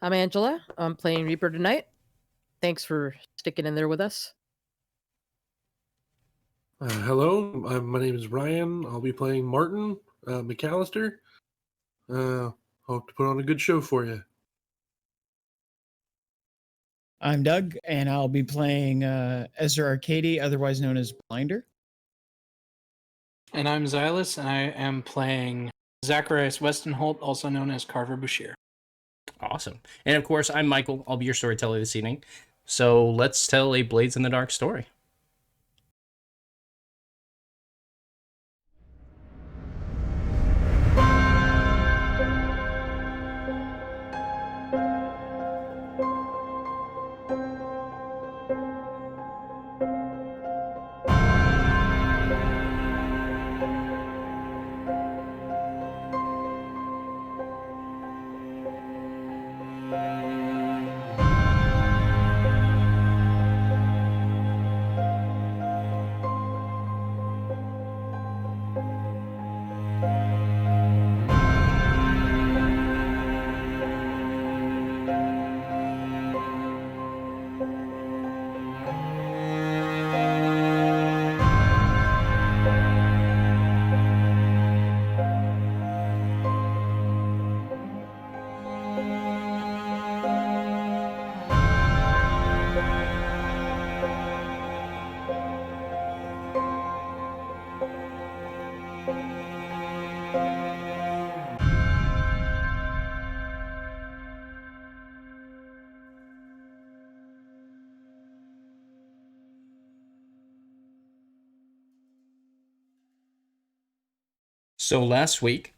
I'm Angela. I'm playing Reaper tonight. Thanks for sticking in there with us. Hello, my name is Ryan. I'll be playing Martin MacCalister. Hope to put on a good show for you. I'm Doug, and I'll be playing Ezra Arcady, otherwise known as Blinder. And I'm Xylus, and I am playing Zacharias Westenholt, also known as Carver Bouchier. Awesome. And of course, I'm Michael. I'll be your storyteller this evening. So let's tell a Blades in the Dark story. So last week,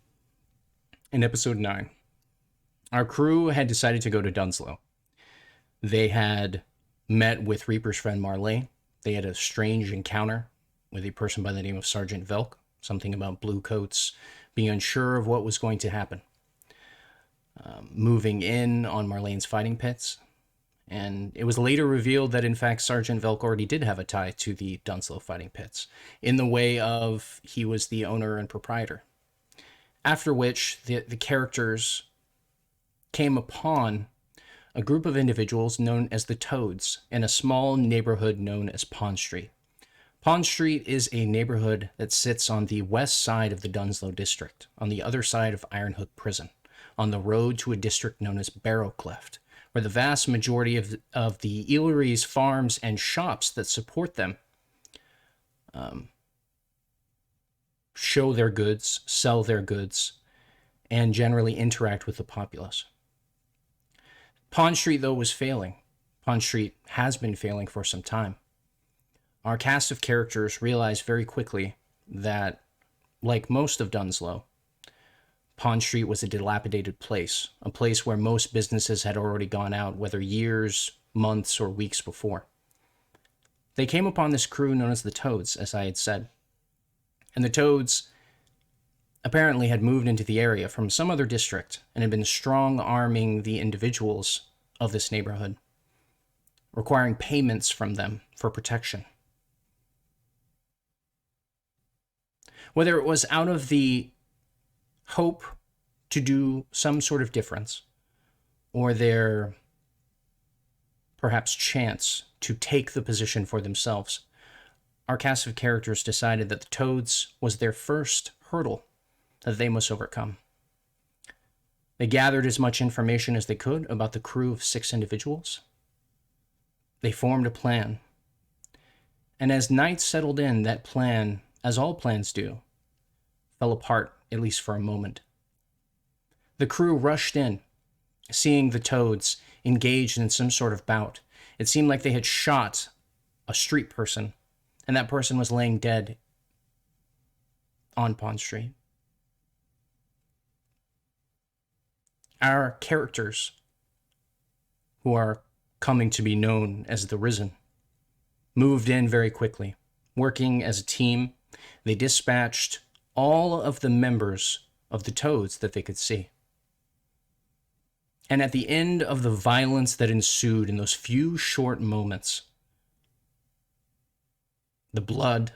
in episode 9, our crew had decided to go to Dunslow. They had met with Reaper's friend Marley. They had a strange encounter with a person by the name of Sergeant Velk, something about blue coats, being unsure of what was going to happen. Moving in on Marlene's fighting pits. And it was later revealed that, in fact, Sergeant Velk already did have a tie to the Dunslow fighting pits, in the way of he was the owner and proprietor. After which, the characters came upon a group of individuals known as the Toads in a small neighborhood known as Pond Street. Pond Street is a neighborhood that sits on the west side of the Dunslow district, on the other side of Iron Hook Prison, on the road to a district known as Barrow Cleft, where the vast majority of the eateries, farms, and shops that support them show their goods, sell their goods, and generally interact with the populace. Pond Street, though, was failing. Pond Street has been failing for some time. Our cast of characters realized very quickly that, like most of Dunslow, Pond Street was a dilapidated place, a place where most businesses had already gone out, whether years, months, or weeks before. They came upon this crew known as the Toads, as I had said. And the Toads apparently had moved into the area from some other district and had been strong-arming the individuals of this neighborhood, requiring payments from them for protection. Whether it was out of the hope to do some sort of difference, or their perhaps chance to take the position for themselves, our cast of characters decided that the Toads was their first hurdle that they must overcome. They gathered as much information as they could about the crew of 6 individuals. They formed a plan. And as night settled in, that plan, as all plans do, fell apart, at least for a moment. The crew rushed in, seeing the Toads engaged in some sort of bout. It seemed like they had shot a street person, and that person was laying dead on Pond Street. Our characters, who are coming to be known as the Risen, moved in very quickly. Working as a team, they dispatched all of the members of the Toads that they could see. And at the end of the violence that ensued in those few short moments, the blood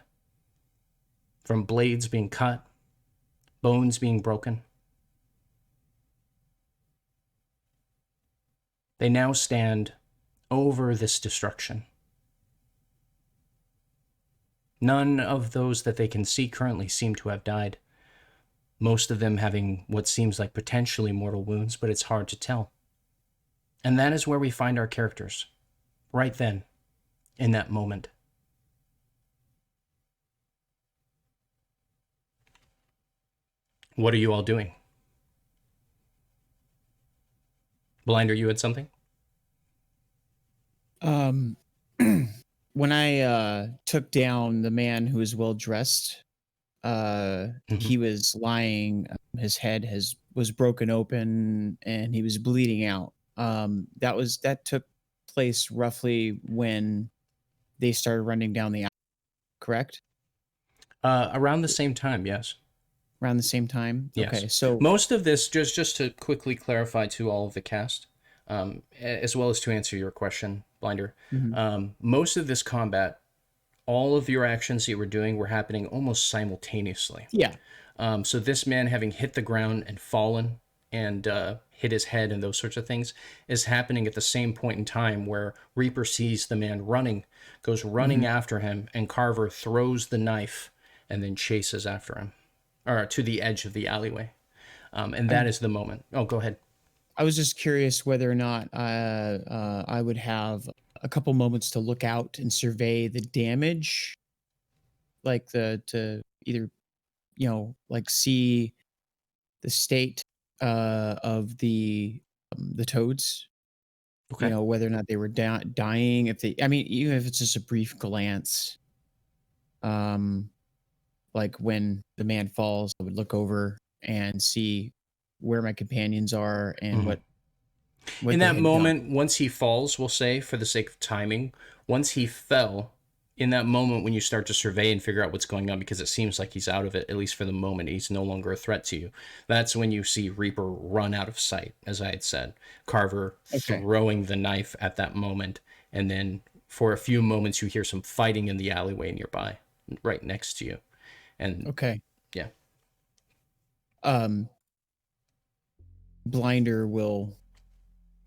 from blades being cut, bones being broken, They now stand over this destruction. None of those that they can see currently seem to have died. Most of them having what seems like potentially mortal wounds, but it's hard to tell. And that is where we find our characters. Right then, in that moment. What are you all doing? Blinder, you had something? When I took down the man who was well dressed, he was lying. His head was broken open, and he was bleeding out. That took place roughly when they started running down the alley, correct? Around the same time, yes. Around the same time. Yes. Okay, so most of this, just to quickly clarify to all of the cast, as well as to answer your question, Blinder, most of this combat, all of your actions that you were doing were happening almost simultaneously. Yeah. So this man having hit the ground and fallen and hit his head and those sorts of things is happening at the same point in time where Reaper sees the man running, goes running after him, and Carver throws the knife and then chases after him, or to the edge of the alleyway. And that is the moment. Oh, go ahead. I was just curious whether or not I would have a couple moments to look out and survey the damage, like to either, like see the state of the toads. Okay. Whether or not they were dying. Even if it's just a brief glance, like when the man falls, I would look over and see where my companions are and what in they that had moment, done. once he falls, we'll say, for the sake of timing, once he fell, in that moment when you start to survey and figure out what's going on, because it seems like he's out of it, at least for the moment, he's no longer a threat to you, that's when you see Reaper run out of sight, as I had said. Carver throwing the knife at that moment, and then for a few moments you hear some fighting in the alleyway nearby, right next to you. And yeah. Blinder will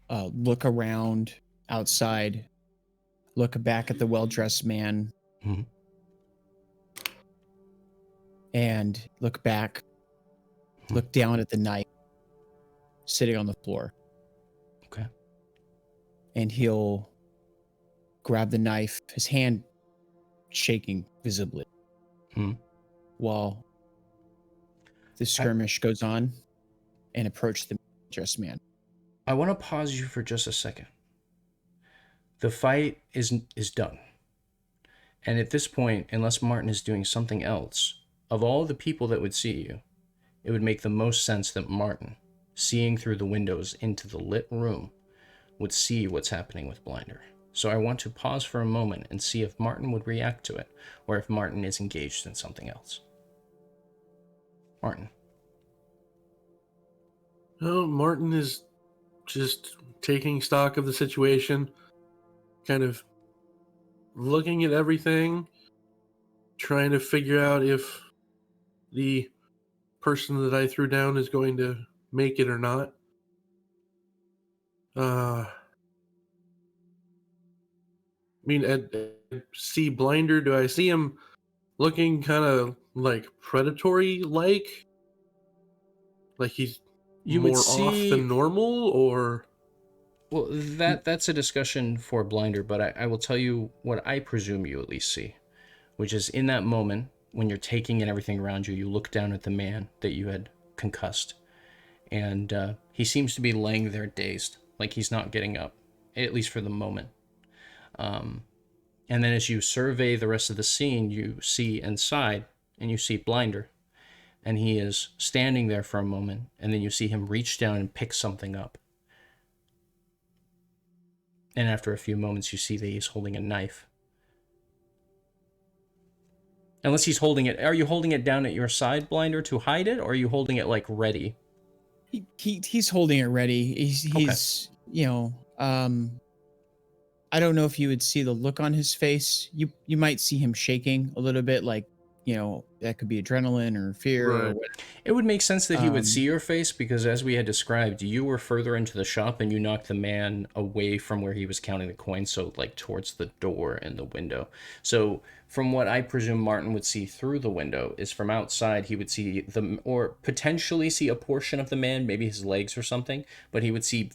look around outside, look back at the well-dressed man, and look back, look down at the knife sitting on the floor. Okay. And he'll grab the knife, his hand shaking visibly, while the skirmish goes on, and approach the dressed man. I want to pause you for just a second. The fight is done. And at this point, unless Martin is doing something else, of all the people that would see you, it would make the most sense that Martin, seeing through the windows into the lit room, would see what's happening with Blinder. So I want to pause for a moment and see if Martin would react to it, or if Martin is engaged in something else. Martin. Oh, Martin is just taking stock of the situation, kind of looking at everything, trying to figure out if the person that I threw down is going to make it or not. See Blinder, do I see him looking kind of like predatory-like? Like he's more off than normal, or? Well, that's a discussion for Blinder, but I will tell you what I presume you at least see, which is in that moment, when you're taking in everything around you, you look down at the man that you had concussed, and he seems to be laying there dazed, like he's not getting up, at least for the moment. And then as you survey the rest of the scene, you see inside, and you see Blinder, and he is standing there for a moment, and then you see him reach down and pick something up. And after a few moments, you see that he's holding a knife. Unless he's holding it, are you holding it down at your side, Blinder, to hide it, or are you holding it like ready? He's holding it ready. He's I don't know if you would see the look on his face. You might see him shaking a little bit, like that could be adrenaline or fear or Right. whatever. It would make sense that he would Um, see your face because, as we had described, you were further into the shop and you knocked the man away from where he was counting the coins, so like towards the door and the window. So, from what I presume Martin would see through the window, is from outside he would see or potentially see a portion of the man, maybe his legs or something, but he would see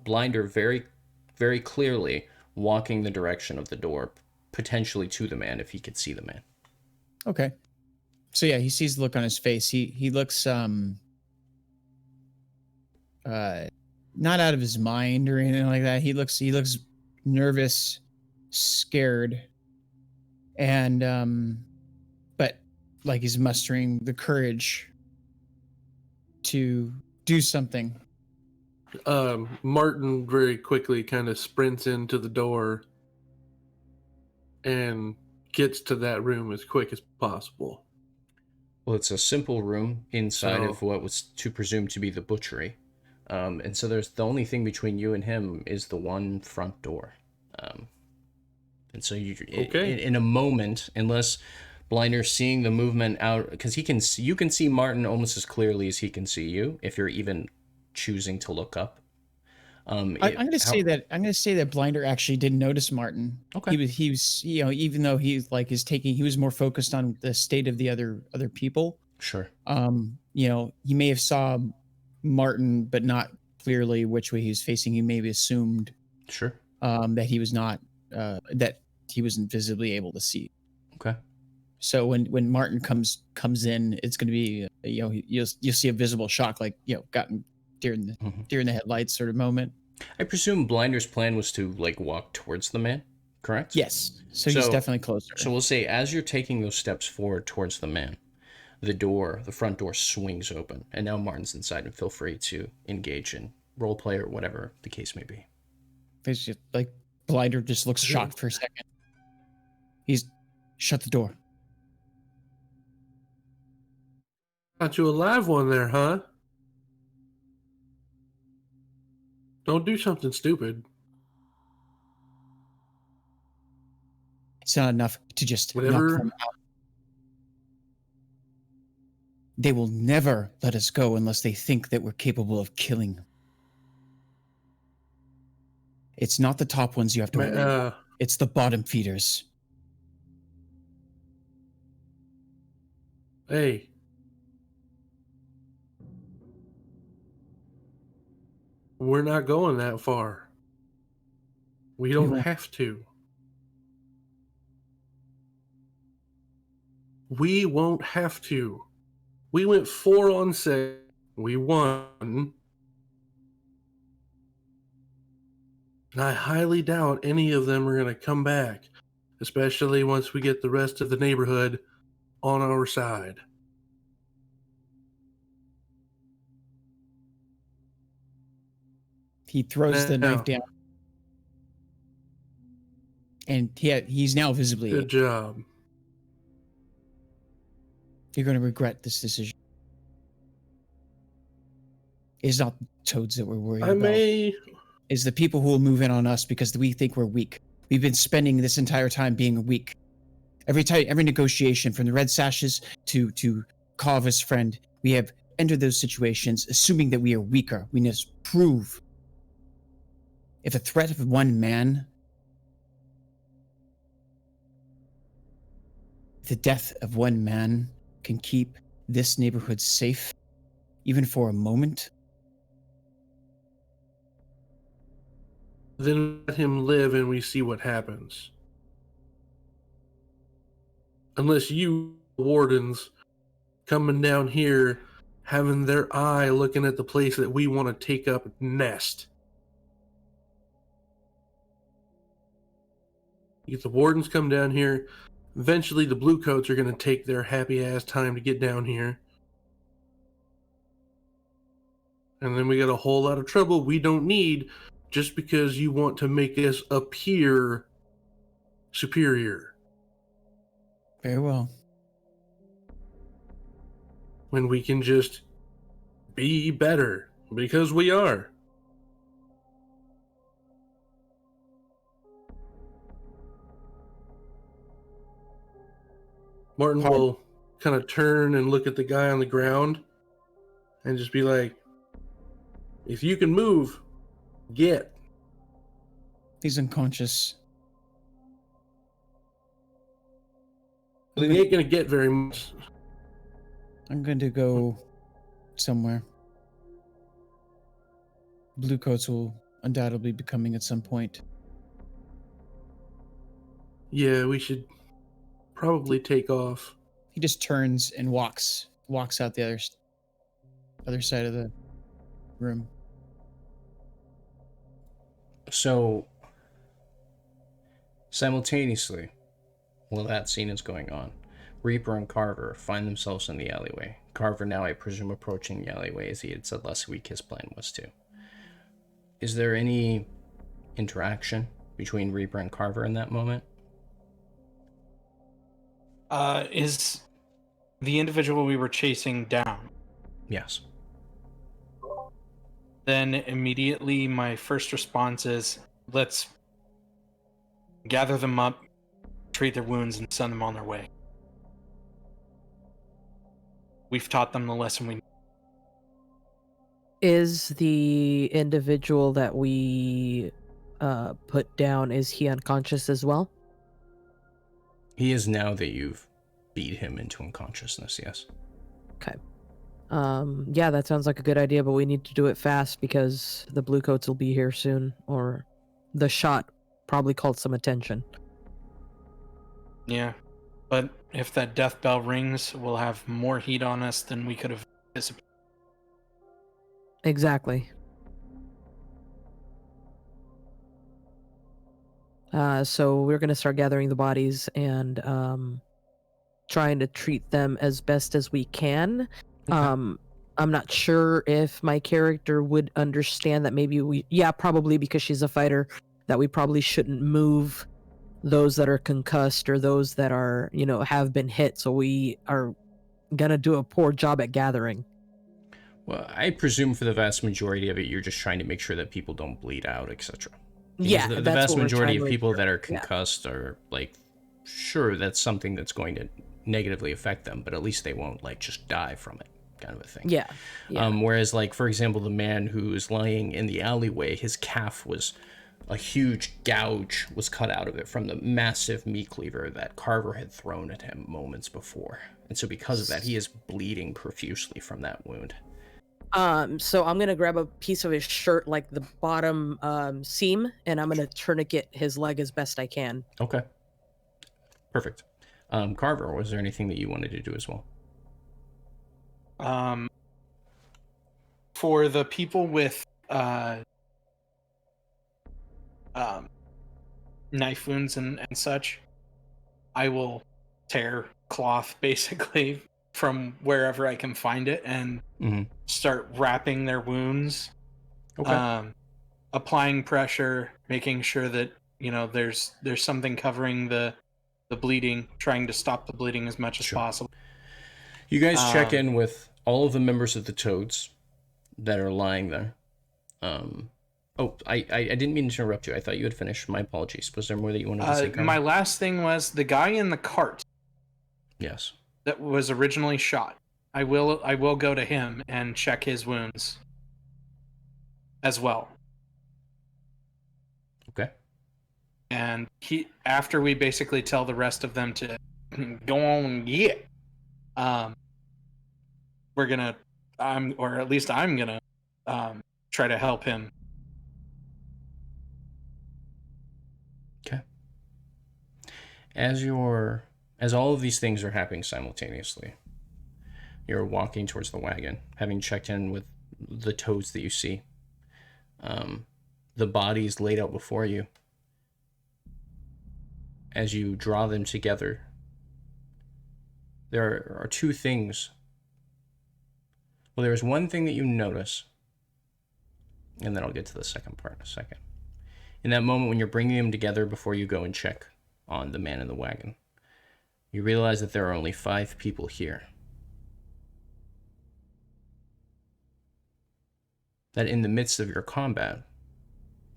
Blinder very, very clearly walking the direction of the door, potentially to the man if he could see the man. Okay. So yeah, he sees the look on his face. He looks not out of his mind or anything like that. He looks nervous, scared, and but like he's mustering the courage to do something. Martin very quickly kind of sprints into the door and gets to that room as quick as possible. Well, it's a simple room inside So- of what was to presume to be the butchery. And so there's the only thing between you and him is the one front door. And so Okay. in a moment, unless Blinder's seeing the movement out, because you can see Martin almost as clearly as he can see you, if you're even choosing to look up. I'm going to say that Blinder actually didn't notice Martin. Okay. He was even though he was more focused on the state of the other people. Sure. He may have saw Martin, but not clearly which way he was facing. He maybe assumed Sure. that he was not that he wasn't visibly able to see. Okay. So when Martin comes in, it's going to be you'll see a visible shock, like gotten during the headlights sort of moment. I presume Blinder's plan was to like walk towards the man, correct? Yes. So he's definitely closer. So we'll say as you're taking those steps forward towards the man, the front door swings open, and now Martin's inside, and feel free to engage in role play or whatever the case may be. It's just like Blinder just looks shocked for a second. He's shut the door. Got you a live one there, huh? Don't do something stupid. It's not enough to just Whatever. knock them out. They will never let us go unless they think that we're capable of killing. It's not the top ones you have to worry about. It's the bottom feeders. Hey. We're not going that far. We don't won't. have to. We won't have to. We went 4 on 6. We won. And I highly doubt any of them are going to come back, especially once we get the rest of the neighborhood on our side. He throws the knife down. And he's now visibly. Good job. You're going to regret this decision. It's not Toads that we're worried about. It's the people who will move in on us because we think we're weak. We've been spending this entire time being weak. Every negotiation, from the Red Sashes to Carver's friend, we have entered those situations assuming that we are weaker. We must prove. If a threat of one man, the death of one man can keep this neighborhood safe, even for a moment, then let him live and we see what happens. Unless you wardens coming down here having their eye looking at the place that we want to take up nest. You get the wardens come down here. Eventually the blue coats are going to take their happy ass time to get down here. And then we got a whole lot of trouble we don't need just because you want to make us appear superior. very well. When we can just be better, because we are. Martin will kind of turn and look at the guy on the ground and just be like, if you can move, get. He's unconscious. He ain't gonna get very much. I'm going to go somewhere. Blue coats will undoubtedly be coming at some point. Yeah, we should probably take off. He just turns and walks out the other side of the room. So, simultaneously, while that scene is going on, Reaper and Carver find themselves in the alleyway. Carver now, I presume, approaching the alleyway as he had said last week his plan was to. Is there any interaction between Reaper and Carver in that moment? Is the individual we were chasing down? Yes. Then immediately my first response is, let's gather them up, treat their wounds, and send them on their way. We've taught them the lesson we need. Is the individual that we put down, is he unconscious as well? He is now that you've beat him into unconsciousness, yes. Okay. Yeah, that sounds like a good idea, but we need to do it fast because the bluecoats will be here soon, or the shot probably called some attention. Yeah, but if that death bell rings, we'll have more heat on us than we could have anticipated. Exactly. So we're going to start gathering the bodies and trying to treat them as best as we can. Okay. I'm not sure if my character would understand that maybe probably because she's a fighter, that we probably shouldn't move those that are concussed or those that are, have been hit. So we are going to do a poor job at gathering. Well, I presume for the vast majority of it, you're just trying to make sure that people don't bleed out, etc. Yeah, the that's vast what we're majority trying of to people ensure. that are Yeah. concussed are like, sure, that's something that's going to negatively affect them, but at least they won't like just die from it, kind of a thing. Yeah. Whereas, like, for example, the man who is lying in the alleyway, his calf was a huge gouge was cut out of it from the massive meat cleaver that Carver had thrown at him moments before, and so because of that, he is bleeding profusely from that wound. So I'm gonna grab a piece of his shirt, like the bottom seam, and I'm gonna tourniquet his leg as best I can. Okay. Perfect. Carver, was there anything that you wanted to do as well? For the people with knife wounds and such, I will tear cloth basically from wherever I can find it and start wrapping their wounds. Okay. Applying pressure, making sure that there's something covering the bleeding, trying to stop the bleeding as much as possible. You guys check in with all of the members of the Toads that are lying there. I didn't mean to interrupt you. I thought you had finished. My apologies. Was there more that you wanted to say, Carver? My last thing was the guy in the cart. Yes. That was originally shot. I will go to him and check his wounds as well. Okay. And after we basically tell the rest of them to go on and get, we're gonna, I'm gonna try to help him. Okay. As all of these things are happening simultaneously, you're walking towards the wagon, having checked in with the Toads that you see. The bodies laid out before you. As you draw them together, there are two things. Well, there's one thing that you notice, and then I'll get to the second part in a second. In that moment when you're bringing them together before you go and check on the man in the wagon, you realize that there are only 5 people here. That in the midst of your combat,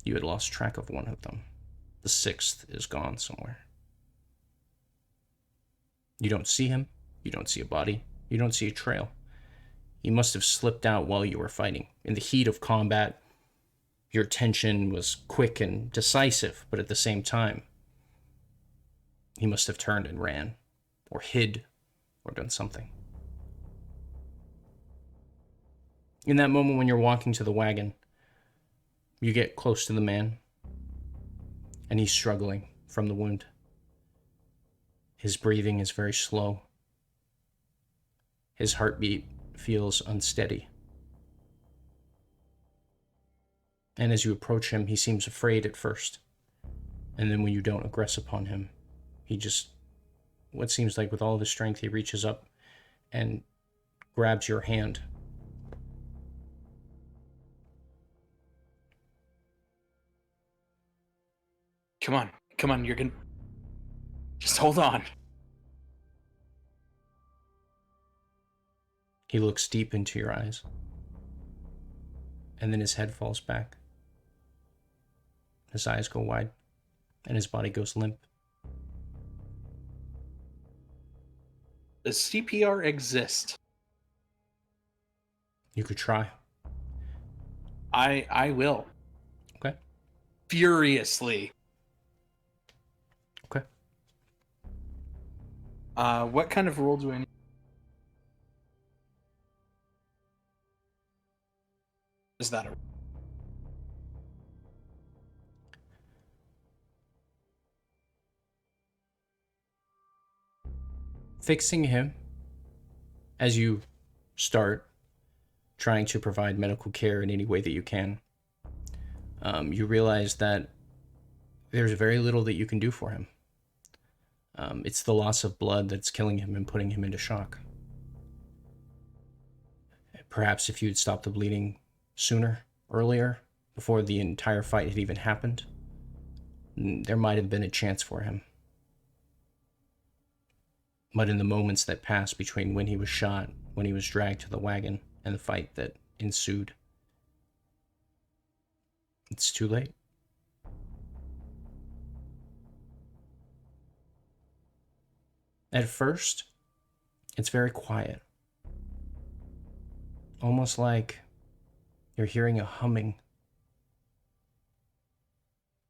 you had lost track of one of them. The 6th is gone somewhere. You don't see him. You don't see a body. You don't see a trail. He must have slipped out while you were fighting. In the heat of combat, your attention was quick and decisive, but at the same time, he must have turned and ran, or hid, or done something. In that moment when you're walking to the wagon, you get close to the man, and he's struggling from the wound. His breathing is very slow. His heartbeat feels unsteady. And as you approach him, he seems afraid at first. And then when you don't aggress upon him, he just, what seems like with all of his strength, he reaches up and grabs your hand. Come on, you're gonna... Just hold on. He looks deep into your eyes. And then his head falls back. His eyes go wide, and his body goes limp. Does CPR exist? You could try. I will. Okay. Furiously. Okay. What kind of roll do I need? Is that a... Fixing him, as you start trying to provide medical care in any way that you can, you realize that there's very little that you can do for him. It's the loss of blood that's killing him and putting him into shock. Perhaps if you'd stopped the bleeding sooner, earlier, before the entire fight had even happened, there might have been a chance for him. But in the moments that passed between when he was shot, when he was dragged to the wagon, and the fight that ensued, it's too late. At first, it's very quiet. Almost like you're hearing a humming.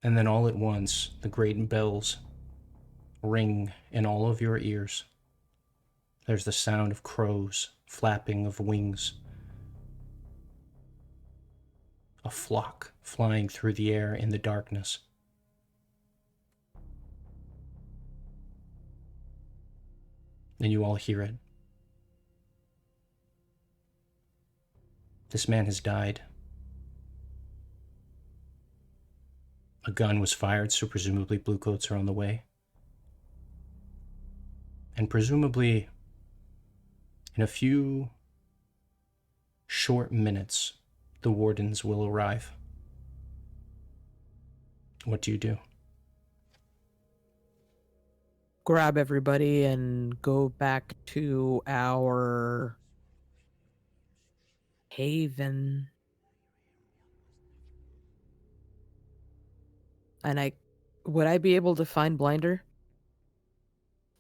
And then all at once, the great bells ring in all of your ears. There's the sound of crows, flapping of wings. A flock flying through the air in the darkness. And you all hear it. This man has died. A gun was fired, so presumably bluecoats are on the way. And presumably, in a few short minutes, the wardens will arrive. What do you do? Grab everybody and go back to our haven. And would I be able to find Blinder?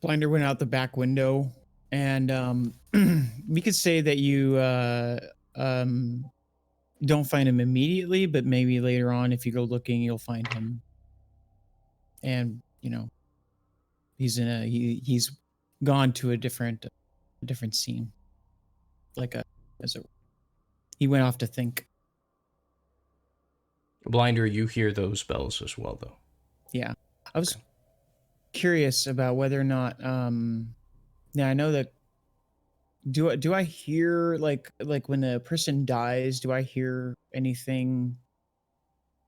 Blinder went out the back window, and we could say that you don't find him immediately, but maybe later on, if you go looking, you'll find him. And he's he's gone to a different scene, he went off to think. Blinder, you hear those bells as well, though. Yeah, I was curious about whether or not. Now I know that. Do I hear like when a person dies? Do I hear anything?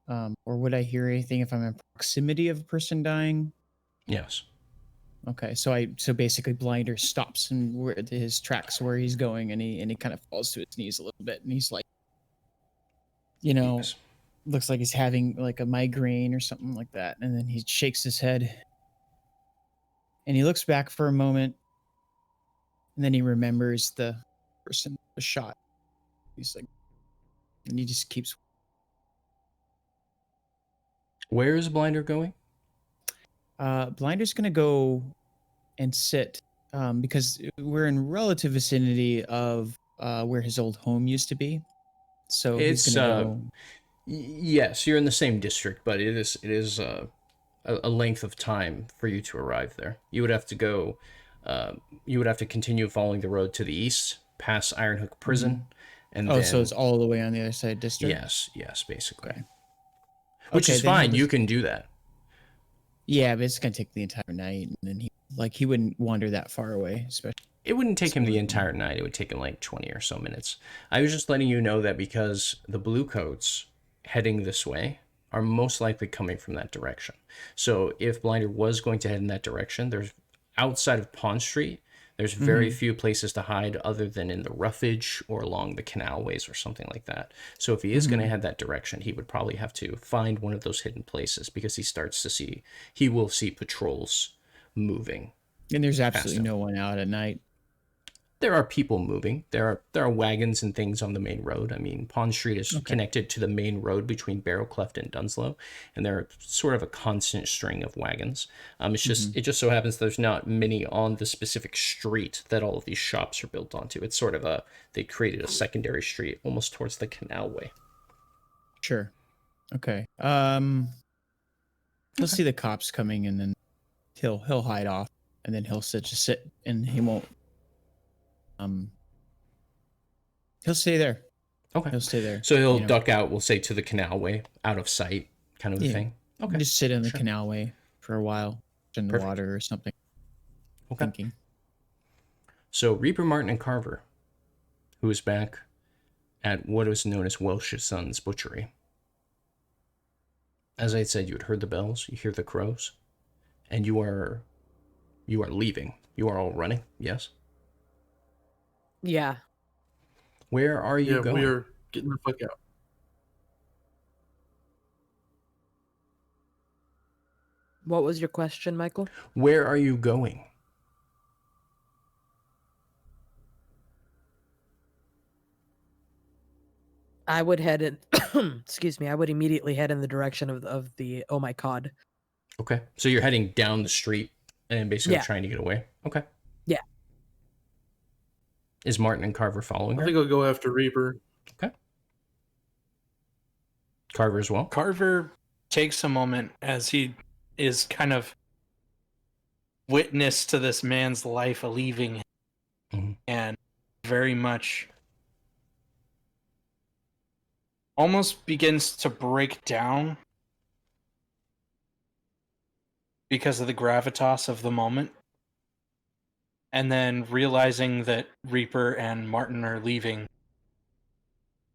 Or would I hear anything if I'm in proximity of a person dying? Yes. Okay, so basically Blinder stops and his tracks where he's going, and he kind of falls to his knees a little bit, and he's like, Yes. looks like he's having like a migraine or something like that, and then he shakes his head, and he looks back for a moment, and then he remembers the person that was shot. He's like, and he just keeps. Where is Blinder going? Blinder's gonna go and sit because we're in relative vicinity of where his old home used to be. So he's It's gonna go. yes, you're in the same district, but it is a length of time for you to arrive there. You would have to go. You would have to continue following the road to the east, past Ironhook Prison, and Oh, then so it's all the way on the other side of district. yes, basically. Okay. Which Okay, is then he'll fine. You just- can do that. Yeah, but it's gonna take the entire night, and then he wouldn't wander that far away, especially. It wouldn't take him the Smooth. entire night. It would take him like 20 or so minutes. I was just letting you know that because the Bluecoats heading this way are most likely coming from that direction. So if Blinder was going to head in that direction, there's outside of Pond Street, there's very few places to hide other than in the roughage or along the canalways or something like that. So if he is going to head that direction, he would probably have to find one of those hidden places because he will see patrols moving. And there's absolutely him. no one out at night. There are people moving. There are wagons and things on the main road. I mean, Pond Street is connected to the main road between Barrow Cleft and Dunslow, and they're sort of a constant string of wagons. It's just it just so happens there's not many on the specific street that all of these shops are built onto. It's sort of they created a secondary street almost towards the canalway. Sure. Okay. He'll see the cops coming, and then he'll hide off, and then he'll just sit, and he won't. He'll stay there. Okay. He'll stay there. So he'll duck out, we'll say, to the canalway, out of sight, kind of a thing. Okay. Just sit in the canalway for a while, in the water or something. Okay. Thinking. So Reaper, Martin, and Carver, who is back at what is known as Welsh's Son's Butchery. As I said, you had heard the bells, you hear the crows, and you are leaving. You are all running, yes? Yeah. Where are you going? We're getting the fuck out. What was your question, Michael? Where are you going? I would head in. Excuse me. I would immediately head in the direction of the Oh My God. Okay. So you're heading down the street and basically Yeah. trying to get away? Okay. Yeah. Is Martin and Carver following I her? think I'll go after Reaper. Okay. Carver as well? Carver takes a moment as he is kind of witness to this man's life leaving him, and very much almost begins to break down because of the gravitas of the moment. And then realizing that Reaper and Martin are leaving,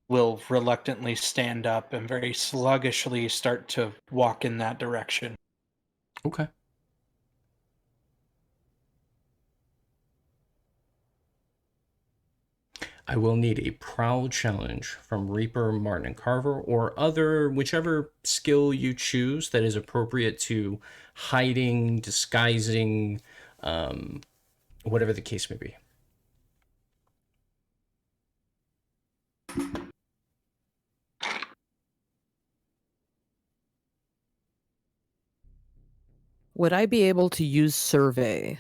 will reluctantly stand up and very sluggishly start to walk in that direction. Okay. I will need a prowl challenge from Reaper, Martin, and Carver, or whichever skill you choose that is appropriate to hiding, disguising, whatever the case may be. Would I be able to use survey?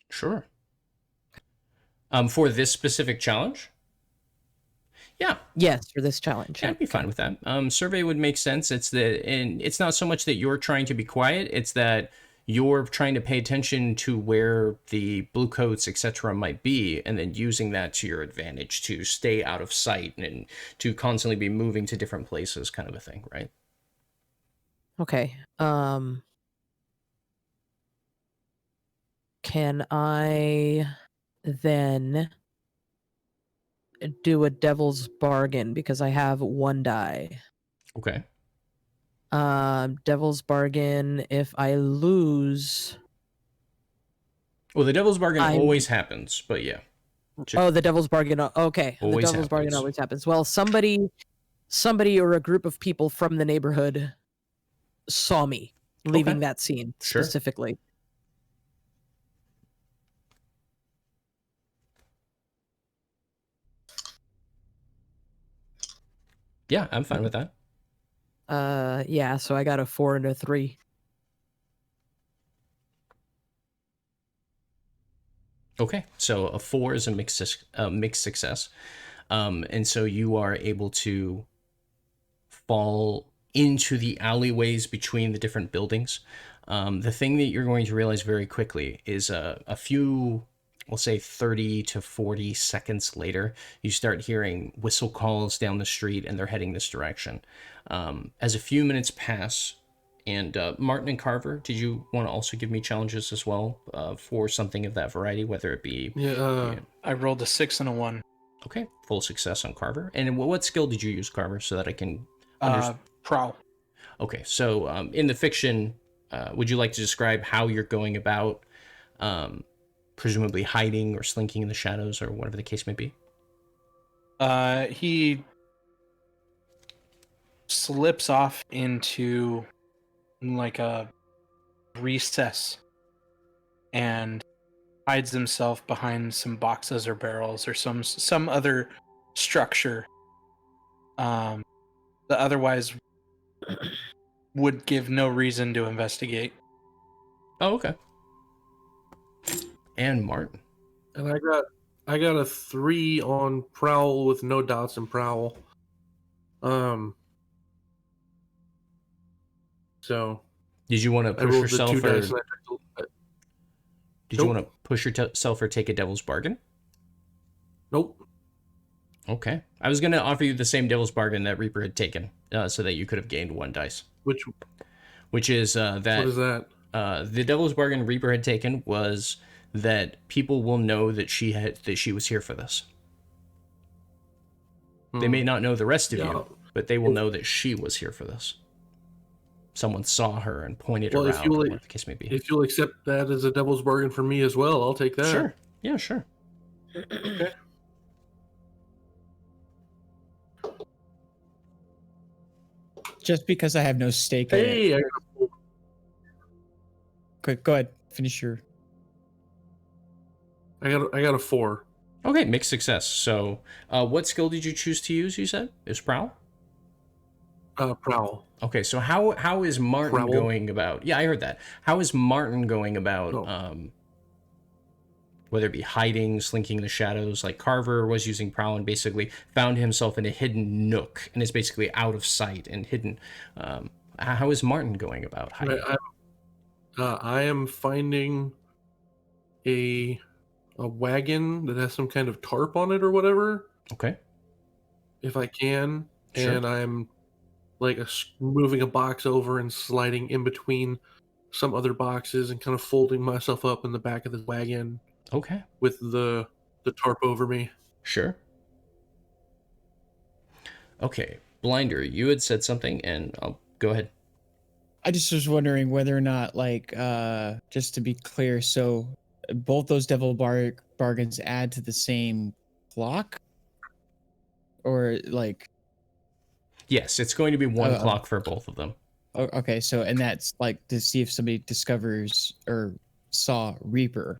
Sure. For this specific challenge? Yeah. Yes, for this challenge. Yeah, I'd be fine with that. Survey would make sense. And it's not so much that you're trying to be quiet, it's that you're trying to pay attention to where the bluecoats, etc., might be, and then using that to your advantage to stay out of sight and to constantly be moving to different places, kind of a thing, right? Okay. Can I then do a devil's bargain because I have one die? Okay. Devil's bargain, if I lose... Well, the devil's bargain always happens, but yeah. Oh, the devil's bargain. Okay. The Always devil's bargain happens. always happens. Well, somebody or a group of people from the neighborhood saw me leaving that scene Sure. specifically. Yeah, I'm fine with that. Yeah, so I got a 4 and a 3. Okay, so a 4 is a mixed success. And so you are able to fall into the alleyways between the different buildings. The thing that you're going to realize very quickly is a few, we'll say 30 to 40 seconds later, you start hearing whistle calls down the street and they're heading this direction. As a few minutes pass, and Martin and Carver, did you want to also give me challenges as well for something of that variety, whether it be... Yeah. I rolled a 6 and a 1. Okay, full success on Carver. And what skill did you use, Carver, so that I can... Prowl. Okay, so in the fiction, would you like to describe how you're going about presumably hiding or slinking in the shadows or whatever the case may be? He slips off into like a recess and hides himself behind some boxes or barrels or some other structure that otherwise would give no reason to investigate. Oh, okay. And Martin. And I got a 3 on prowl with no dots in prowl. So Did you want to I push rolled the 2 yourself, dice. or And did you want to push yourself or take a devil's bargain? Nope. Okay. I was going to offer you the same devil's bargain that Reaper had taken, so that you could have gained 1 dice. Which is that... What is that? The devil's bargain Reaper had taken was that people will know that she was here for this. They may not know the rest of you, but they will know that she was here for this. Someone saw her and pointed her out, or whatever the case may be. If you'll accept that as a devil's bargain for me as well, I'll take that. Sure. Yeah, sure. Okay. Just because I have no stake in it. Hey, Quick, go ahead. Finish your... I got a 4. Okay, mixed success. So, what skill did you choose to use, you said? Is Prowl? Prowl. Okay, so how is Martin Prowl? going about... Yeah, I heard that. How is Martin going about, whether it be hiding, slinking the shadows, like Carver was using Prowl and basically found himself in a hidden nook and is basically out of sight and hidden. How is Martin going about hiding? I am finding a wagon that has some kind of tarp on it or whatever. Okay. If I can. Sure. And I'm like moving a box over and sliding in between some other boxes and kind of folding myself up in the back of the wagon. Okay. With the tarp over me. Sure. Okay. Blinder, you had said something, and I'll go ahead. I just was wondering whether or not, like, just to be clear, so both those devil bargains add to the same clock? Or, like... Yes, it's going to be 1 clock for both of them. Okay, so, and that's, like, to see if somebody discovers or saw Reaper,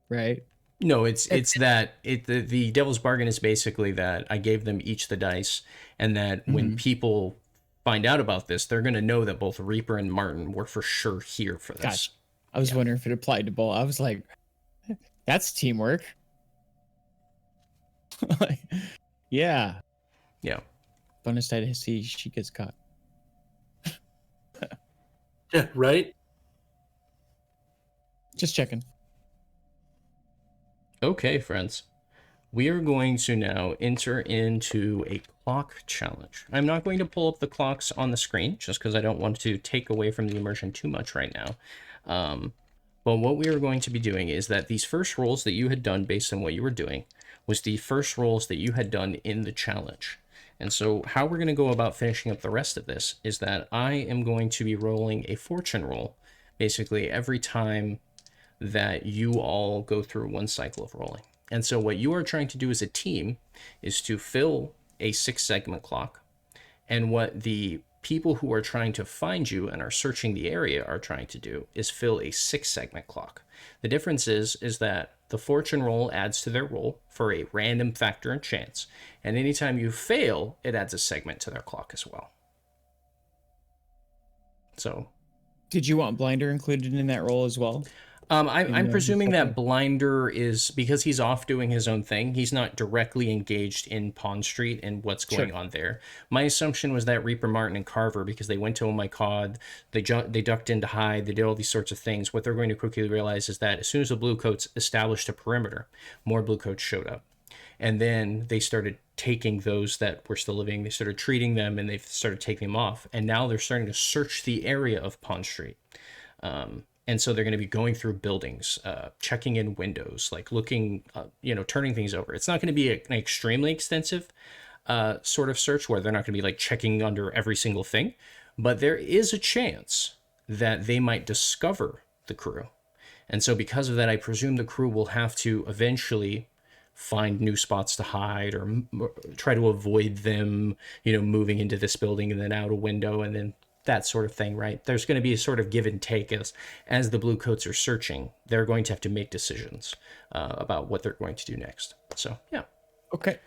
right? No, it's that the devil's bargain is basically that I gave them each the dice, and that when people find out about this, they're going to know that both Reaper and Martin were for sure here for this. Gotcha. I was wondering if it applied to both. I was like, that's teamwork. Like, yeah. Yeah. Bonus die to see she gets caught. Yeah, right? Just checking. Okay, friends. We are going to now enter into a clock challenge. I'm not going to pull up the clocks on the screen, just because I don't want to take away from the immersion too much right now. But what we are going to be doing is that these first rolls that you had done based on what you were doing was the first rolls that you had done in the challenge. And so how we're going to go about finishing up the rest of this is that I am going to be rolling a fortune roll, basically every time that you all go through 1 cycle of rolling. And so what you are trying to do as a team is to fill a 6-segment clock. And what the people who are trying to find you and are searching the area are trying to do is fill a 6-segment clock. The difference is that the fortune roll adds to their roll for a random factor and chance. And anytime you fail, it adds a segment to their clock as well. So... Did you want Blinder included in that roll as well? I'm know, presuming that okay. Blinder is, because he's off doing his own thing, he's not directly engaged in Pond Street and what's going Sure. on there. My assumption was that Reaper, Martin, and Carver, because they went to Oh My Cod, they ducked in to hide, they did all these sorts of things. What they're going to quickly realize is that as soon as the Bluecoats established a perimeter, more Bluecoats showed up. And then they started taking those that were still living, they started treating them, and they started taking them off. And now they're starting to search the area of Pond Street. And so they're going to be going through buildings, checking in windows, like looking, turning things over. It's not going to be an extremely extensive sort of search where they're not going to be like checking under every single thing. But there is a chance that they might discover the crew. And so because of that, I presume the crew will have to eventually find new spots to hide or try to avoid them, moving into this building and then out a window and then that sort of thing, right? There's going to be a sort of give and take as the Bluecoats are searching. They're going to have to make decisions about what they're going to do next. So, yeah. Okay.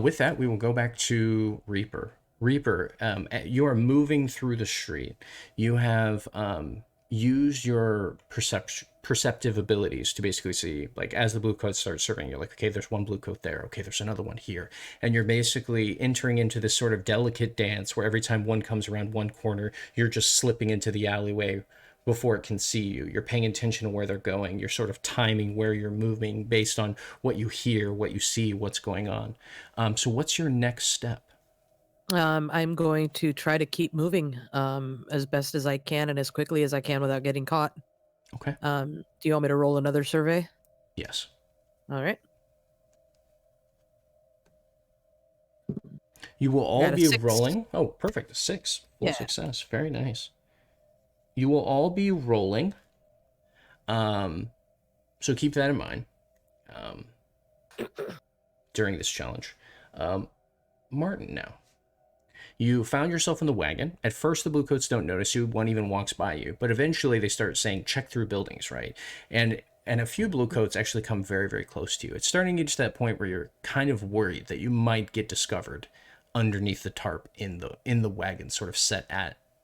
With that, we will go back to Reaper. Reaper, you are moving through the street. You have used your perceptive abilities to basically see, like, as the Bluecoats start serving, you're like, okay, there's one Bluecoat there. Okay, there's another one here. And you're basically entering into this sort of delicate dance where every time one comes around one corner, you're just slipping into the alleyway before it can see you. You're paying attention to where they're going. You're sort of timing where you're moving based on what you hear, what you see, what's going on. So what's your next step? I'm going to try to keep moving as best as I can and as quickly as I can without getting caught. Okay. Do you want me to roll another survey? Yes. All right. You will all Got a be 6. rolling. Oh, perfect. A 6. Full Yeah. success. Very nice. You will all be rolling. So keep that in mind during this challenge. Martin, now. You found yourself in the wagon. At first, the Bluecoats don't notice you. One even walks by you. But eventually, they start saying, check through buildings, right? And a few Bluecoats actually come very, very close to you. It's starting to get to that point where you're kind of worried that you might get discovered underneath the tarp in the wagon, sort of set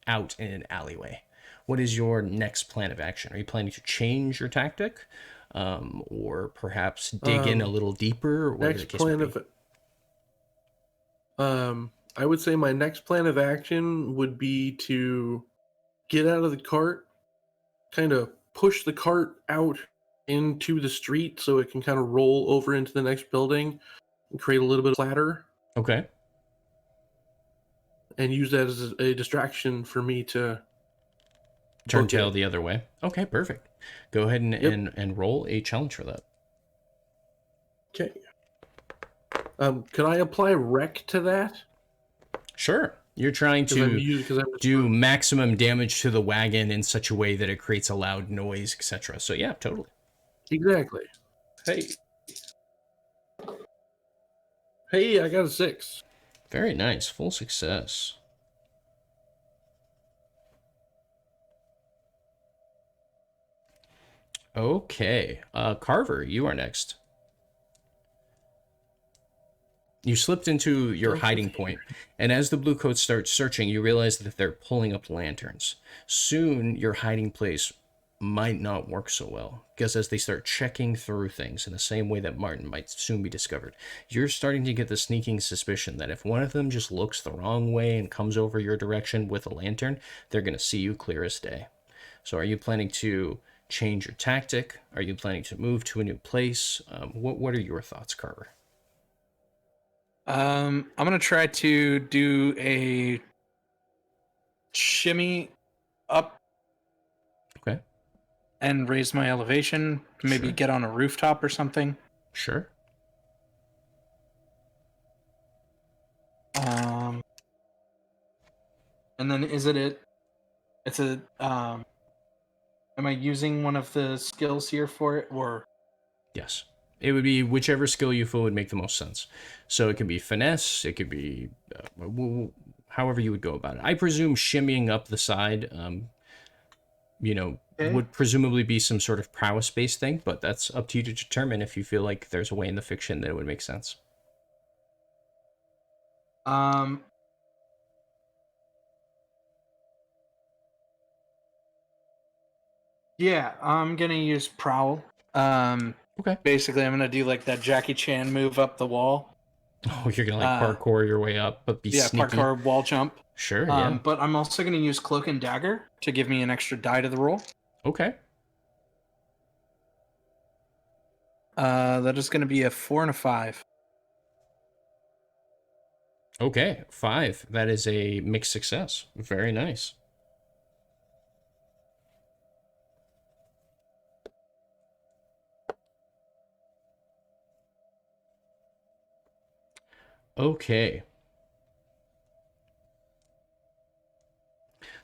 out in an alleyway. What is your next plan of action? Are you planning to change your tactic? Or perhaps dig in a little deeper? Or next plan of I would say my next plan of action would be to get out of the cart, kind of push the cart out into the street so it can kind of roll over into the next building and create a little bit of clatter. Okay. And use that as a distraction for me to turn tail the other way. Okay, perfect. Go ahead and roll a challenge for that. Okay. Can I apply wreck to that? Sure. You're trying to do maximum damage to the wagon in such a way that it creates a loud noise, etc. So yeah, totally. Exactly. Hey, I got a 6. Very nice. Full success. Okay. Carver, you are next. You slipped into your hiding point, and as the Bluecoats start searching, you realize that they're pulling up lanterns. Soon, your hiding place might not work so well, because as they start checking through things in the same way that Martin might soon be discovered, you're starting to get the sneaking suspicion that if one of them just looks the wrong way and comes over your direction with a lantern, they're going to see you clear as day. So are you planning to change your tactic? Are you planning to move to a new place? What are your thoughts, Carver? I'm gonna try to do a shimmy up. Okay. And raise my elevation. Maybe get on a rooftop or something. Sure. And then am I using one of the skills here for it, or? Yes. It would be whichever skill you feel would make the most sense. So it could be finesse, it could be however you would go about it. I presume shimmying up the side, would presumably be some sort of prowess-based thing, but that's up to you to determine if you feel like there's a way in the fiction that it would make sense. Yeah, I'm gonna use prowl. Okay. Basically, I'm gonna do like that Jackie Chan move up the wall. Oh, you're gonna like parkour your way up, but be sneaky. Parkour wall jump. Sure, yeah. But I'm also gonna use cloak and dagger to give me an extra die to the roll. Okay. That is gonna be a 4 and a 5. Okay, 5. That is a mixed success. Very nice. Okay.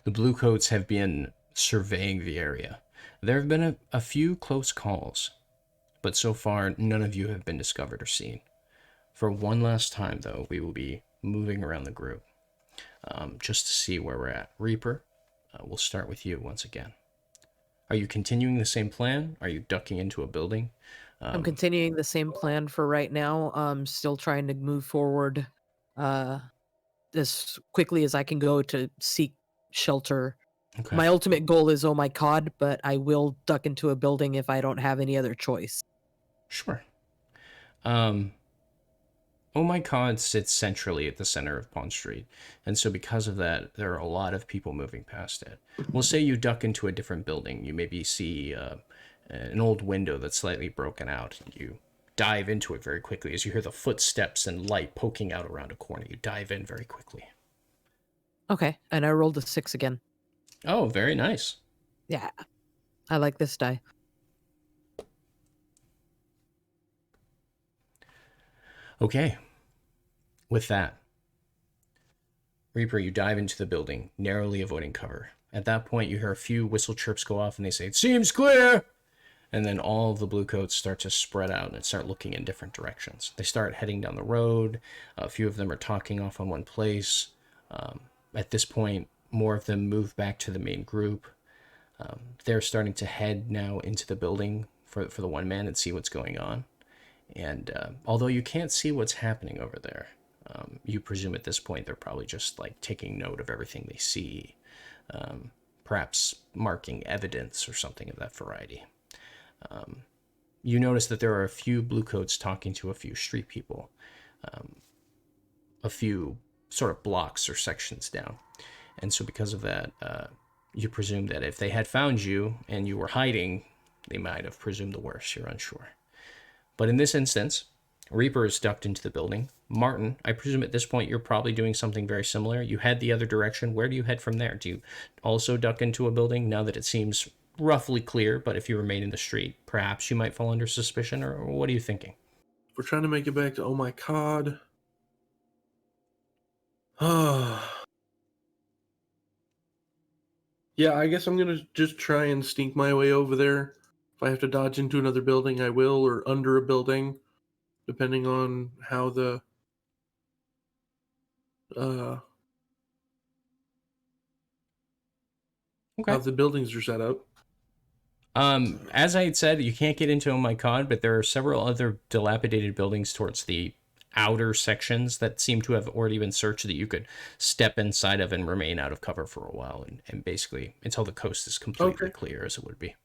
The Bluecoats have been surveying the area. There have been a few close calls, but so far none of you have been discovered or seen. For one last time, though, we will be moving around the group just to see where we're at. Reaper, we'll start with you once again. Are you continuing the same plan? Are you ducking into a building? I'm continuing the same plan for right now. I'm still trying to move forward as quickly as I can go to seek shelter. Okay. My ultimate goal is oh my god, but I will duck into a building if I don't have any other choice. Sure. Oh my god sits centrally at the center of Pond Street, and so because of that, there are a lot of people moving past it. We'll say you duck into a different building. You maybe see an old window that's slightly broken out, and you dive into it very quickly as you hear the footsteps and light poking out around a corner. You dive in very quickly. Okay, and I rolled a 6 again. Oh, very nice. Yeah, I like this die. Okay. With that, Reaper, you dive into the building, narrowly avoiding cover. At that point, you hear a few whistle chirps go off, and they say, "It seems clear!" And then all of the Bluecoats start to spread out and start looking in different directions. They start heading down the road. A few of them are talking off on one place. At this point, more of them move back to the main group. They're starting to head now into the building for the one man and see what's going on. And although you can't see what's happening over there, you presume at this point they're probably just like taking note of everything they see, perhaps marking evidence or something of that variety. You notice that there are a few Bluecoats talking to a few street people, a few sort of blocks or sections down. And so because of that, you presume that if they had found you and you were hiding, they might have presumed the worst. You're unsure. But in this instance, Reaper is ducked into the building. Martin, I presume at this point you're probably doing something very similar. You head the other direction. Where do you head from there? Do you also duck into a building now that it seems roughly clear, but if you remain in the street, perhaps you might fall under suspicion, or what are you thinking? We're trying to make it back to oh my god. Yeah, I guess I'm gonna just try and sneak my way over there. If I have to dodge into another building, I will, or under a building, depending on how the how the buildings are set up. As I had said, you can't get into Oh My God, but there are several other dilapidated buildings towards the outer sections that seem to have already been searched that you could step inside of and remain out of cover for a while, and basically until the coast is completely clear, as it would be.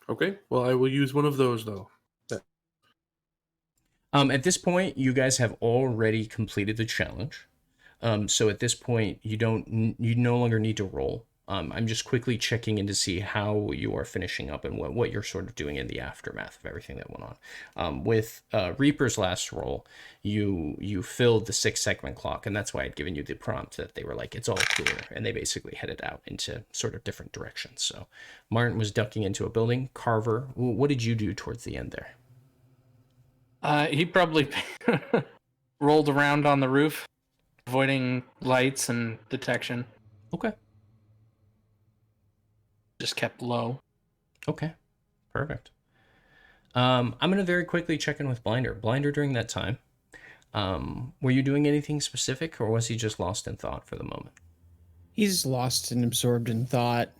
Okay, well, I will use one of those, though. At this point, you guys have already completed the challenge. So at this point, you no longer need to roll. I'm just quickly checking in to see how you are finishing up and what you're sort of doing in the aftermath of everything that went on. With Reaper's last roll, you filled the 6-segment clock, and that's why I'd given you the prompt that they were like, it's all clear, and they basically headed out into sort of different directions. So Martin was ducking into a building. Carver, what did you do towards the end there? He probably rolled around on the roof, avoiding lights and detection. Okay. Just kept low. Okay. Perfect. I'm going to very quickly check in with Blinder. Blinder, during that time, were you doing anything specific, or was he just lost in thought for the moment? He's lost and absorbed in thought.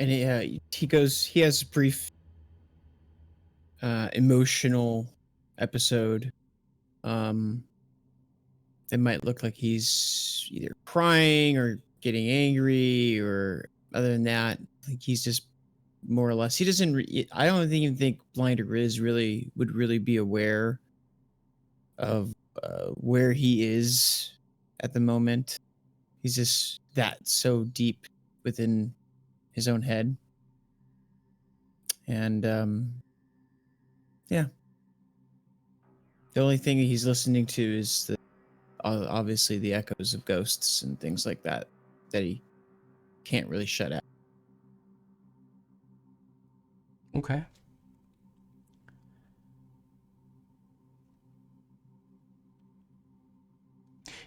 And he has a brief emotional episode it might look like he's either crying or getting angry, or other than that, I think he's just more or less. He doesn't. I don't even think Blind or Riz would really be aware of where he is at the moment. He's just that so deep within his own head, and yeah. The only thing he's listening to is obviously the echoes of ghosts and things like that he can't really shut out. Okay.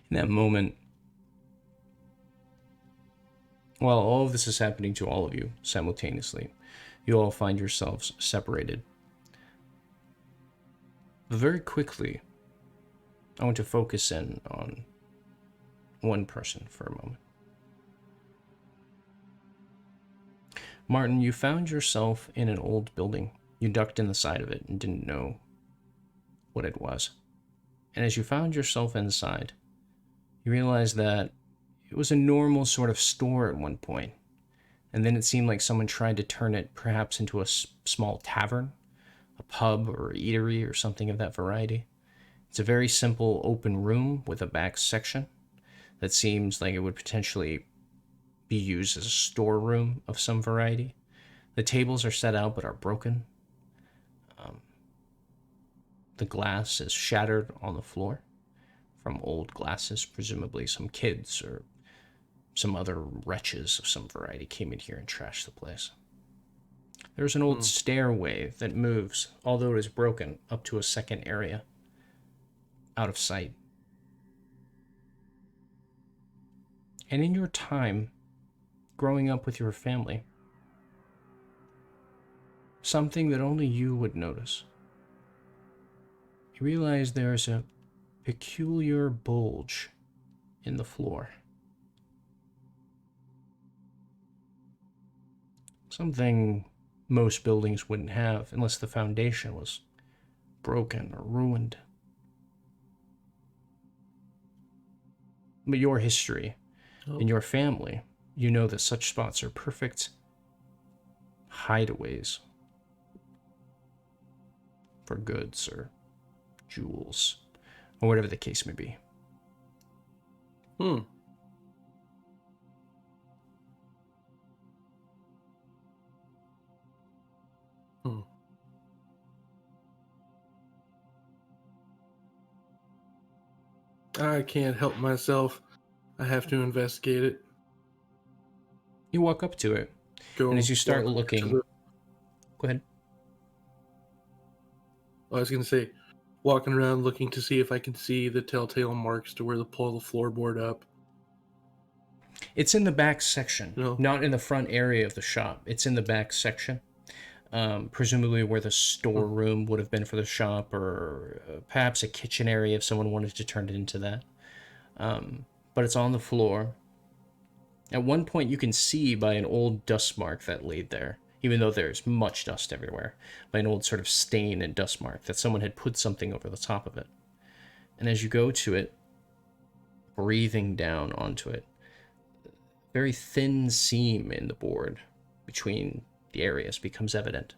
In that moment, while all of this is happening to all of you simultaneously, you all find yourselves separated. But very quickly, I want to focus in on one person for a moment. Martin, you found yourself in an old building. You ducked in the side of it and didn't know what it was. And as you found yourself inside, you realized that it was a normal sort of store at one point. And then it seemed like someone tried to turn it perhaps into a small tavern, a pub or eatery or something of that variety. It's a very simple open room with a back section that seems like it would potentially be used as a storeroom of some variety. The tables are set out but are broken. The glass is shattered on the floor from old glasses. Presumably some kids or some other wretches of some variety came in here and trashed the place. There's an old stairway that moves, although it is broken, up to a second area, out of sight. And in your time growing up with your family, something that only you would notice, you realize there's a peculiar bulge in the floor. Something most buildings wouldn't have unless the foundation was broken or ruined. But your history and your family, you know that such spots are perfect hideaways for goods or jewels or whatever the case may be. I can't help myself. I have to investigate it. You walk up to it, and as you start looking... Go ahead. I was going to say, walking around looking to see if I can see the telltale marks to where they pull the floorboard up. It's in the back section, No. Not in the front area of the shop. It's in the back section, presumably where the storeroom would have been for the shop, or perhaps a kitchen area if someone wanted to turn it into that. But it's on the floor. At one point, you can see by an old dust mark that laid there, even though there's much dust everywhere, by an old sort of stain and dust mark that someone had put something over the top of it. And as you go to it, breathing down onto it, very thin seam in the board between the areas becomes evident.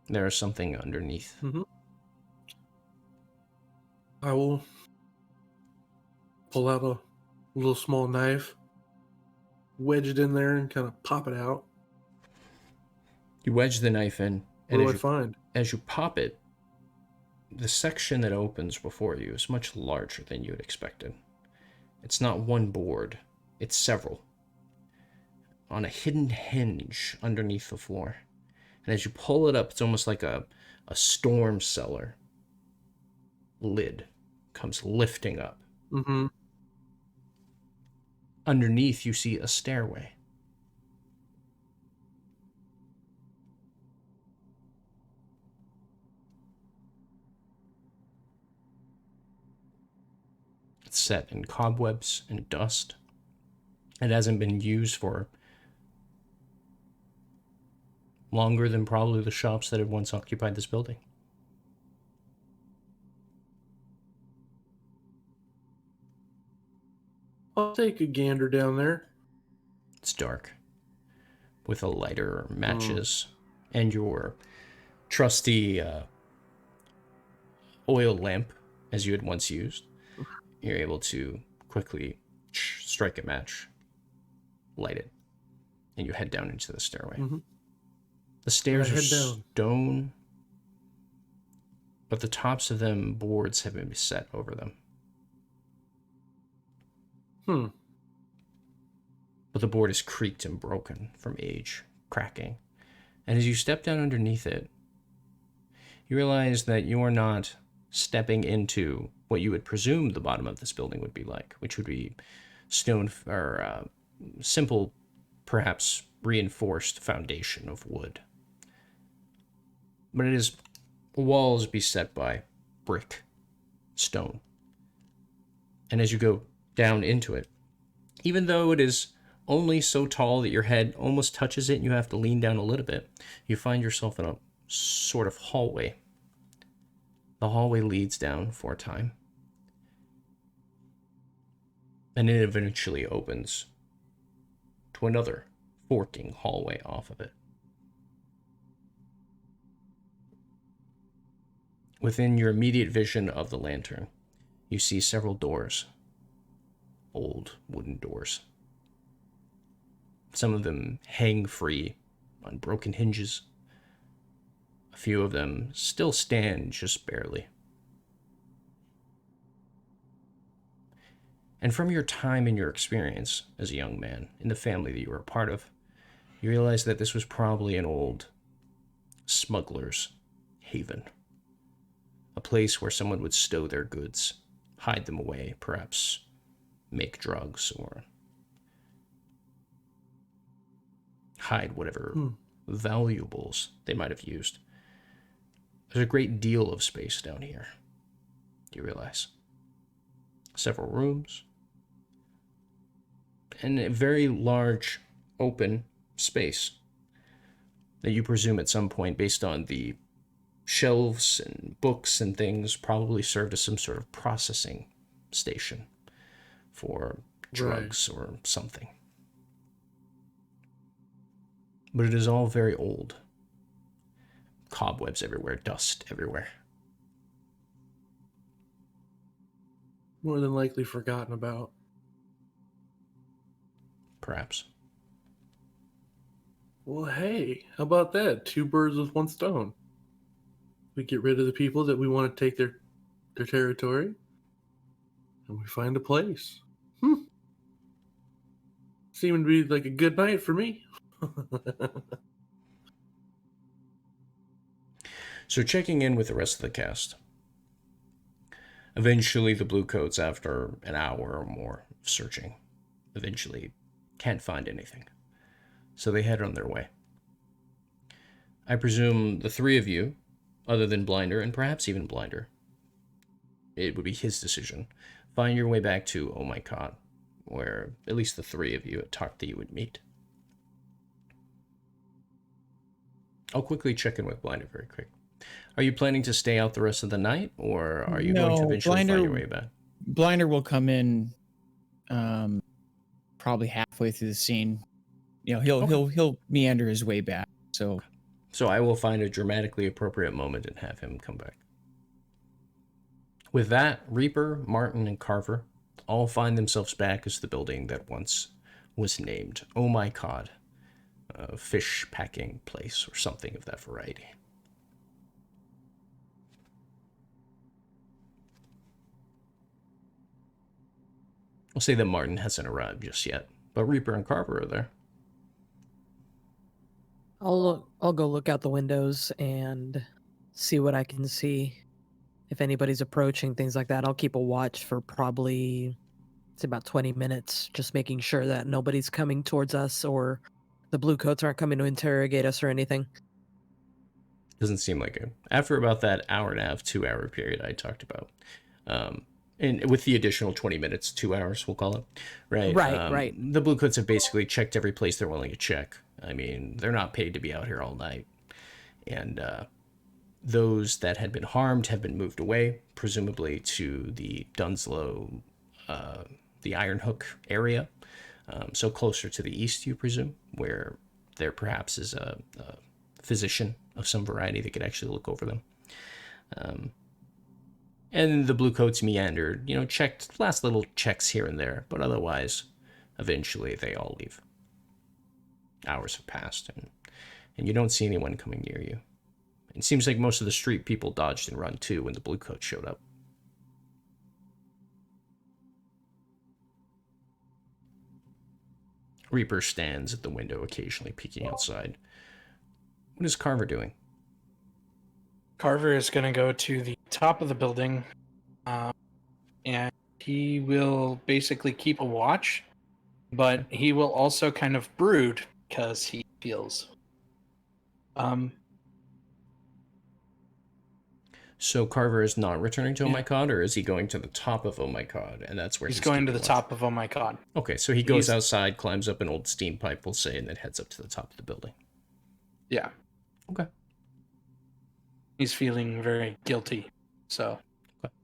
There is something underneath. I will pull out a little small knife, wedge it in there, and kind of pop it out. You wedge the knife in, What do I find? As you pop it, the section that opens before you is much larger than you had expected. It's not one board, it's several, on a hidden hinge underneath the floor. And as you pull it up, it's almost like a storm cellar lid comes lifting up. Underneath, you see a stairway. It's set in cobwebs and dust. It hasn't been used for longer than probably the shops that had once occupied this building. I'll take a gander down there. It's dark. With a lighter, matches, and your trusty oil lamp, as you had once used, you're able to quickly strike a match, light it, and you head down into the stairway. Mm-hmm. The stairs are head down. stone, but the tops of them, boards have been set over them. But the board is creaked and broken from age, cracking. And as you step down underneath it, you realize that you are not stepping into what you would presume the bottom of this building would be like, which would be stone or simple, perhaps reinforced foundation of wood. But it is walls beset by brick, stone. And as you go down into it, even though it is only so tall that your head almost touches it and you have to lean down a little bit, you find yourself in a sort of hallway. The hallway leads down for a time, and it eventually opens to another forking hallway off of it. Within your immediate vision of the lantern, you see several doors, old wooden doors. Some of them hang free on broken hinges. A few of them still stand just barely. And from your time and your experience as a young man in the family that you were a part of, you realize that this was probably an old smuggler's haven. A place where someone would stow their goods, hide them away, perhaps make drugs or hide whatever valuables they might have used. There's a great deal of space down here, you realize. Several rooms, and a very large open space that you presume at some point, based on the shelves and books and things, probably served as some sort of processing station for drugs or something. But it is all very old. Cobwebs everywhere, dust everywhere. More than likely forgotten about. Perhaps. Well, hey, how about that? 2 birds with 1 stone. We get rid of the people that we want to take their territory, and we find a place. Seeming to be like a good night for me. So checking in with the rest of the cast. Eventually the Bluecoats, after an hour or more of searching, eventually can't find anything. So they head on their way. I presume the 3 of you, other than Blinder, and perhaps even Blinder, it would be his decision, find your way back to Oh My God, where at least the 3 of you had talked that you would meet. I'll quickly check in with Blinder very quick. Are you planning to stay out the rest of the night, or are you going to eventually find your way back? Blinder will come in probably halfway through the scene. You know, he'll meander his way back. So I will find a dramatically appropriate moment and have him come back. With that, Reaper, Martin, and Carver all find themselves back as the building that once was named Oh My God, a fish packing place or something of that variety. I'll say that Martin hasn't arrived just yet, but Reaper and Carver are there. I'll go look out the windows and see what I can see. If anybody's approaching, things like that. I'll keep a watch for probably, it's about 20 minutes, just making sure that nobody's coming towards us or the Bluecoats aren't coming to interrogate us or anything. Doesn't seem like it. After about that hour and a half, 2 hour period I talked about, and with the additional 20 minutes, 2 hours, we'll call it, right? Right. The Bluecoats have basically checked every place they're willing to check. I mean, they're not paid to be out here all night. And those that had been harmed have been moved away, presumably to the Dunslow the Iron Hook area, so closer to the east, you presume, where there perhaps is a physician of some variety that could actually look over them. And the Bluecoats meandered, checked last little checks here and there, but otherwise, eventually they all leave. Hours have passed, and you don't see anyone coming near you. It seems like most of the street people dodged and run too when the Bluecoats showed up. Reaper stands at the window, occasionally peeking outside. What is Carver doing? Carver is going to go to the top of the building, and he will basically keep a watch, but he will also kind of brood because he feels. So Carver is not returning to Oh My God, or is he going to the top of Oh My God, and that's where he's going to the top of Oh My God. Okay, so he goes outside, climbs up an old steam pipe, we'll say, and then heads up to the top of the building. Yeah. Okay. He's feeling very guilty, so. Okay.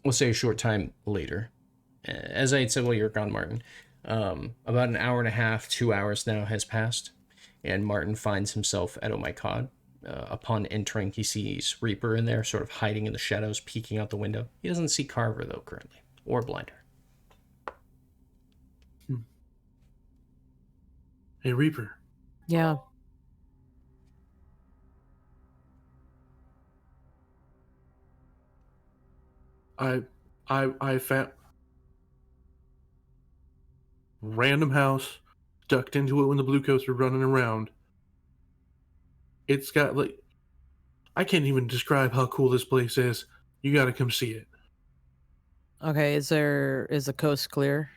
We'll say a short time later. As I had said while you were gone, Martin, about an hour and a half, 2 hours now has passed, and Martin finds himself at Oh My God. Upon entering, he sees Reaper in there, sort of hiding in the shadows, peeking out the window. He doesn't see Carver, though, currently, or Blinder. Hey, Reaper. Yeah. I found random house, ducked into it when the Bluecoats were running around. It's got I can't even describe how cool this place is. You got to come see it. Okay, is the coast clear?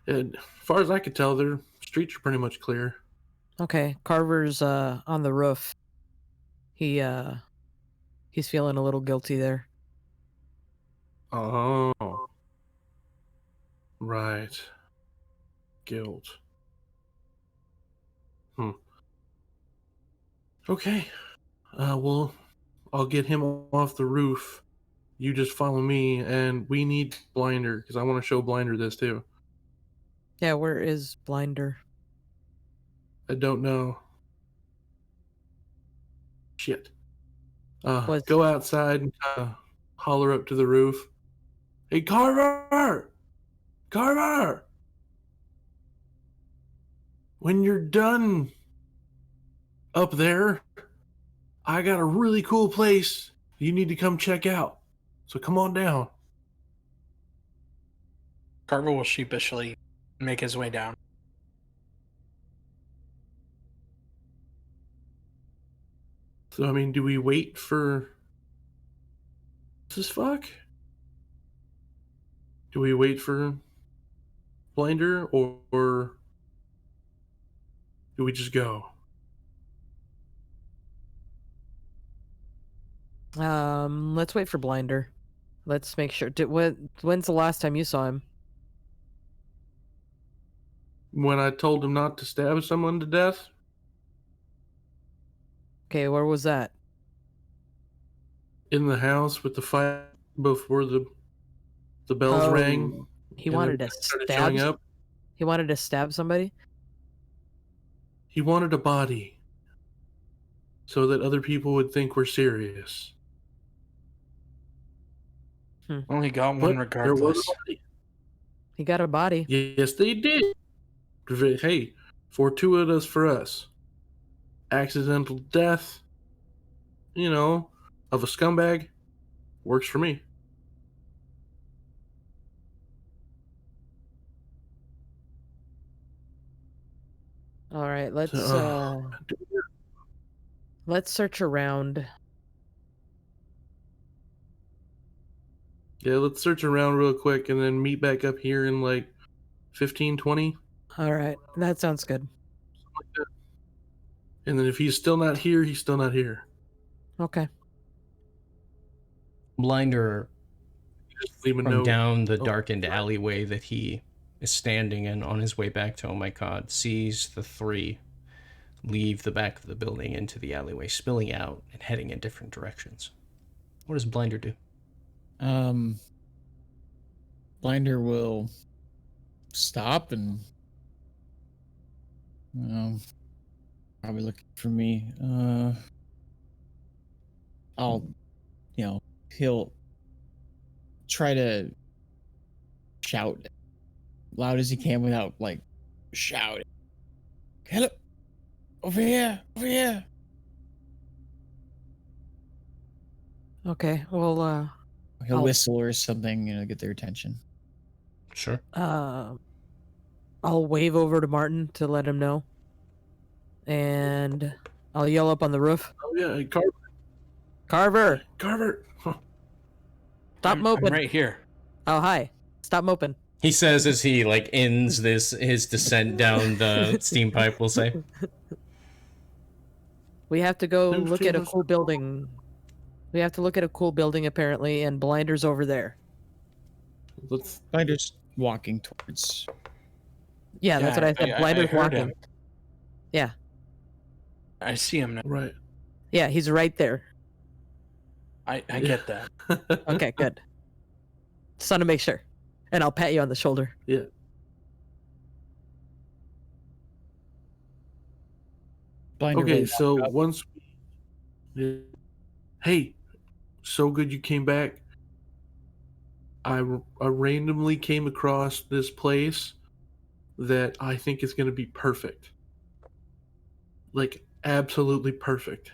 And as far as I could tell, their streets are pretty much clear. Okay, Carver's on the roof. He's feeling a little guilty there. Oh, right. Guilt. Okay. Well, I'll get him off the roof. You just follow me, and we need Blinder, because I want to show Blinder this, too. Yeah, where is Blinder? I don't know. Shit. Go outside and holler up to the roof. Hey, Carver! Carver! When you're done up there, I got a really cool place you need to come check out. So come on down. Carver will sheepishly make his way down. So, I mean, do we wait for... this fuck? Do we wait for Blinder, or do we just go? Let's wait for Blinder. Let's make sure. When's the last time you saw him? When I told him not to stab someone to death? Okay, where was that? In the house with the fight before the bells rang. He wanted to stab. He wanted to stab somebody. He wanted a body, so that other people would think we're serious. Well, he got one regardless. He got a body. Yes, they did. Hey, fortuitous for us. Accidental death, of a scumbag, works for me. All right, let's search around. Yeah, let's search around real quick and then meet back up here in like 15, 20. All right, that sounds good. And then if he's still not here, he's still not here. Okay. Blinder, leave a from note. down the darkened alleyway that he is standing in on his way back to Oh My God, sees the three leave the back of the building into the alleyway, spilling out and heading in different directions. What does Blinder do? Blinder will stop and probably looking for me. He'll try to shout loud as he can without like shouting. Hello, over here, over here. Okay, well, He'll I'll- whistle or something, get their attention. Sure. I'll wave over to Martin to let him know, and I'll yell up on the roof. Oh yeah, Carver. Carver, Carver. Huh. stop I'm moping. right here. Oh, hi. Stop moping. He says as he like ends his descent down the steam pipe, we'll say. We have to go Who's look at a doing cool building. We have to look at a cool building, apparently, and Blinder's over there. Let's. Blinder's walking towards. Yeah, that's what I said. I Blinder's heard walking. him. Yeah. I see him now. Right. Yeah, he's right there. I get that. Okay, good. Just want to make sure. And I'll pat you on the shoulder. Yeah. Blinder Okay, will so walk up. once we... Hey, so good you came back. I randomly came across this place that I think is going to be perfect. Like, absolutely perfect.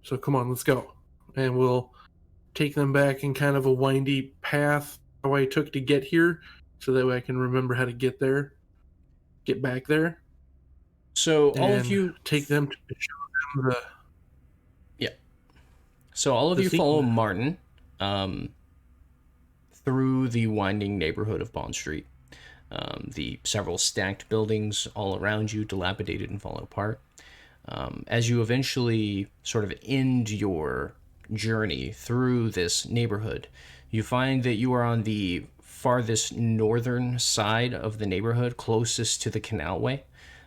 So come on, let's go. And we'll take them back in kind of a windy path how I took to get here, so that way I can remember how to get there, get back there. So all of and you take them to show them the... So all of The you follow sequel. Martin through the winding neighborhood of Bond Street. The several stacked buildings all around you, dilapidated and falling apart. As you eventually sort of end your journey through this neighborhood, you find that you are on the farthest northern side of the neighborhood, closest to the canalway.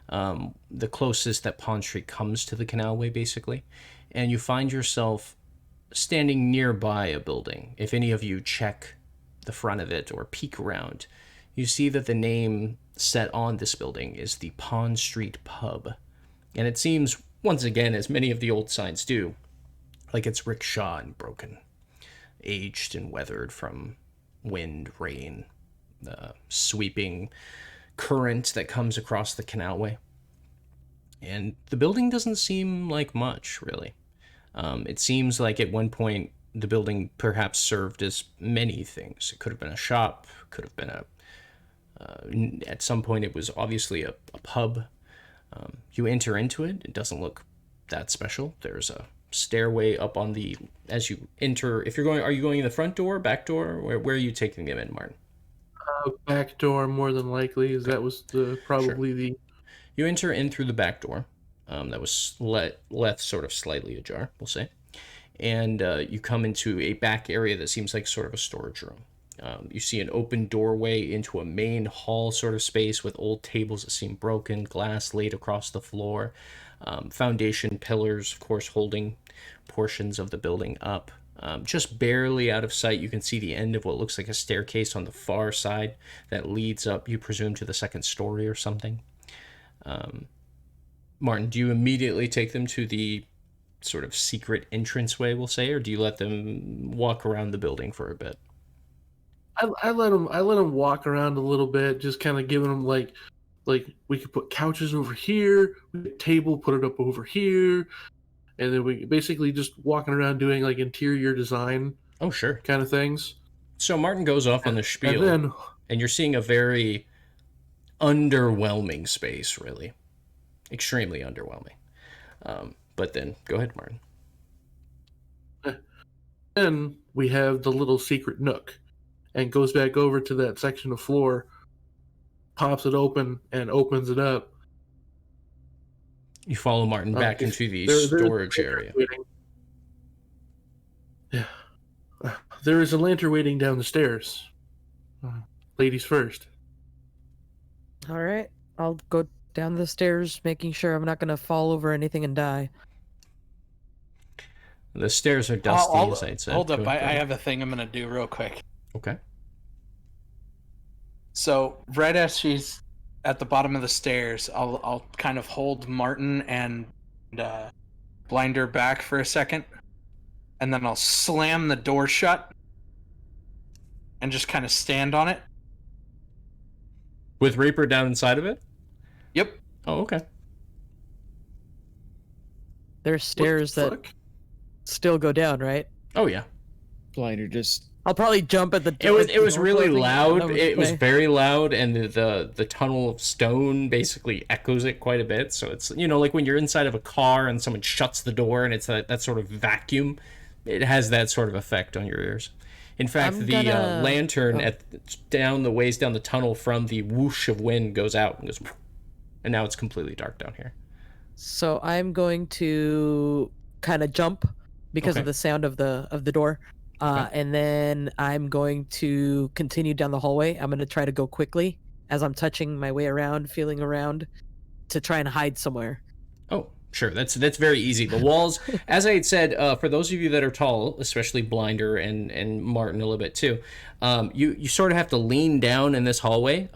The closest that Pond Street comes to the canalway, basically. And you find yourself standing nearby a building. If any of you check the front of it or peek around, you see that the name set on this building is the Pond Street Pub. And it seems, once again, as many of the old signs do, like it's rickshaw and broken, aged and weathered from wind, rain, the sweeping current that comes across the canalway. And the building doesn't seem like much, really. It seems like at one point the building perhaps served as many things. It could have been a shop, could have been at some point it was obviously a pub. You enter into it, it doesn't look that special. There's a stairway up on as you enter. If you're going, are you going in the front door, back door? Where are you taking them in, Martin? Back door, more than likely, as that was probably the... You enter in through the back door. That was left sort of slightly ajar, we'll say. And you come into a back area that seems like sort of a storage room. You see an open doorway into a main hall sort of space with old tables that seem broken, glass laid across the floor, foundation pillars, of course, holding portions of the building up. Just barely out of sight, you can see the end of what looks like a staircase on the far side that leads up, you presume, to the second story or something. Martin, do you immediately take them to the sort of secret entranceway, we'll say, or do you let them walk around the building for a bit? I let them walk around a little bit, just kind of giving them like we could put couches over here, we could table, put it up over here, and then we basically just walking around doing like interior design. Oh, sure. Kind of things. So Martin goes off on the spiel, and you're seeing a very underwhelming space, really. Extremely underwhelming. But then, go ahead, Martin. Then we have the little secret nook, and goes back over to that section of floor, pops it open, and opens it up. You follow Martin back into the storage area. Yeah. There is a lantern waiting down the stairs. Ladies first. All right. I'll go down the stairs, making sure I'm not going to fall over anything and die. The stairs are dusty, as I'd said. Hold up, I have a thing I'm going to do real quick. Okay. So right as she's at the bottom of the stairs, I'll kind of hold Martin and Blinder back for a second, and then I'll slam the door shut and just kind of stand on it. With Reaper down inside of it? Yep. Oh, okay. There's stairs that Fuck? still go down, right? Oh, yeah. Blinder just I'll probably jump at the It was door really closing, loud. and It was play. very loud, and the tunnel of stone basically echoes it quite a bit. So it's, you know, like when you're inside of a car and someone shuts the door and it's that sort of vacuum. It has that sort of effect on your ears. In fact, I'm the gonna- lantern down the ways down the tunnel from the whoosh of wind goes out and goes, and now it's completely dark down here. So I'm going to kind of jump because Okay. of the sound of the door. And then I'm going to continue down the hallway. I'm going to try to go quickly as I'm touching my way around, feeling around to try and hide somewhere. Oh, sure. That's very easy. The walls, as I had said, for those of you that are tall, especially Blinder and Martin a little bit too, you sort of have to lean down in this hallway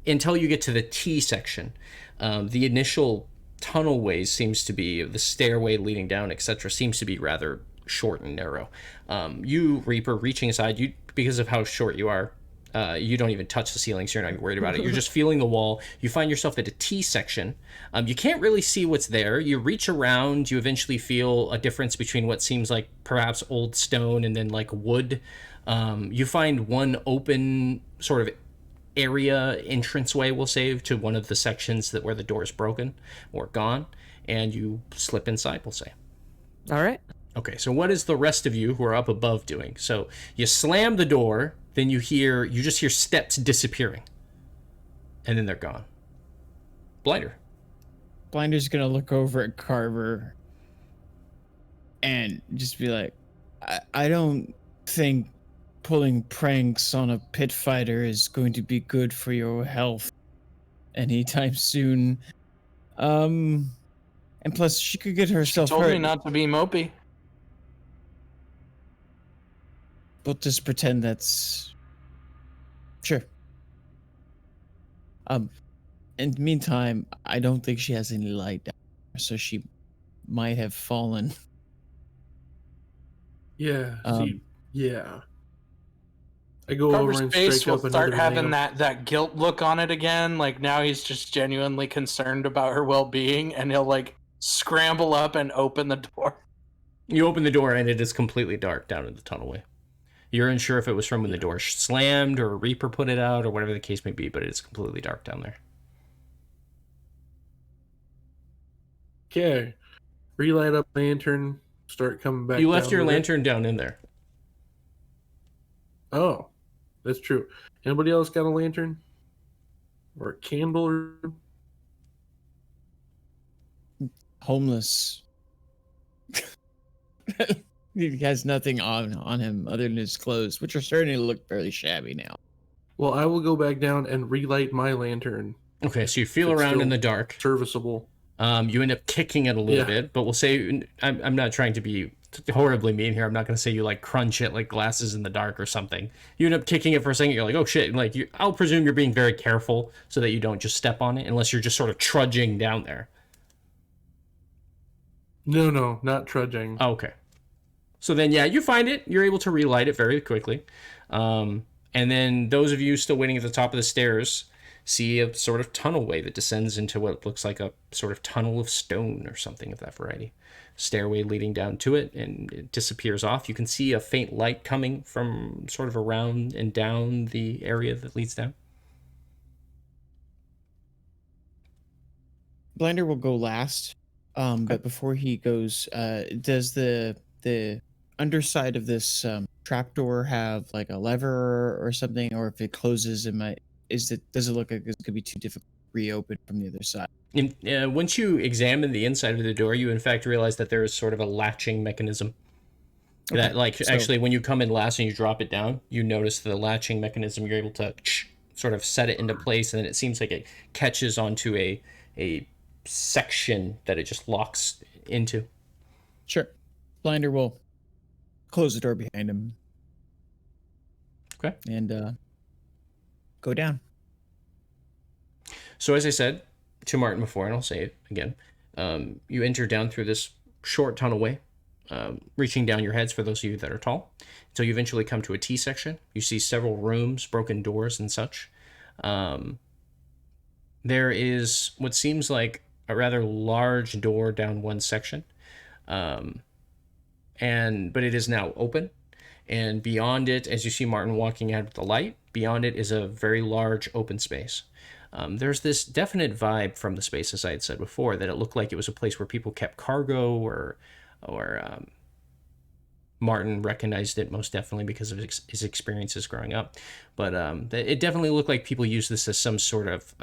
until you get to the T section. The initial tunnel ways seems to be, the stairway leading down, etc., seems to be rather short and narrow. You, Reaper, reaching aside, because of how short you are, you don't even touch the ceiling, so you're not even worried about it. You're just feeling the wall. You find yourself at a T section. You can't really see what's there. You reach around. You eventually feel a difference between what seems like perhaps old stone and then like wood. You find one open sort of area entranceway, we'll say, to one of the sections where the door is broken or gone, and you slip inside, we'll say. All right. Okay, so what is the rest of you who are up above doing? So you slam the door, then you just hear steps disappearing, and then they're gone. Blinder. Blinder's gonna look over at Carver and just be like, I don't think pulling pranks on a pit fighter is going to be good for your health anytime soon. And plus she could get herself Told hurt. me not to be mopey. We'll just pretend that's sure. In the meantime, I don't think she has any light down there, so she might have fallen. Yeah. Um, Yeah. I go Carver's over and face strike will up start another having banana. that guilt look on it again. Like now he's just genuinely concerned about her well-being, and he'll like scramble up and open the door. You open the door, and it is completely dark down in the tunnelway. You're unsure if it was from when the door slammed or Reaper put it out or whatever the case may be, but it's completely dark down there. Okay. Relight up lantern. Start coming back. You left down your with it. lantern down in there. Oh, that's true. Anybody else got a lantern? Or a candle? Or... Homeless. He has nothing on him other than his clothes, which are starting to look fairly shabby now. Well, I will go back down and relight my lantern. Okay, so you feel It's around in still the dark. Serviceable. You end up kicking it a little Yeah. bit, but we'll say, I'm not trying to be horribly mean here. I'm not going to say you like crunch it like glasses in the dark or something. You end up kicking it for a second. You're like, oh shit. Like I'll presume you're being very careful so that you don't just step on it unless you're just sort of trudging down there. No, not trudging. Oh, okay. So then, yeah, you find it. You're able to relight it very quickly. And then those of you still waiting at the top of the stairs see a sort of tunnelway that descends into what looks like a sort of tunnel of stone or something of that variety. Stairway leading down to it, and it disappears off. You can see a faint light coming from sort of around and down the area that leads down. Blinder will go last. But before he goes, does the underside of this trapdoor have like a lever or something, or if it closes, does it look like it could be too difficult to reopen from the other side? Once you examine the inside of the door, you in fact realize that there is sort of a latching mechanism. Okay, That, like, so- actually, when you come in last and you drop it down, you notice the latching mechanism. You're able to sort of set it into place, and then it seems like it catches onto a section that it just locks into. Sure. Blinder will close the door behind him. Okay. And go down. So as I said to Martin before, and I'll say it again, you enter down through this short tunnelway, reaching down your heads for those of you that are tall, until you eventually come to a T section. You see several rooms, broken doors, and such. There is what seems like a rather large door down one section, but it is now open. And beyond it, as you see Martin walking out of the light, beyond it is a very large open space. There's this definite vibe from the space, as I had said before, that it looked like it was a place where people kept cargo, or Martin recognized it most definitely because of his experiences growing up. But it definitely looked like people used this as some sort of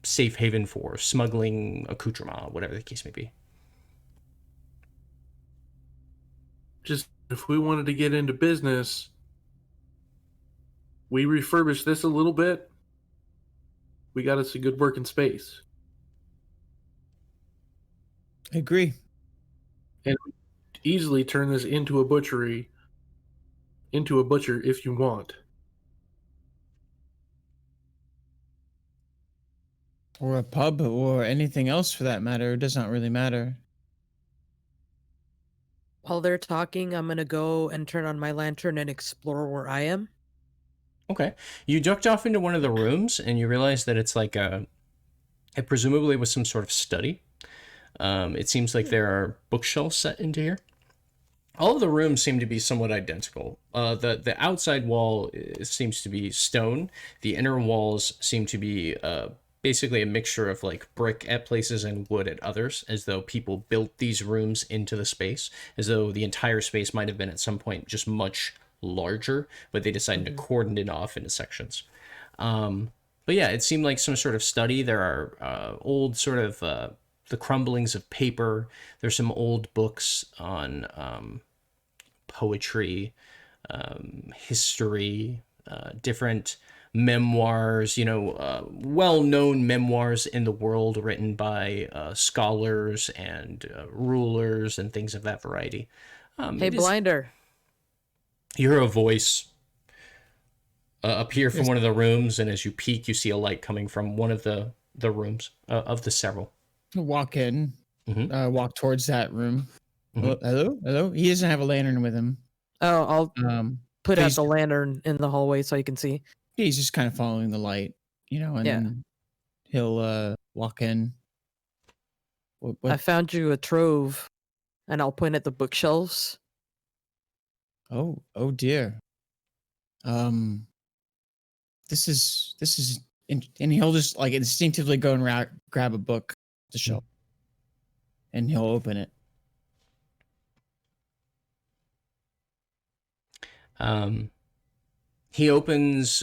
safe haven for smuggling accoutrement, whatever the case may be. Just if we wanted to get into business, we refurbish this a little bit. We got us a good working space. I agree. And easily turn this into a butcher if you want. Or a pub, or anything else for that matter. It does not really matter. While they're talking, I'm gonna go and turn on my lantern and explore where I am. Okay. You ducked off into one of the rooms, and you realize that it's like it presumably was some sort of study. It seems like there are bookshelves set into here. All of the rooms seem to be somewhat identical. The outside wall seems to be stone. The inner walls seem to be basically a mixture of like brick at places and wood at others, as though people built these rooms into the space, as though the entire space might have been at some point just much larger, but they decided to cordon it off into sections. But yeah, it seemed like some sort of study. There are old sort of the crumblings of paper. There's some old books on poetry, history, different memoirs, well-known memoirs in the world written by scholars and rulers and things of that variety. Hey, Blinder. You hear a voice appear from one of the rooms, and as you peek, you see a light coming from one of the rooms of the several. Walk in, walk towards that room. Mhm. Hello. He doesn't have a lantern with him. Oh, I'll put out please- the lantern in the hallway so you can see. He's just kind of following the light, and then he'll walk in. What? I found you a trove, and I'll point at the bookshelves. Oh dear. This is, and he'll just like instinctively go and grab a book to shelf, and he'll open it. He opens.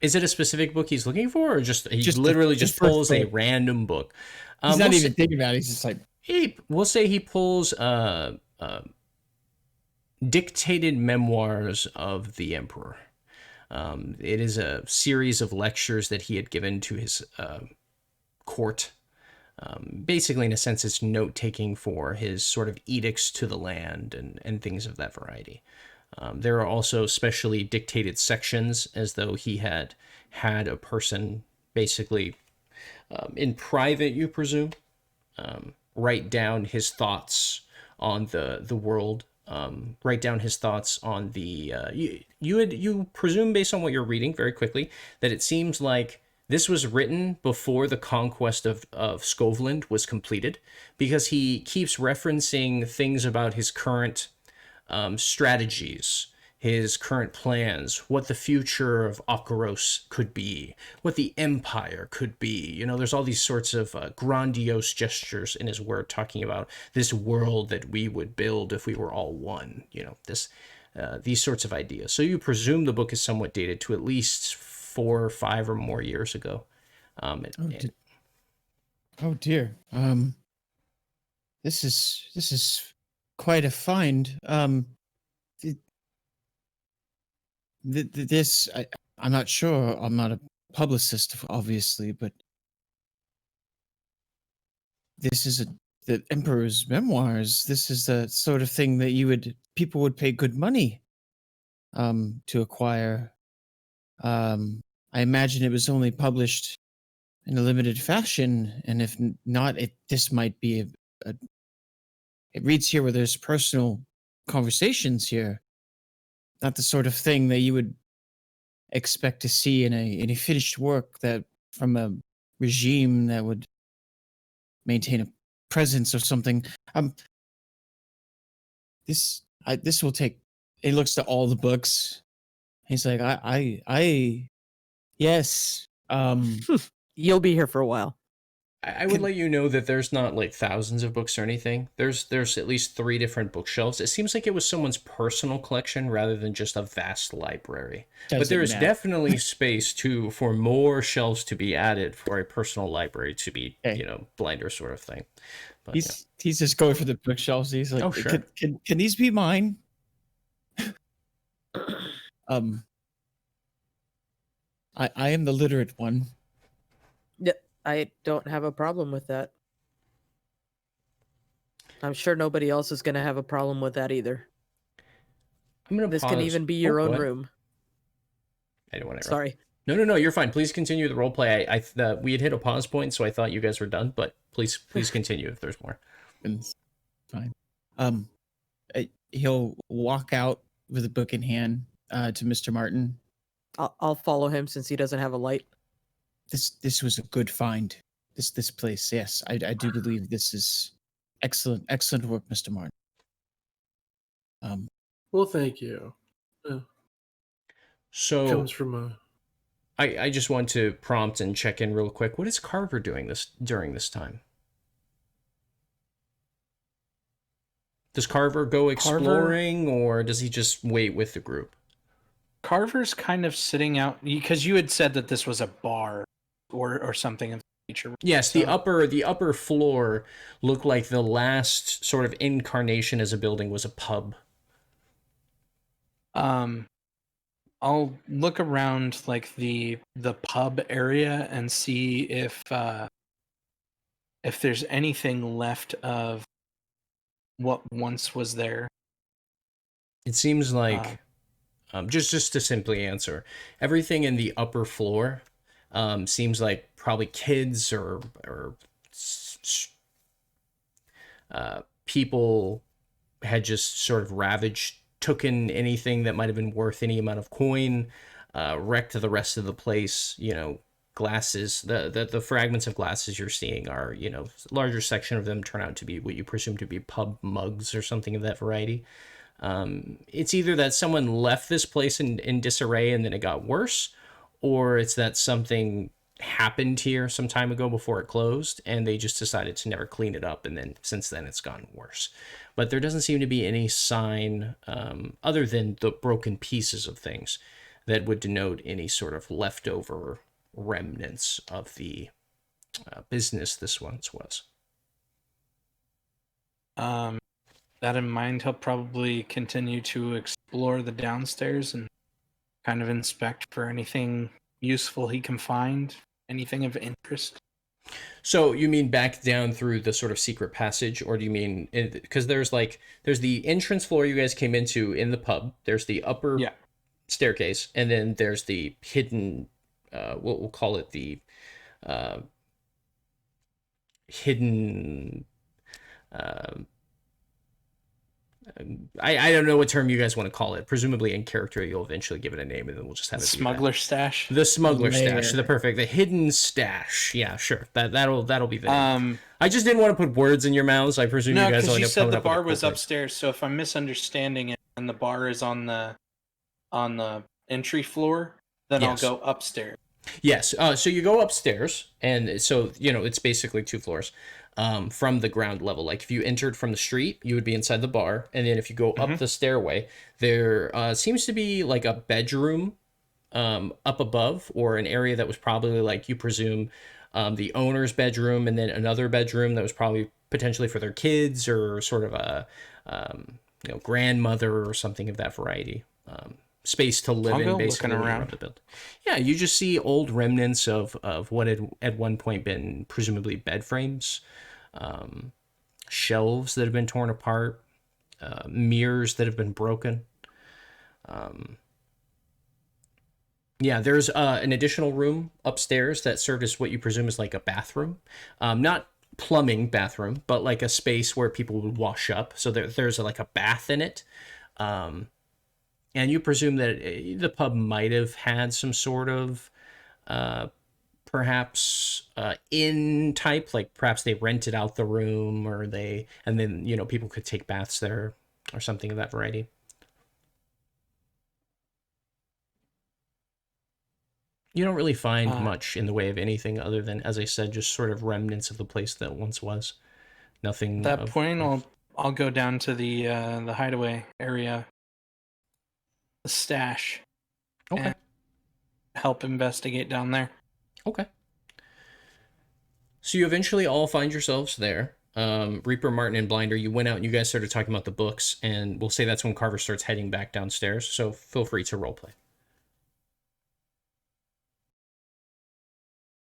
Is it a specific book he's looking for, or just literally just first pulls a book. random book? He's not even thinking about it. He's just like, We'll say he pulls dictated memoirs of the emperor. It is a series of lectures that he had given to his court. Basically, in a sense, it's note-taking for his sort of edicts to the land and things of that variety. There are also specially dictated sections, as though he had a person basically in private, you presume, write down his thoughts on the world, write down his thoughts on the you presume, based on what you're reading very quickly, that it seems like this was written before the conquest of Scotland was completed, because he keeps referencing things about his current strategies, his current plans, what the future of Akaros could be, what the empire could be. There's all these sorts of grandiose gestures in his word, talking about this world that we would build if we were all one. These sorts of ideas. So you presume the book is somewhat dated to at least 4 or 5 or more years ago. oh dear. This is quite a find. I'm not sure. I'm not a publicist, obviously, but this is the Emperor's memoirs. This is the sort of thing that people would pay good money to acquire. I imagine it was only published in a limited fashion, and if not, this might be a. It reads here where there's personal conversations here, not the sort of thing that you would expect to see in a finished work that from a regime that would maintain a presence or something. This will take. He looks to all the books. He's like, yes. You'll be here for a while. I would let you know that there's not like thousands of books or anything. There's at least 3 different bookshelves. It seems like it was someone's personal collection rather than just a vast library. But there is definitely space for more shelves to be added for a personal library to be, blinder sort of thing. But, he's just going for the bookshelves. He's like, oh, sure. Can these be mine? I am the literate one. Yep, I don't have a problem with that. I'm sure nobody else is going to have a problem with that either. I'm gonna This pause. can even be your own room. I don't want to. Sorry. No, you're fine. Please continue the role play. We had hit a pause point, so I thought you guys were done. But please continue if there's more. It's fine. He'll walk out with a book in hand to Mr. Martin. I'll follow him since he doesn't have a light. This was a good find. This place, yes, I do believe this is excellent work, Mr. Martin. Well, thank you. So Comes from a. I just want to prompt and check in real quick. What is Carver doing during this time? Does Carver go exploring, or does he just wait with the group? Carver's kind of sitting out because you had said that this was a bar or something of the nature. Yes, the upper floor looked like the last sort of incarnation as a building was a pub. I'll look around like the pub area and see if there's anything left of what once was there. It seems like just to simply answer, everything in the upper floor seems like probably kids or people had just sort of ravaged, taken anything that might have been worth any amount of coin, wrecked the rest of the place. Glasses, the fragments of glasses you're seeing are, larger section of them turn out to be what you presume to be pub mugs or something of that variety. It's either that someone left this place in disarray and then it got worse, or it's that something happened here some time ago before it closed and they just decided to never clean it up, and then since then it's gotten worse. But there doesn't seem to be any sign other than the broken pieces of things that would denote any sort of leftover remnants of the business this once was. That in mind, he'll probably continue to explore the downstairs and kind of inspect for anything useful he can find, anything of interest. So you mean back down through the sort of secret passage, or do you mean, because there's the entrance floor you guys came into in the pub, there's the upper staircase, and then there's the hidden, we'll call it the hidden, I don't know what term you guys want to call it. Presumably in character, you'll eventually give it a name, and then we'll just have it. Smuggler stash. The smuggler stash. The hidden stash. Yeah, sure. That'll be the name. I just didn't want to put words in your mouths. I presume you guys. No, because you said the bar was upstairs. So if I'm misunderstanding it, and the bar is on the entry floor, then I'll go upstairs. Yes. So you go upstairs, and so it's basically 2 floors. From the ground level. Like if you entered from the street, you would be inside the bar, and then if you go up the stairway, there seems to be like a bedroom up above, or an area that was probably, like, you presume the owner's bedroom, and then another bedroom that was probably potentially for their kids, or sort of a grandmother or something of that variety. Space to live in, basically, around the building. Yeah, you just see old remnants of what had at one point been presumably bed frames, shelves that have been torn apart, mirrors that have been broken. Yeah, there's an additional room upstairs that served as what you presume is like a bathroom. Not plumbing bathroom, but like a space where people would wash up. So there's like a bath in it. Um, and you presume that the pub might have had some sort of uh, perhaps inn type, like perhaps they rented out the room or and then, people could take baths there or something of that variety. You don't really find much in the way of anything other than, as I said, just sort of remnants of the place that once was. Nothing. At that point, I'll go down to the hideaway area, the stash, Okay. and help investigate down there. Okay. So you eventually all find yourselves there. Reaper, Martin, and Blinder, you went out and you guys started talking about the books, and we'll say that's when Carver starts heading back downstairs. So feel free to roleplay.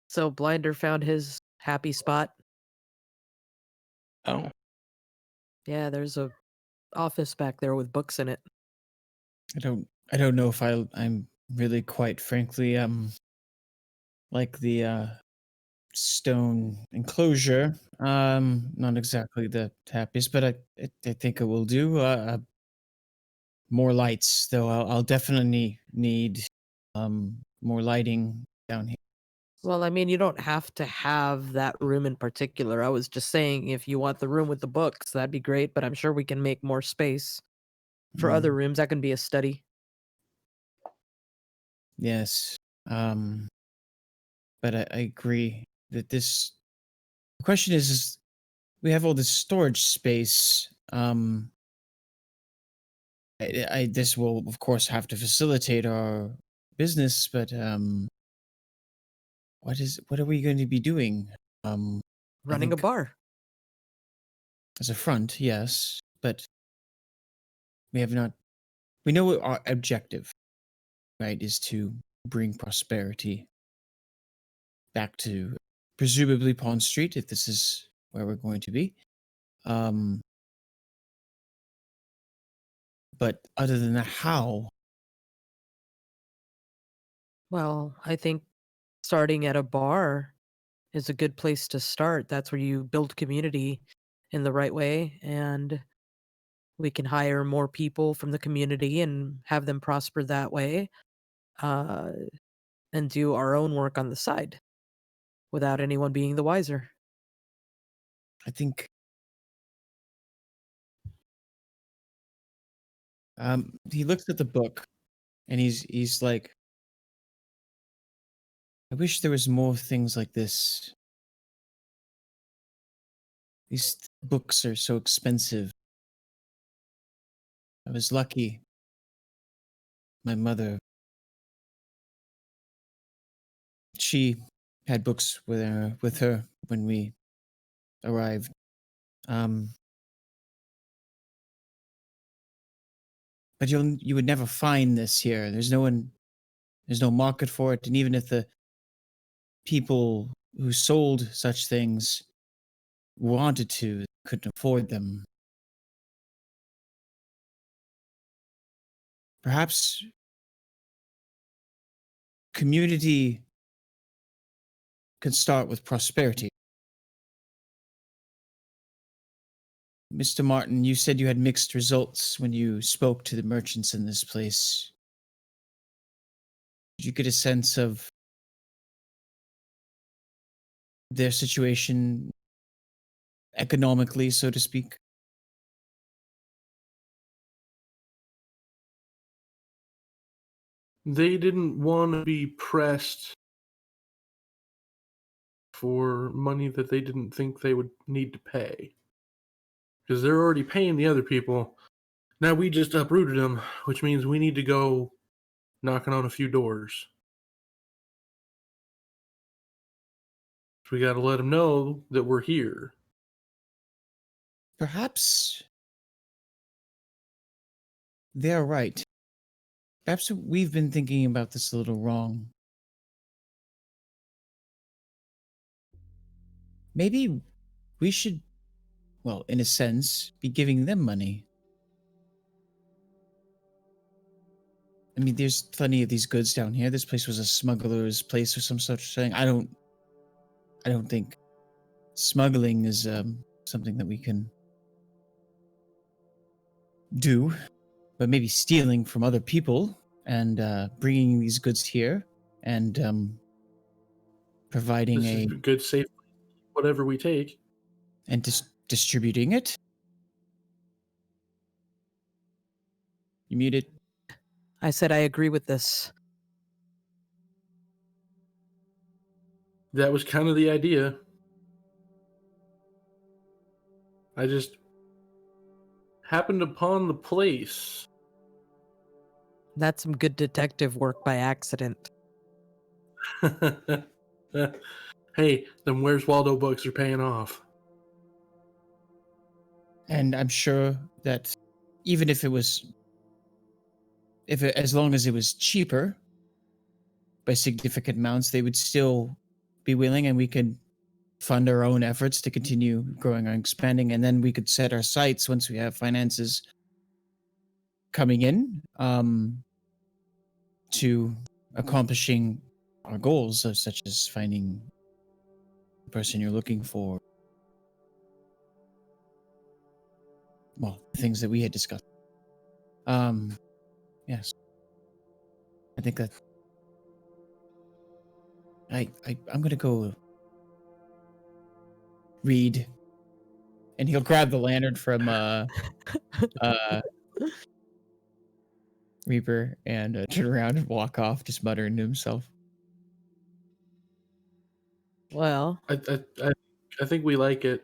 So Blinder found his happy spot. Oh, Yeah, there's a office back there with books in it. I don't know if I'm really, quite frankly, like the stone enclosure. Not exactly the happiest, but I think it will do. More lights, though. I'll definitely need more lighting down here. Well, I mean, you don't have to have that room in particular. I was just saying if you want the room with the books, that'd be great, but I'm sure we can make more space for other rooms. That can be a study. Yes. But I agree that the question is we have all this storage space. This will of course have to facilitate our business, but what are we going to be doing? Running a think- bar. As a front, yes, but we have not. We know what our objective, right, is to bring prosperity back to presumably Pond Street, if this is where we're going to be. But other than that, how? Well, I think starting at a bar is a good place to start. That's where you build community in the right way, and we can hire more people from the community and have them prosper that way, uh, and do our own work on the side without anyone being the wiser. I think he looks at the book and he's like, I wish there was more things like this. These books are so expensive. I was lucky. My mother, she had books with her when we arrived. But you would never find this here. There's no market for it, and even if the people who sold such things wanted to, couldn't afford them. Perhaps community could start with prosperity. Mr. Martin, you said you had mixed results when you spoke to the merchants in this place. Did you get a sense of their situation economically, so to speak? They didn't want to be pressed for money that they didn't think they would need to pay. Because they're already paying the other people. Now we just uprooted them, which means we need to go knocking on a few doors. We got to let them know that we're here. Perhaps they're right. Perhaps we've been thinking about this a little wrong. Maybe we should, well, in a sense, be giving them money. I mean, there's plenty of these goods down here. This place was a smuggler's place or some such thing. I don't think smuggling is something that we can do, but maybe stealing from other people and bringing these goods here and providing This is good, safe, whatever we take. and distributing it. You muted. I said I agree with this. That was kind of the idea. I just happened upon the place. That's some good detective work by accident. Hey, them Where's Waldo books are paying off. And I'm sure that even if it was, as long as it was cheaper by significant amounts, they would still be willing, and we could fund our own efforts to continue growing and expanding, and then we could set our sights once we have finances coming in to accomplishing our goals, such as finding the person you're looking for. Well, things that we had discussed. Yes. I think that I'm gonna go read, and he'll grab the lantern from Reaper and turn around and walk off, just muttering to himself. Well, I think we like it.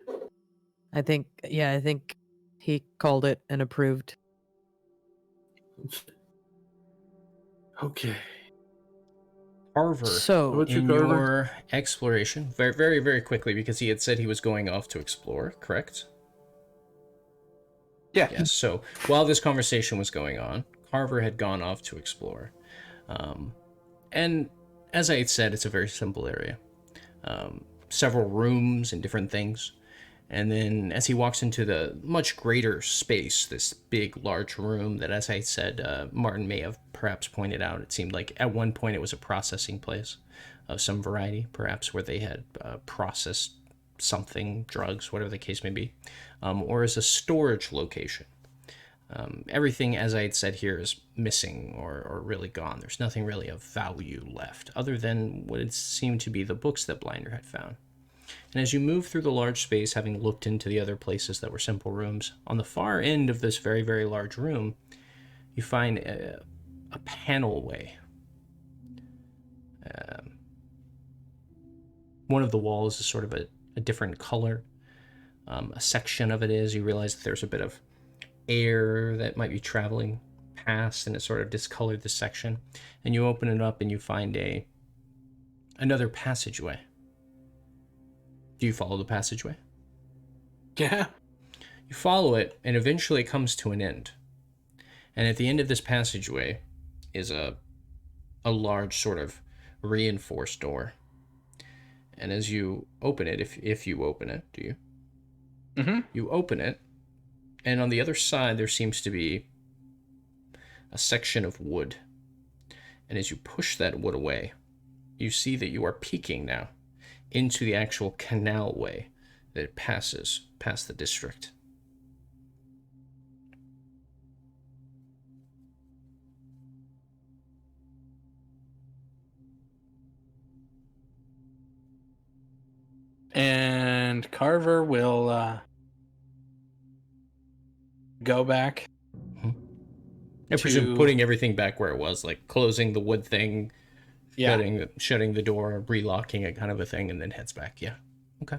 I think he called it and approved. Okay. Carver, So, What you, in Carver? your exploration, very, very, very quickly, because he had said he was going off to explore, correct? Yeah. Yes. So while this conversation was going on, Carver had gone off to explore. And as I had said, it's a very simple area. Several rooms and different things. And then as he walks into the much greater space, this big, large room that, as I said, Martin may have perhaps pointed out, it seemed like at one point it was a processing place of some variety, perhaps where they had processed something, drugs, whatever the case may be, or as a storage location. Everything, as I had said here, is missing or really gone. There's nothing really of value left, other than what it seemed to be the books that Blinder had found. And as you move through the large space, having looked into the other places that were simple rooms, on the far end of this very, very large room, you find a panelway. One of the walls is sort of a different color. A section of it is, you realize that there's a bit of air that might be traveling past, and it sort of discolored this section. And you open it up and you find another passageway. Do you follow the passageway? Yeah. You follow it, and eventually it comes to an end. And at the end of this passageway is a large sort of reinforced door. And as you open it, if you open it, do you? Mm-hmm. You open it, and on the other side there seems to be a section of wood. And as you push that wood away, you see that you are peeking now into the actual canalway that passes past the district. And Carver will go back. I presume putting everything back where it was, like closing the wood thing, Yeah. shutting the door, relocking it, kind of a thing, and then heads back. Yeah. Okay.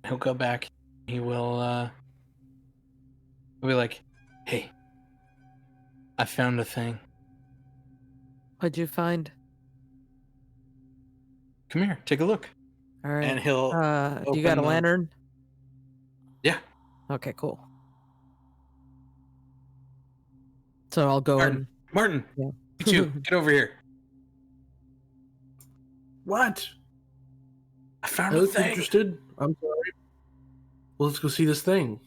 He'll go back. He will he'll be like, "Hey, I found a thing. what'd you find? Come here, take a look." All right. And he'll do you got a open the- lantern? Yeah. Okay, cool. So I'll go in. Martin, Yeah. you two, get over here. What? I found I a look thing. interested. I'm sorry. Well, let's go see this thing.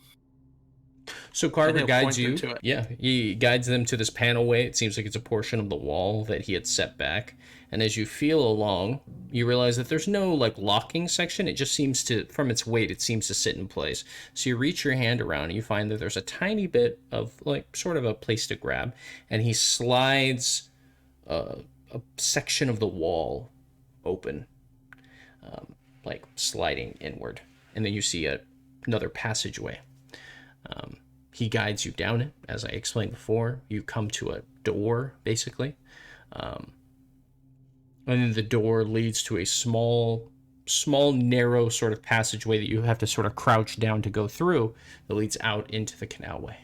So Carver he'll guides point them you. to it. Yeah, he guides them to this panelway. It seems like it's a portion of the wall that he had set back. And as you feel along, you realize that there's no like locking section. It just seems to, from its weight, it seems to sit in place. So you reach your hand around and you find that there's a tiny bit of like sort of a place to grab. And he slides a section of the wall open, like sliding inward. And then you see another passageway. He guides you down it, as I explained before. You come to a door, basically. And then the door leads to a small, narrow sort of passageway that you have to sort of crouch down to go through that leads out into the canalway.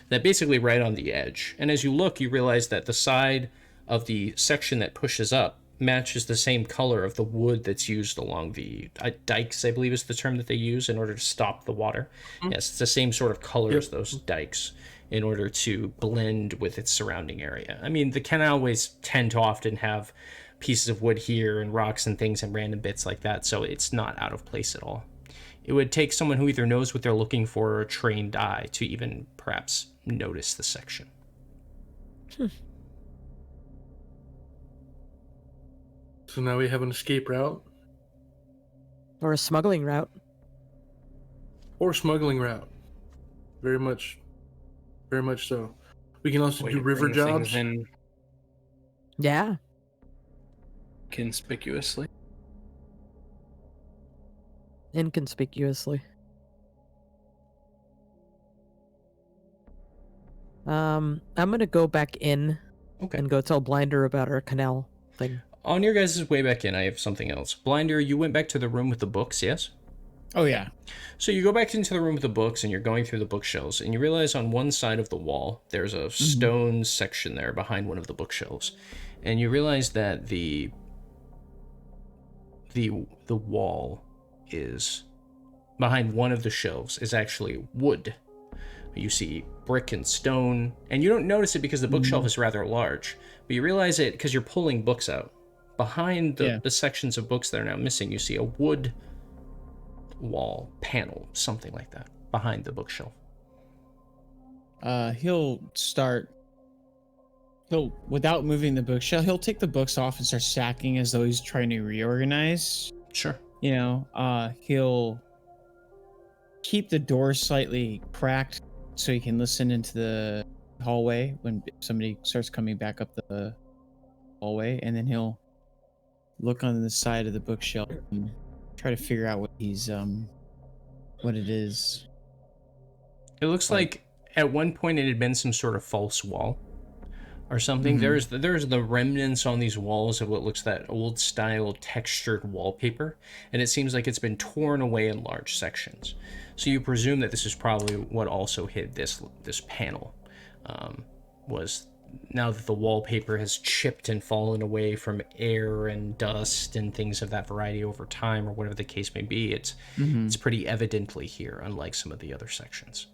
That basically right on the edge. And as you look, you realize that the side of the section that pushes up matches the same color of the wood that's used along the dikes, I believe is the term that they use in order to stop the water. Yes, it's the same sort of color as those dikes in order to blend with its surrounding area. I mean, the canalways tend to often have pieces of wood here and rocks and things and random bits like that, so it's not out of place at all. It would take someone who either knows what they're looking for or a trained eye to even perhaps notice the section. So now we have an escape route. Or a smuggling route. Or smuggling route. Very much so. We can also Way do to river bring jobs. things in Yeah. conspicuously. Inconspicuously. I'm gonna go back in and go tell Blinder about our canal thing. On your guys' way back in, I have something else. Blinder, you went back to the room with the books, yes? Oh, yeah. So you go back into the room with the books and you're going through the bookshelves and you realize on one side of the wall there's a stone section there behind one of the bookshelves. And you realize that the wall is behind one of the shelves is actually wood. You see brick and stone, and you don't notice it because the bookshelf is rather large, but you realize it because you're pulling books out. Behind the sections of books that are now missing, you see a wood wall panel, something like that, behind the bookshelf. Without moving the bookshelf, he'll take the books off and start stacking as though he's trying to reorganize. Sure. You know, he'll keep the door slightly cracked so he can listen into the hallway when somebody starts coming back up the hallway, and then he'll look on the side of the bookshelf and try to figure out what it is. It looks like at one point it had been some sort of false wall or something. There's the remnants on these walls of what looks that old style textured wallpaper, and it seems like it's been torn away in large sections. So you presume that this is probably what also hid this panel. Was now that the wallpaper has chipped and fallen away from air and dust and things of that variety over time, or whatever the case may be, it's pretty evidently here, unlike some of the other sections.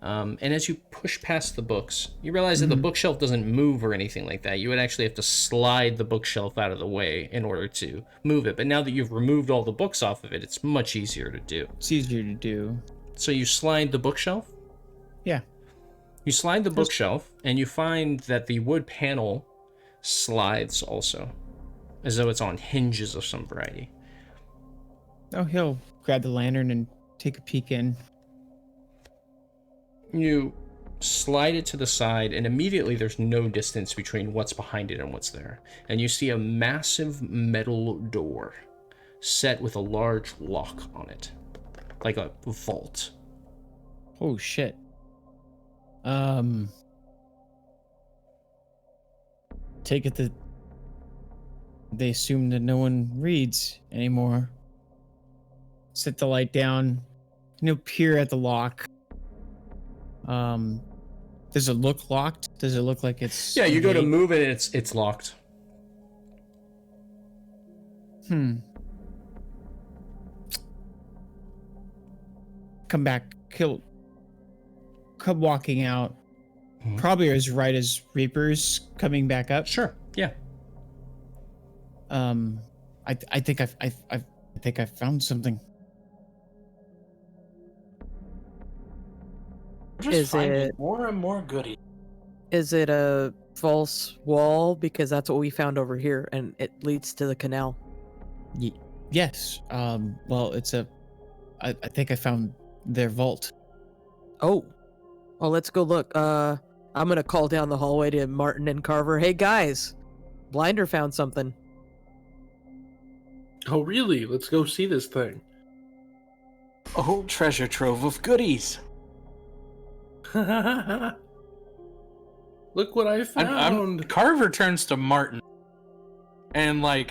And as you push past the books, you realize that the bookshelf doesn't move or anything like that. You would actually have to slide the bookshelf out of the way in order to move it. But now that you've removed all the books off of it, it's much easier to do. It's easier to do. So you slide the bookshelf? Yeah. You slide the bookshelf, and you find that the wood panel slides also, as though it's on hinges of some variety. Oh, he'll grab the lantern and take a peek in. You slide it to the side, and immediately there's no distance between what's behind it and what's there. And you see a massive metal door set with a large lock on it, like a vault. Oh, shit. Take it that they assume that no one reads anymore. Set the light down, peer at the lock. Does it look locked? Does it look like it's... Yeah, you go to move it and it's locked. Come back. Come walking out. Probably as right as Reaper's coming back up. Sure. Yeah. I think I found something. Just Is finding it more and more goodies. is it a false wall? Because that's what we found over here, and it leads to the canal. Yes. Well, I think I found their vault. Oh, well, let's go look. I'm gonna call down the hallway to Martin and Carver. Hey guys, Blinder found something. Oh, really? Let's go see this thing. A whole treasure trove of goodies. Look what I found. Carver turns to Martin and I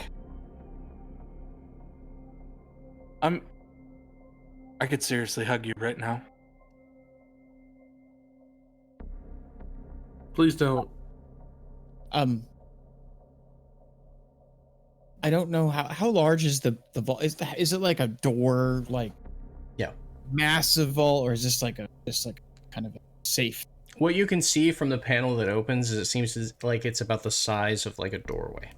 could seriously hug you right now. Please don't. I don't know how large is the vault. Is it like a door, like massive vault, or is this like just kind of a safe? What you can see from the panel that opens is it seems like it's about the size of like a doorway.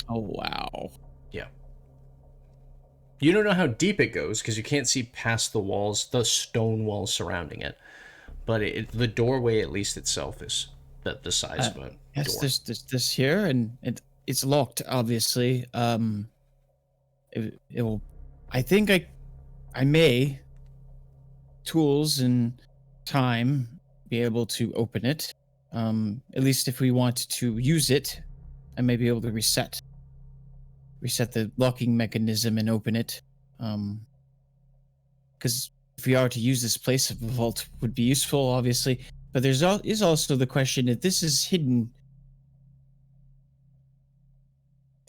Oh wow. Yeah. You don't know how deep it goes because you can't see past the walls, the stone walls surrounding it. But the doorway, at least itself, is the size of a Yes, door. this here, and it's locked, obviously. It will. I think I may tools and time be able to open it. At least if we want to use it, I may be able to reset the locking mechanism and open it. Because if we are to use this place, a vault would be useful, obviously. But is also the question, if this is hidden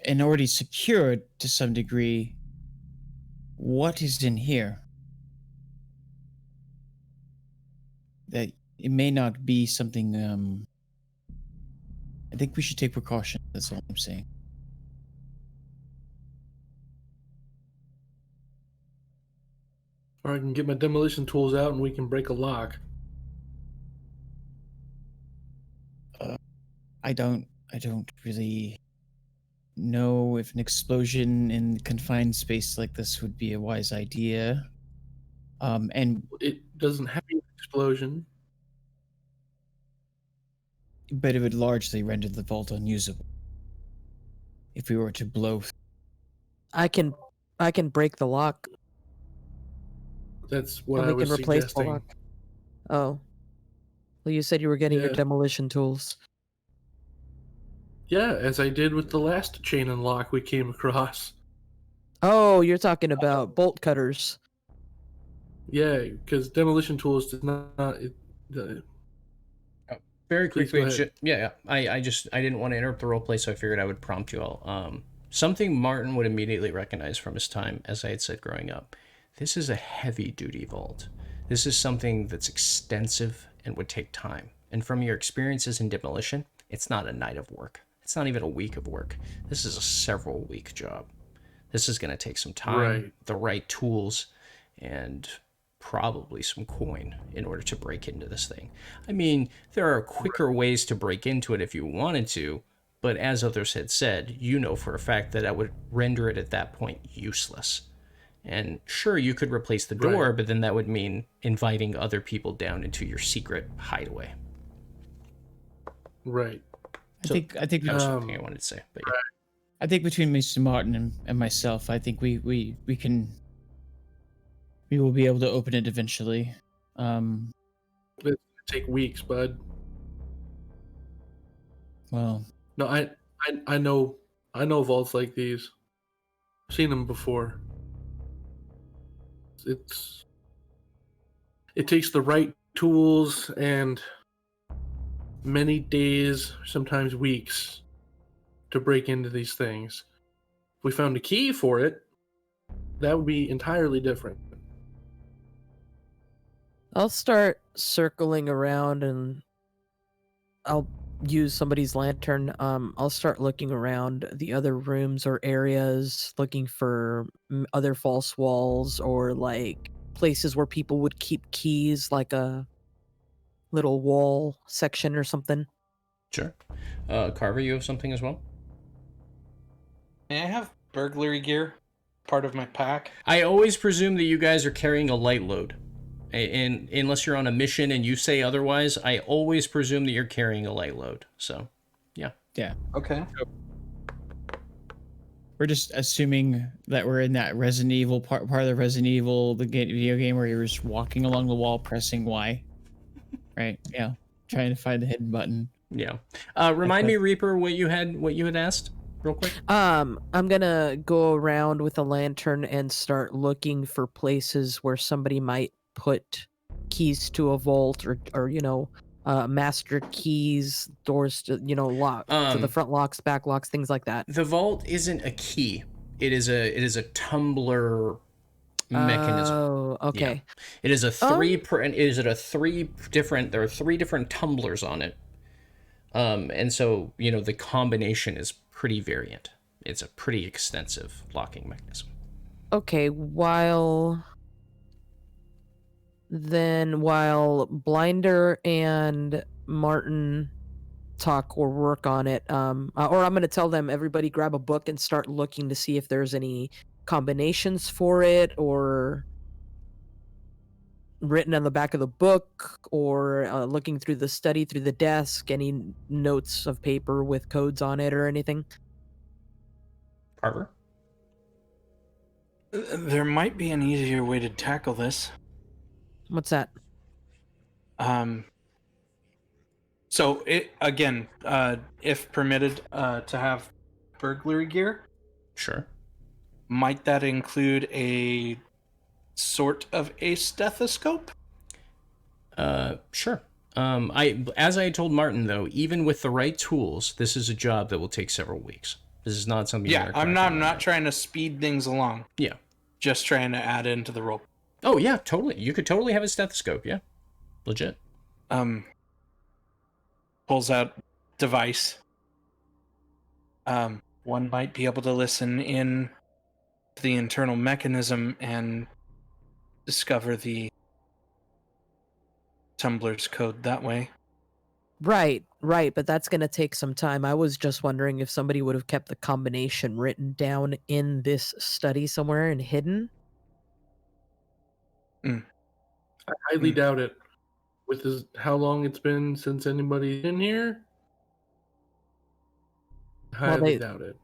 and already secured to some degree, what is in here? That it may not be something. I think we should take precaution. That's all I'm saying. Or I can get my demolition tools out and we can break a lock. I don't really know if an explosion in confined space like this would be a wise idea. And It doesn't have an explosion. but it would largely render the vault unusable if we were to blow. I can break the lock, That's what and I we can was replace suggesting. the lock. Oh, well, you said you were getting your Yeah. demolition tools. Yeah, as I did with the last chain and lock we came across. Oh, you're talking about bolt cutters. Yeah, because demolition tools does not. Very Please quickly, go ahead. I didn't want to interrupt the roleplay, so I figured I would prompt you all. Something Martin would immediately recognize from his time, as I had said growing up. This is a heavy-duty vault. This is something that's extensive and would take time. And from your experiences in demolition, it's not a night of work. It's not even a week of work. This is a several-week job. This is going to take some time, Right. the right tools, and probably some coin in order to break into this thing. I mean, there are quicker ways to break into it if you wanted to, but as others had said, you know for a fact that would render it at that point useless. And sure, you could replace the door, Right. but then that would mean inviting other people down into your secret hideaway. Right. I think That was something I wanted to say. But yeah. I think between Mr. Martin and myself, I think we will be able to open it eventually. It's gonna take weeks, bud. Well, No, I know vaults like these. I've seen them before. It takes the right tools and many days, sometimes weeks, to break into these things. If we found a key for it, that would be entirely different. I'll start circling around and I'll use somebody's lantern. I'll start looking around the other rooms or areas, looking for other false walls or like places where people would keep keys, like a little wall section or something. Sure. Carver, you have something as well? May I have burglary gear? Part of my pack? I always presume that you guys are carrying a light load. And unless you're on a mission and you say otherwise, I always presume that you're carrying a light load. So, yeah. Yeah. Okay. We're just assuming that we're in that Resident Evil part of the Resident Evil video game where you're just walking along the wall pressing Y. Right? Yeah. Trying to find the hidden button. Yeah. Remind me, Reaper, what you had asked real quick. I'm gonna go around with a lantern and start looking for places where somebody might put keys to a vault or master keys, doors to lock to the front locks, back locks, things like that. The vault isn't a key. It is a tumbler mechanism. Oh, okay. Yeah. It is a there are three different tumblers on it. And so, the combination is pretty variant. It's a pretty extensive locking mechanism. Okay, while Blinder and Martin talk or work on it, or I'm going to tell them, everybody grab a book and start looking to see if there's any combinations for it, or written on the back of the book, or looking through the study, through the desk, any notes of paper with codes on it or anything. Carver? There might be an easier way to tackle this. What's that? So if permitted, to have burglary gear, Sure. might that include a sort of a stethoscope? Sure. As I told Martin, though, even with the right tools, this is a job that will take several weeks. This is not something. Yeah, I'm not trying to speed things along. Yeah. Just trying to add into the role. Oh yeah, totally. You could totally have a stethoscope. Yeah, legit. Pulls out device. One might be able to listen in to the internal mechanism and discover the tumbler's code that way. Right, but that's going to take some time. I was just wondering if somebody would have kept the combination written down in this study somewhere and hidden. I highly doubt it. With how long it's been since anybody's in here, highly doubt it.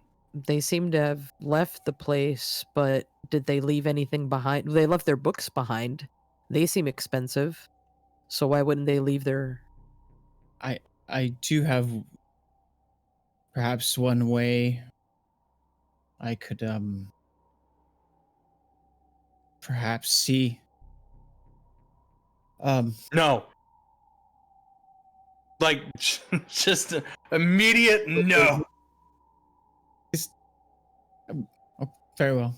They seem to have left the place, but did they leave anything behind? They left their books behind. They seem expensive, so why wouldn't they leave their... I do have perhaps one way I could perhaps see. No. Like, just immediate no. Very well.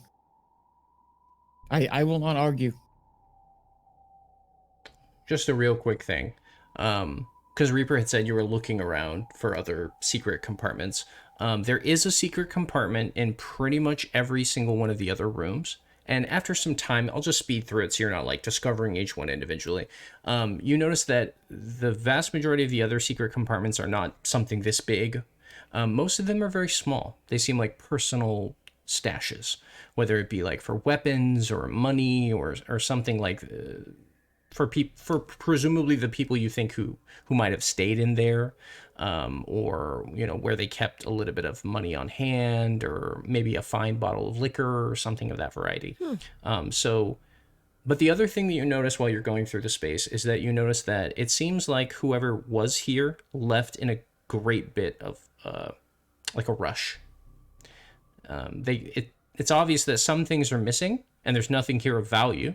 I will not argue. Just a real quick thing. Because Reaper had said you were looking around for other secret compartments. There is a secret compartment in pretty much every single one of the other rooms. And after some time, I'll just speed through it so you're not like discovering each one individually. You notice that the vast majority of the other secret compartments are not something this big. Most of them are very small. They seem like personal stashes, whether it be like for weapons or money or something like for presumably the people you think who might have stayed in there, or where they kept a little bit of money on hand, or maybe a fine bottle of liquor or something of that variety. But the other thing that you notice while you're going through the space is that you notice that it seems like whoever was here left in a great bit of like a rush. It's obvious that some things are missing and there's nothing here of value.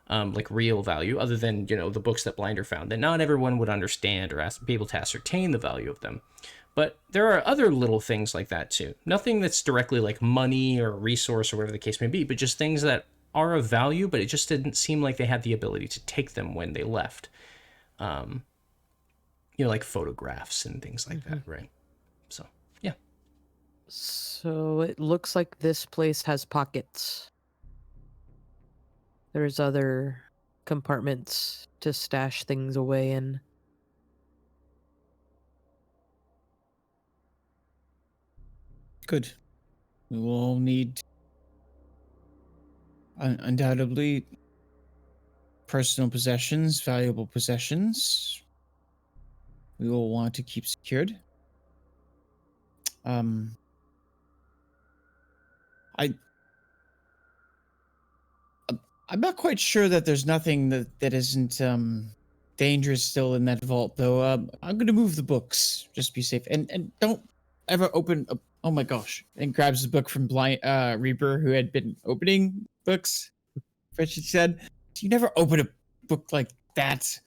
Like real value, other than, the books that Blinder found, that not everyone would understand or be able to ascertain the value of them. But there are other little things like that too. Nothing that's directly like money or resource or whatever the case may be, but just things that are of value, but it just didn't seem like they had the ability to take them when they left. Like photographs and things like that, right? So, yeah. So it looks like this place has pockets. There's other compartments to stash things away in. Good. We will need undoubtedly personal possessions, valuable possessions, we will want to keep secured. I I'm not quite sure that there's nothing that isn't dangerous still in that vault, though. I'm gonna move the books. Just be safe, and don't ever open. Oh my gosh! And grabs the book from blind Reaper, who had been opening books. Fresh said, "You never open a book like that.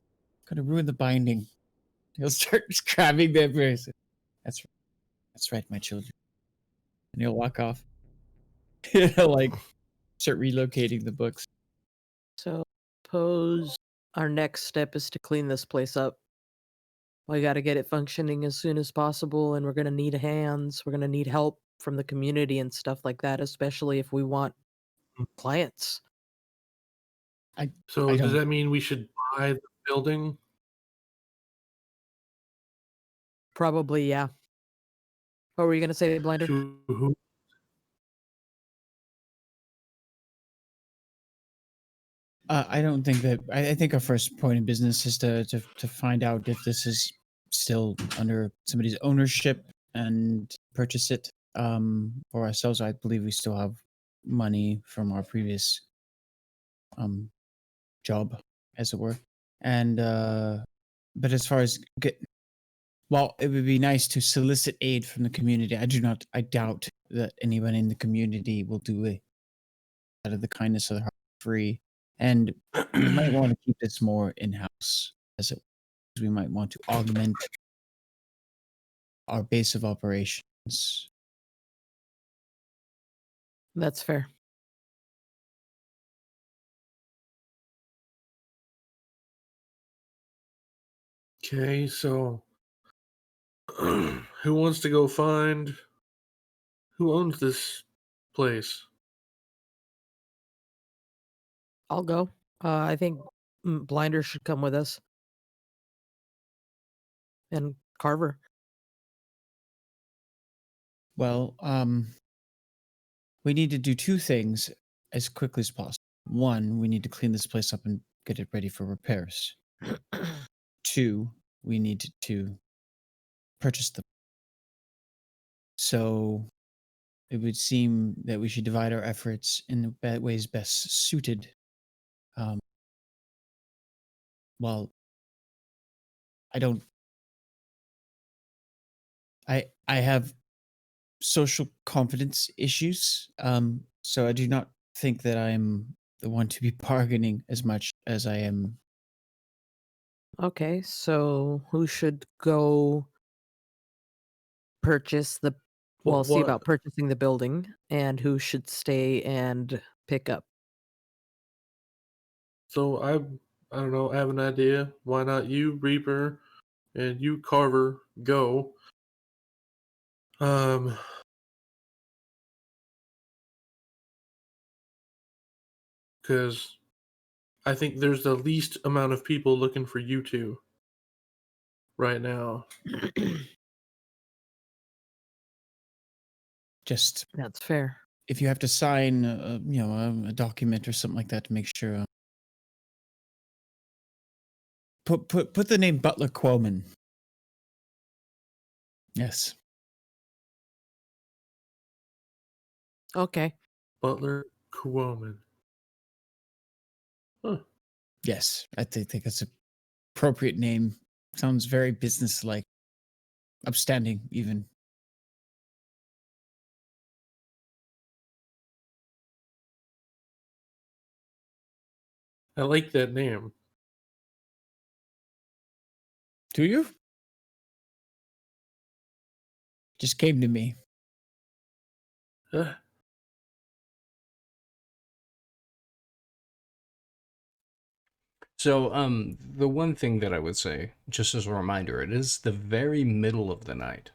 Gonna ruin the binding." He'll start grabbing the verse. That's right, my children. And he'll walk off. He'll like start relocating the books. So, suppose our next step is to clean this place up. We got to get it functioning as soon as possible, and we're going to need hands. We're going to need help from the community and stuff like that, especially if we want clients. So I does don't- that mean we should buy the building? Probably, yeah. What were you going to say, Blinder? Who? I don't think that. I think our first point in business is to find out if this is still under somebody's ownership and purchase it. For ourselves, I believe we still have money from our previous job, as it were. And but as far as well, it would be nice to solicit aid from the community. I doubt that anyone in the community will do it out of the kindness of their heart free. And we might want to keep this more in-house, as we might want to augment our base of operations. That's fair. Okay, so who wants to go find who owns this place? I'll go. I think Blinder should come with us. And Carver. Well, we need to do two things as quickly as possible. One, we need to clean this place up and get it ready for repairs. Two, we need to purchase them. So it would seem that we should divide our efforts in the ways best suited. Well, I have social confidence issues, so I do not think that I'm the one to be bargaining as much as I am. Okay, so who should go purchase the well, see about purchasing the building, and who should stay and pick up? So I don't know, I have an idea. Why not you, Reaper, and you, Carver, go? Because I think there's the least amount of people looking for you two right now. Just That's fair. if you have to sign, a document or something like that to make sure. Put the name Butler Quoman. Yes. Okay. Butler Kuoman. Huh. Yes, I think that's an appropriate name. Sounds very business-like. Upstanding, even. I like that name. Do you? Just came to me. So, the one thing that I would say, just as a reminder, it is the very middle of the night.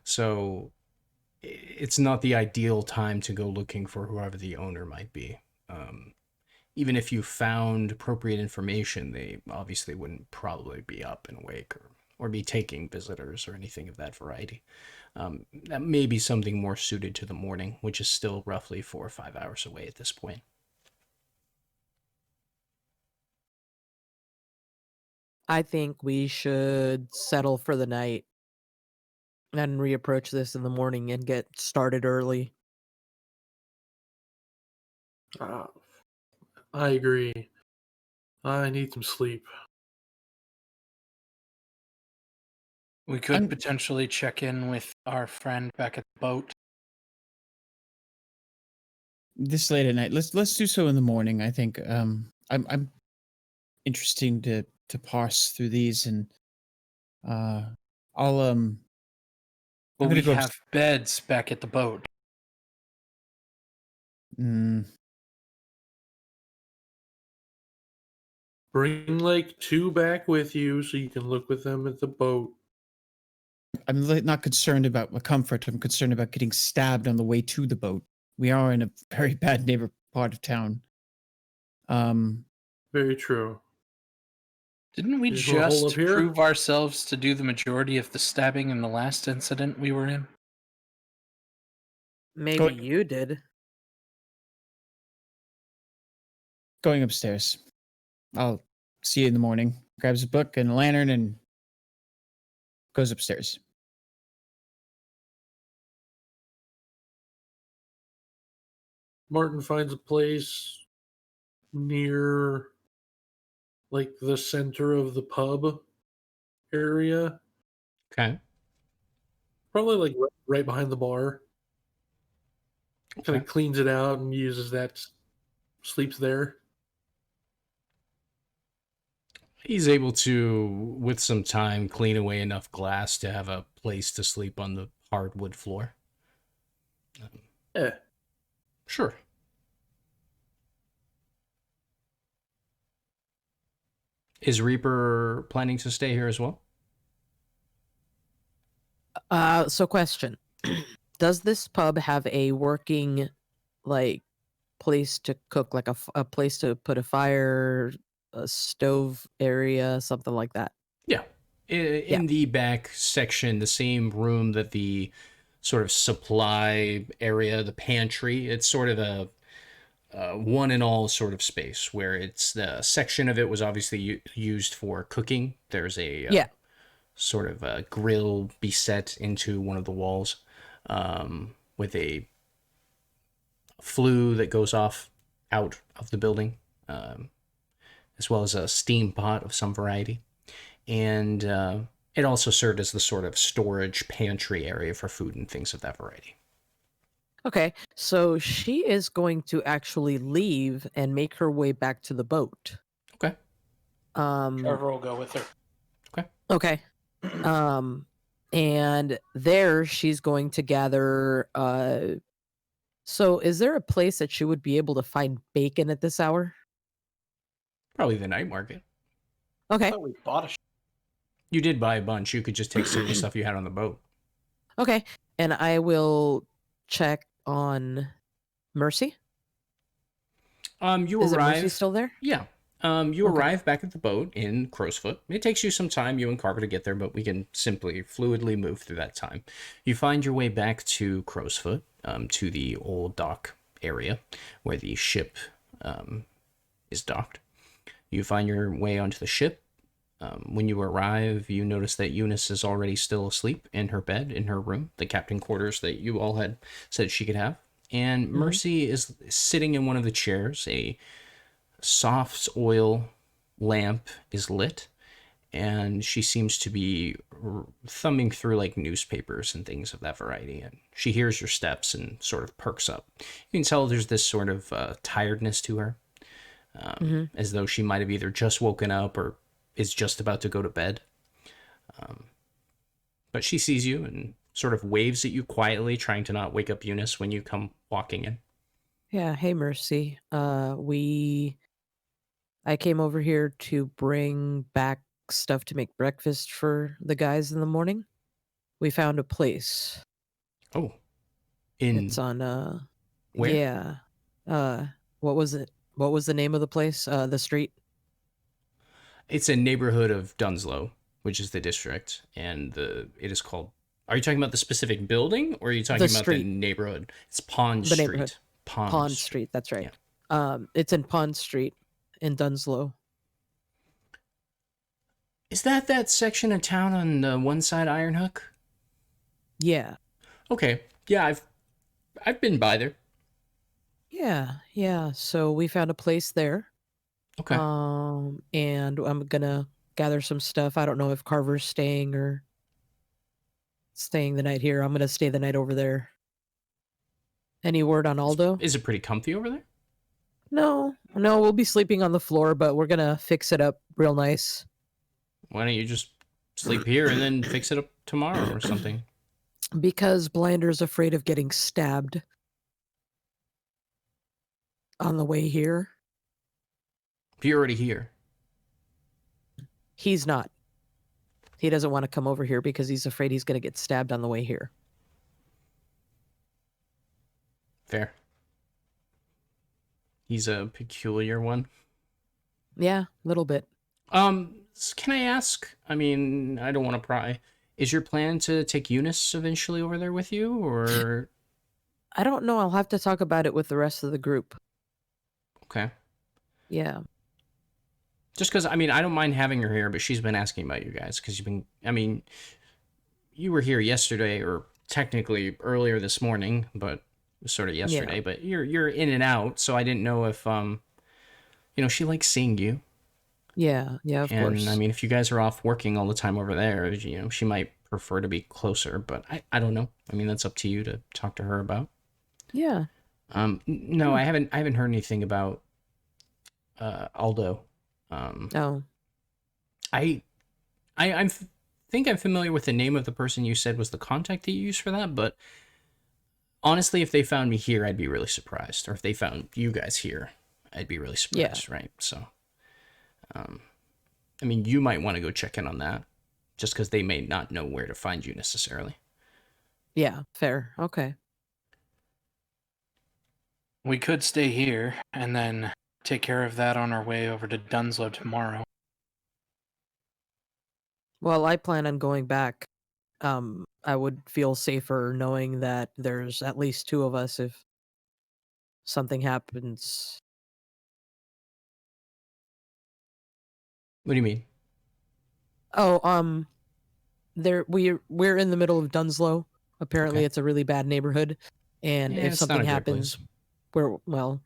So, it's not the ideal time to go looking for whoever the owner might be. Even if you found appropriate information, they obviously wouldn't probably be up and awake or be taking visitors or anything of that variety. That may be something more suited to the morning, which is still roughly 4 or 5 hours away at this point. I think we should settle for the night and reapproach this in the morning and get started early. I agree. I need some sleep. We could I'm- potentially check in with our friend back at the boat. This late at night. Let's do so in the morning. I think. I'm interesting to parse through these, and I'll But I'm gonna we go have beds back at the boat. Bring like 2 back with you so you can look with them at the boat. I'm not concerned about my comfort. I'm concerned about getting stabbed on the way to the boat. We are in a very bad part of town. Very true. Didn't we You just wanna hole just up here? prove ourselves to do the majority of the stabbing in the last incident we were in? Maybe you did. Going upstairs. I'll see you in the morning. Grabs a book and a lantern and goes upstairs. Martin finds a place near like the center of the pub area. Okay. Probably like right behind the bar. Kind Okay. of cleans it out and uses that, sleeps there. He's able to, with some time, clean away enough glass to have a place to sleep on the hardwood floor. Yeah. Sure. Is Reaper planning to stay here as well? So question. Does this pub have a working, like, place to cook, like a place to put a fire, a stove area, something like that? Yeah. In the back section, the same room that the sort of supply area, the pantry, it's sort of a one and all sort of space where it's the section of it was obviously used for cooking. There's a sort of a grill beset into one of the walls with a flue that goes off out of the building, as well as a steam pot of some variety. And it also served as the sort of storage pantry area for food and things of that variety. Okay, so she is going to actually leave and make her way back to the boat. Okay. Carver will go with her. Okay. And there she's going to gather so is there a place that she would be able to find bacon at this hour? Probably the night market. Okay. I thought we bought a You did buy a bunch. You could just take some of the stuff you had on the boat. Okay. And I will check on Mercy. You Is arrive. Mercy still there? Yeah. You arrive back at the boat in Crowsfoot. It takes you some time, you and Carver, to get there, but we can simply fluidly move through that time. You find your way back to Crowsfoot, to the old dock area where the ship is docked. You find your way onto the ship. When you arrive, you notice that Eunice is already still asleep in her bed, in her room, the captain quarters that you all had said she could have. And Mercy is sitting in one of the chairs. A soft oil lamp is lit, and she seems to be thumbing through like newspapers and things of that variety. And she hears your steps and sort of perks up. You can tell there's this sort of tiredness to her, as though she might have either just woken up or is just about to go to bed. But she sees you and sort of waves at you quietly, trying to not wake up Eunice when you come walking in. Yeah, hey Mercy. I came over here to bring back stuff to make breakfast for the guys in the morning. We found a place. Oh. It's on where? Yeah. What was it? What was the name of the place? The street? It's a neighborhood of Dunslow, which is the district, and it is called. Are you talking about the specific building, or are you talking about the neighborhood? It's Pond Street. Neighborhood. Pond Street. That's right. Yeah. It's in Pond Street in Dunslow. Is that section of town on the one side Iron Hook? Yeah. Okay. Yeah, I've been by there. Yeah. So we found a place there. Okay. And I'm gonna gather some stuff. I don't know if Carver's staying or staying the night here. I'm gonna stay the night over there. Any word on Aldo? Is it pretty comfy over there? No, we'll be sleeping on the floor, but we're gonna fix it up real nice. Why don't you just sleep here and then fix it up tomorrow or something? Because Blinder's afraid of getting stabbed on the way here. If you're already here. He's not. He doesn't want to come over here because he's afraid he's gonna get stabbed on the way here. Fair. He's a peculiar one. Yeah, a little bit. Can I ask? I mean, I don't want to pry. Is your plan to take Eunice eventually over there with you, or? I don't know. I'll have to talk about it with the rest of the group. Okay. Yeah. Just because, I mean, I don't mind having her here, but she's been asking about you guys because you were here yesterday, or technically earlier this morning, but it was sort of yesterday. Yeah. But you're in and out, so I didn't know if she likes seeing you. Yeah, of course. And I mean, if you guys are off working all the time over there, she might prefer to be closer, but I don't know. I mean, that's up to you to talk to her about. Yeah. No, I haven't heard anything about Aldo. Oh. I think I'm familiar with the name of the person you said was the contact that you used for that, but honestly, if they found me here, I'd be really surprised. Or if they found you guys here, I'd be really surprised, right? So, I mean, you might want to go check in on that, just because they may not know where to find you necessarily. Yeah, fair. Okay. We could stay here and then take care of that on our way over to Dunslow tomorrow. Well, I plan on going back. I would feel safer knowing that there's at least two of us if something happens. What do you mean? Oh, we're in the middle of Dunslow. Apparently, Okay. it's a really bad neighborhood, and Yeah, if it's not something a great happens, place.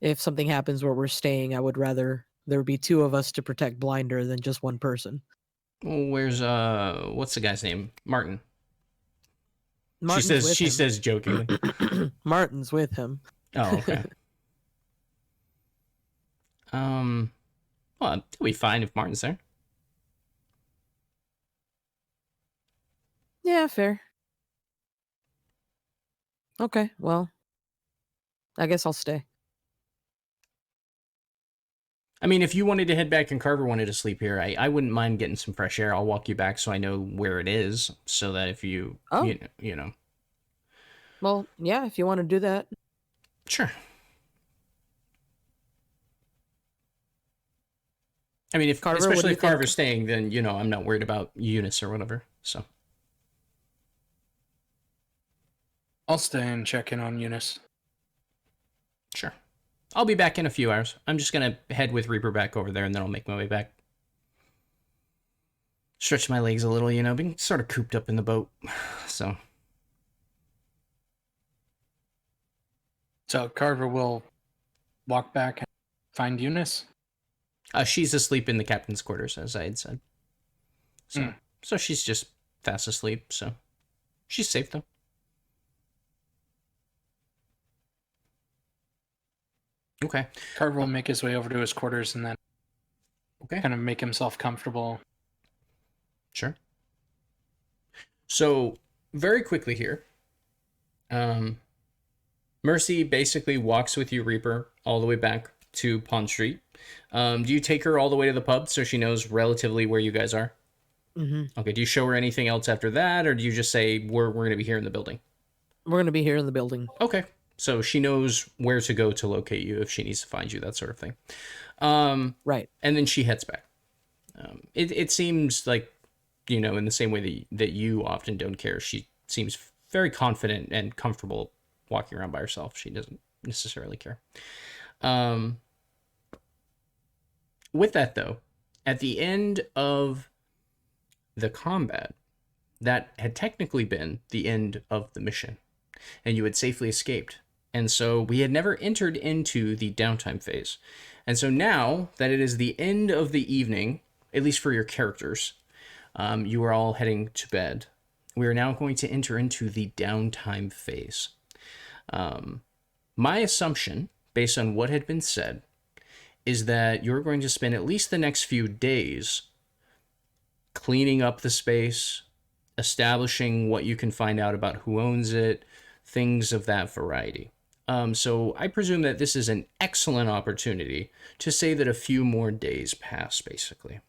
if something happens where we're staying, I would rather there be two of us to protect Blinder than just one person. Well, where's what's the guy's name? Martin. Martin's with she him. says jokingly. Martin's with him. Oh, okay. Well, it'll be fine if Martin's there. Yeah, fair. Okay, well, I guess I'll stay. I mean, if you wanted to head back and Carver wanted to sleep here, I wouldn't mind getting some fresh air. I'll walk you back so I know where it is, so that if you, you know. Well, yeah, if you want to do that. Sure. I mean, Carver, especially if think? Carver's staying, then, I'm not worried about Eunice or whatever, so. I'll stay and check in on Eunice. Sure. I'll be back in a few hours. I'm just going to head with Reaper back over there, and then I'll make my way back. Stretch my legs a little, being sort of cooped up in the boat, so. So Carver will walk back and find Eunice? She's asleep in the captain's quarters, as I had said. So she's just fast asleep, so she's safe, though. Okay. Carver will make his way over to his quarters and then Okay. kind of make himself comfortable. Sure. So, very quickly here, Mercy basically walks with you, Reaper, all the way back to Pond Street. Do you take her all the way to the pub so she knows relatively where you guys are? Mm-hmm. Okay. Do you show her anything else after that, or do you just say we're going to be here in the building? We're going to be here in the building. Okay. So she knows where to go to locate you if she needs to find you, that sort of thing. Right. And then she heads back. It seems like, in the same way that you often don't care, she seems very confident and comfortable walking around by herself. She doesn't necessarily care. With that, though, at the end of the combat, that had technically been the end of the mission, and you had safely escaped. And so we had never entered into the downtime phase. And so now that it is the end of the evening, at least for your characters, you are all heading to bed. We are now going to enter into the downtime phase. My assumption, based on what had been said, is that you're going to spend at least the next few days cleaning up the space, establishing what you can find out about who owns it, things of that variety. So I presume that this is an excellent opportunity to say that a few more days pass, basically,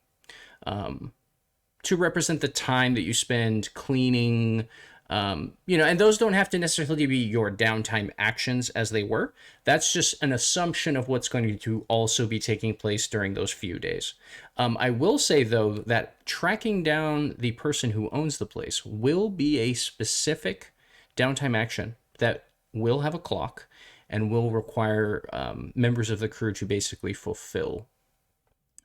to represent the time that you spend cleaning, and those don't have to necessarily be your downtime actions as they were. That's just an assumption of what's going to also be taking place during those few days. I will say, though, that tracking down the person who owns the place will be a specific downtime action that will have a clock and will require members of the crew to basically fulfill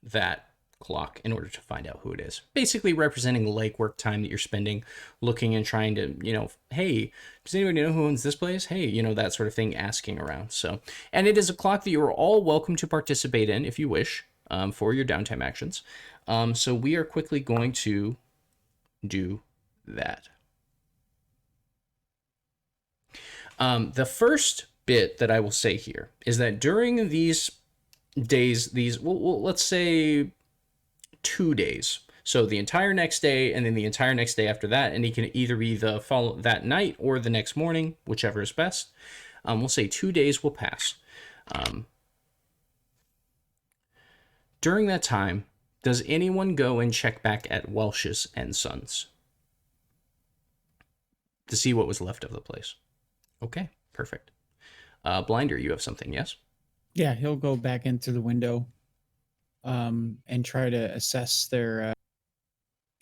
that clock in order to find out who it is. Basically representing legwork time that you're spending looking and trying to, hey, does anybody know who owns this place? Hey, that sort of thing, asking around. So, and it is a clock that you are all welcome to participate in if you wish, for your downtime actions. So we are quickly going to do that. The first bit that I will say here is that during these days, let's say 2 days. So the entire next day and then the entire next day after that, and it can either be that night or the next morning, whichever is best. We'll say 2 days will pass. During that time, does anyone go and check back at Welsh's and Sons to see what was left of the place? Okay, perfect. Blinder, you have something, yes? Yeah, he'll go back in through the window and try to assess their...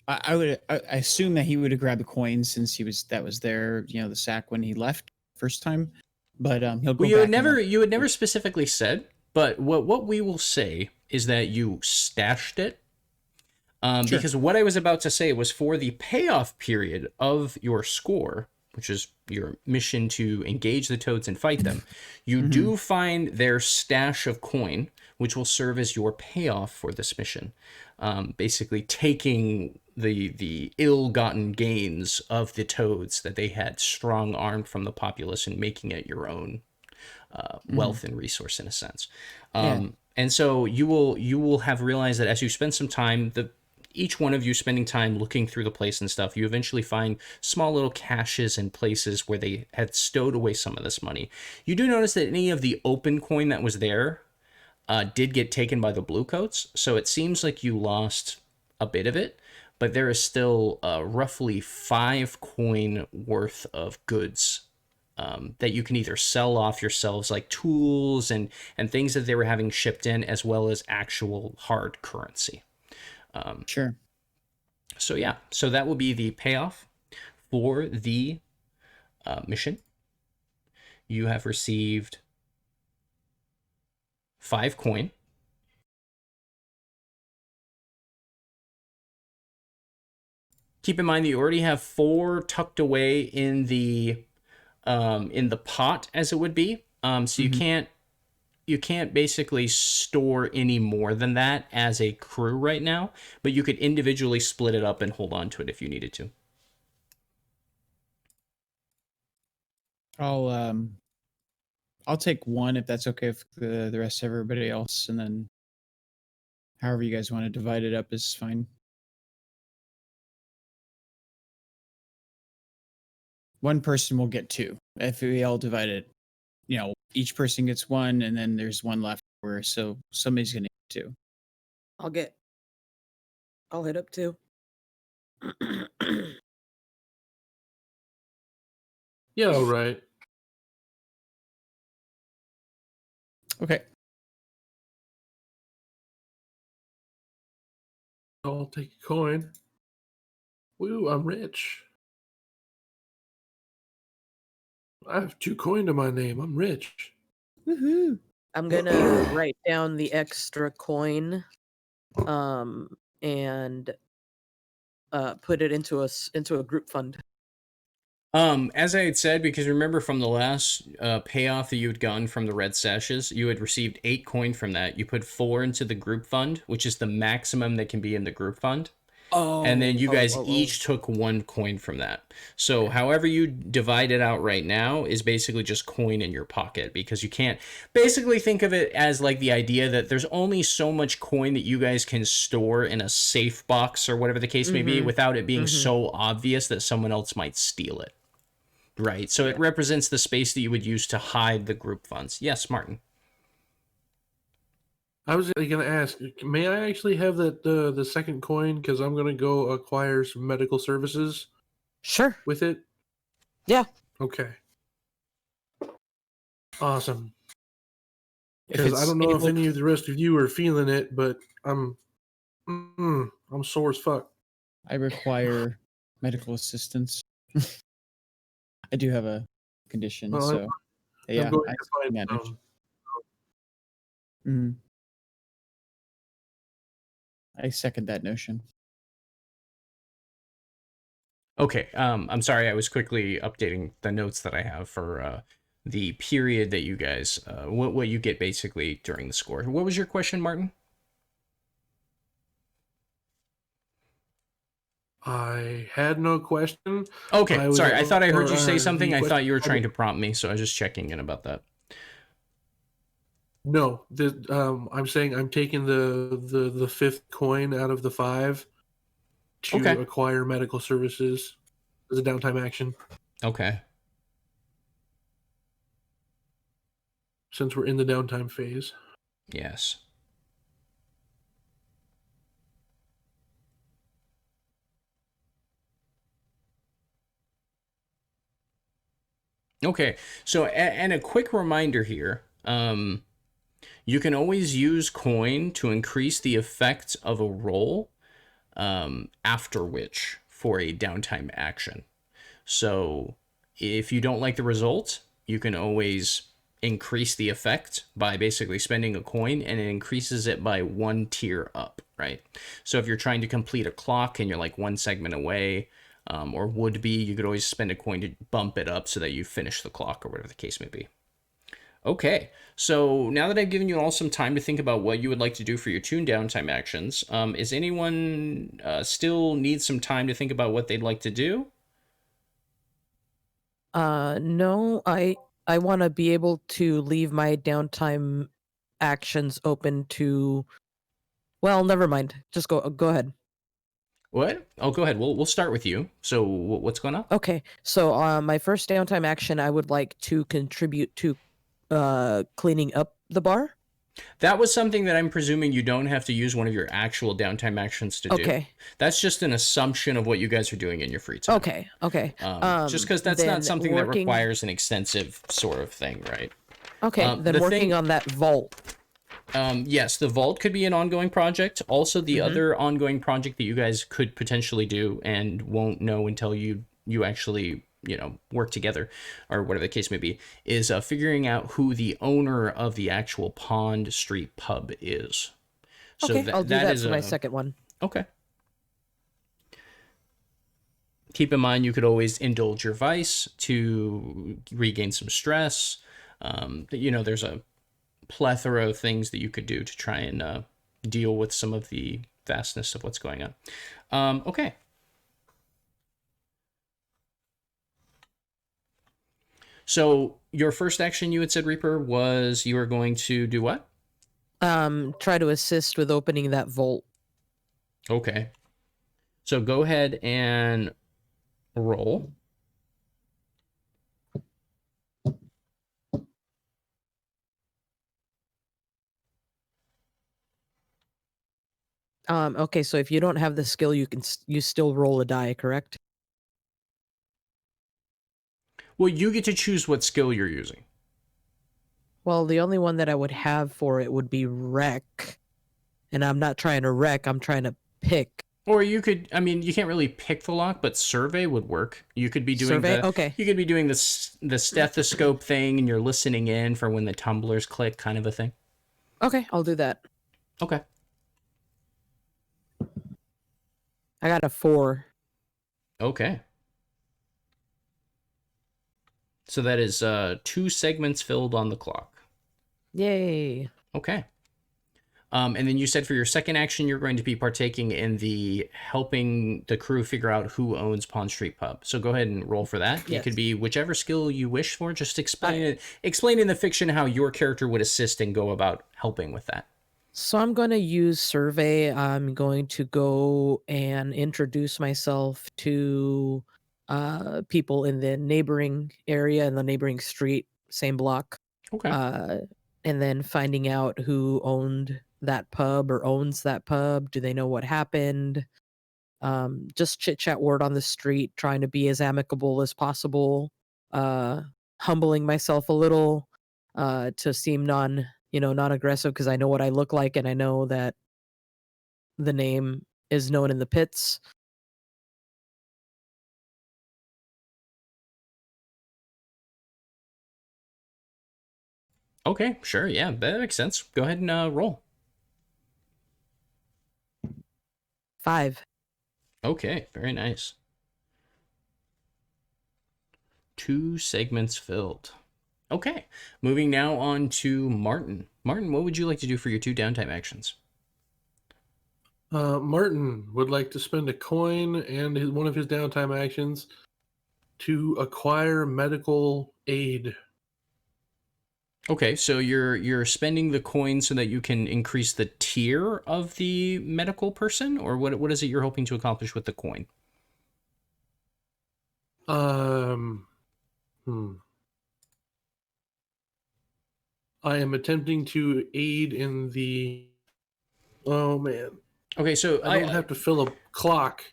I assume that he would have grabbed the coins since that was there, the sack when he left first time. But he'll go back. You had never specifically said, but what we will say is that you stashed it. Sure. Because what I was about to say was for the payoff period of your score, which is your mission to engage the toads and fight them, you do find their stash of coin, which will serve as your payoff for this mission. Basically taking the ill-gotten gains of the toads that they had strong-armed from the populace and making it your own wealth and resource in a sense. And so you will have realized that as you spend some time, each one of you spending time looking through the place and stuff, you eventually find small little caches and places where they had stowed away some of this money. You do notice that any of the open coin that was there did get taken by the bluecoats, so it seems like you lost a bit of it, but there is still roughly 5 coin worth of goods that you can either sell off yourselves, like tools and things that they were having shipped in, as well as actual hard currency. Sure. So yeah, so that will be the payoff for the mission. You have received 5 coin. Keep in mind that you already have 4 tucked away in the pot, as it would be. So you can't basically store any more than that as a crew right now, but you could individually split it up and hold on to it if you needed to. I'll take 1 if that's okay with the rest of everybody else, and then however you guys want to divide it up is fine. One person will get 2 if we all divide it. Each person gets 1, and then there's 1 left over, so somebody's gonna get 2. I'll hit up 2. Yeah, all right. Okay. I'll take a coin. Woo, I'm rich. I have 2 coin to my name. I'm rich. Woohoo! I'm gonna write down the extra coin and put it into a group fund. As I had said, because remember from the last payoff that you had gotten from the red sashes, you had received 8 coin from that. You put 4 into the group fund, which is the maximum that can be in the group fund. Oh, and then you guys each took 1 coin from that. So however you divide it out right now is basically just coin in your pocket, because you can't basically think of it as like the idea that there's only so much coin that you guys can store in a safe box or whatever the case may be without it being so obvious that someone else might steal it. Right. So it represents the space that you would use to hide the group funds. Yes, Martin. I was going to ask, may I actually have that the second coin? Because I'm going to go acquire some medical services. Sure. With it? Yeah. Okay. Awesome. Because I don't know if any of the rest of you are feeling it, but I'm sore as fuck. I require medical assistance. I do have a condition, so yeah, I manage. I second that notion. Okay, I'm sorry, I was quickly updating the notes that I have for the period that you guys, what you get basically during the score. What was your question, Martin? I had no question. Okay, sorry, I thought I heard you say something. I thought you were trying to prompt me, so I was just checking in about that. No, I'm saying I'm taking the 5th coin out of the 5 to acquire medical services as a downtime action. Okay. Since we're in the downtime phase. Yes. Okay, so and a quick reminder here, you can always use coin to increase the effect of a roll after which for a downtime action. So if you don't like the result, you can always increase the effect by basically spending a coin, and it increases it by 1 tier up, right? So if you're trying to complete a clock and you're like 1 segment away, or would be, you could always spend a coin to bump it up so that you finish the clock or whatever the case may be. Okay, so now that I've given you all some time to think about what you would like to do for your tune downtime actions, is anyone still need some time to think about what they'd like to do? No, I want to be able to leave my downtime actions open to. Well, never mind. Just go ahead. What? Oh, go ahead. We'll start with you. So what's going on? Okay, so my first downtime action, I would like to contribute to cleaning up the bar. That was something that I'm presuming you don't have to use one of your actual downtime actions to do. Okay. That's just an assumption of what you guys are doing in your free time. Okay. Just because that's not something that requires an extensive sort of thing, right? Okay, then working on that vault. Yes, the vault could be an ongoing project. Also, the other ongoing project that you guys could potentially do and won't know until you actually, work together or whatever the case may be, is figuring out who the owner of the actual Pond Street pub is. So okay, I'll do that for my second one. Okay. Keep in mind, you could always indulge your vice to regain some stress. There's a plethora of things that you could do to try and deal with some of the vastness of what's going on. Okay. So your first action, you had said, Reaper, was you were going to do what? Try to assist with opening that vault. Okay. So go ahead and roll. Okay, so if you don't have the skill, you still roll a die, correct? Well, you get to choose what skill you're using. Well, the only one that I would have for it would be wreck. And I'm not trying to wreck, I'm trying to pick. Or you could, you can't really pick the lock, but survey would work. You could be doing You could be doing the stethoscope thing, and you're listening in for when the tumblers click, kind of a thing. Okay, I'll do that. Okay. I got a 4. Okay. So that is 2 segments filled on the clock. Yay. Okay. And then you said for your second action, you're going to be partaking in the helping the crew figure out who owns Pond Street Pub. So go ahead and roll for that. Yes. It could be whichever skill you wish for. Just explain in the fiction how your character would assist and go about helping with that. So I'm going to use survey. I'm going to go and introduce myself to people in the neighboring area, in the neighboring street, same block. Okay. And then finding out who owned that pub or owns that pub. Do they know what happened? Just chit chat word on the street, trying to be as amicable as possible. Humbling myself a little to seem non-aggressive, because I know what I look like and I know that the name is known in the pits. Okay, sure. Yeah, that makes sense. Go ahead and roll. 5. Okay, very nice. 2 segments filled. Okay, moving now on to Martin. Martin, what would you like to do for your 2 downtime actions? Martin would like to spend a coin and one of his downtime actions to acquire medical aid. Okay, so you're spending the coin so that you can increase the tier of the medical person, or what is it you're hoping to accomplish with the coin? I am attempting to aid in the. Oh man. Okay, so I don't have to fill a clock.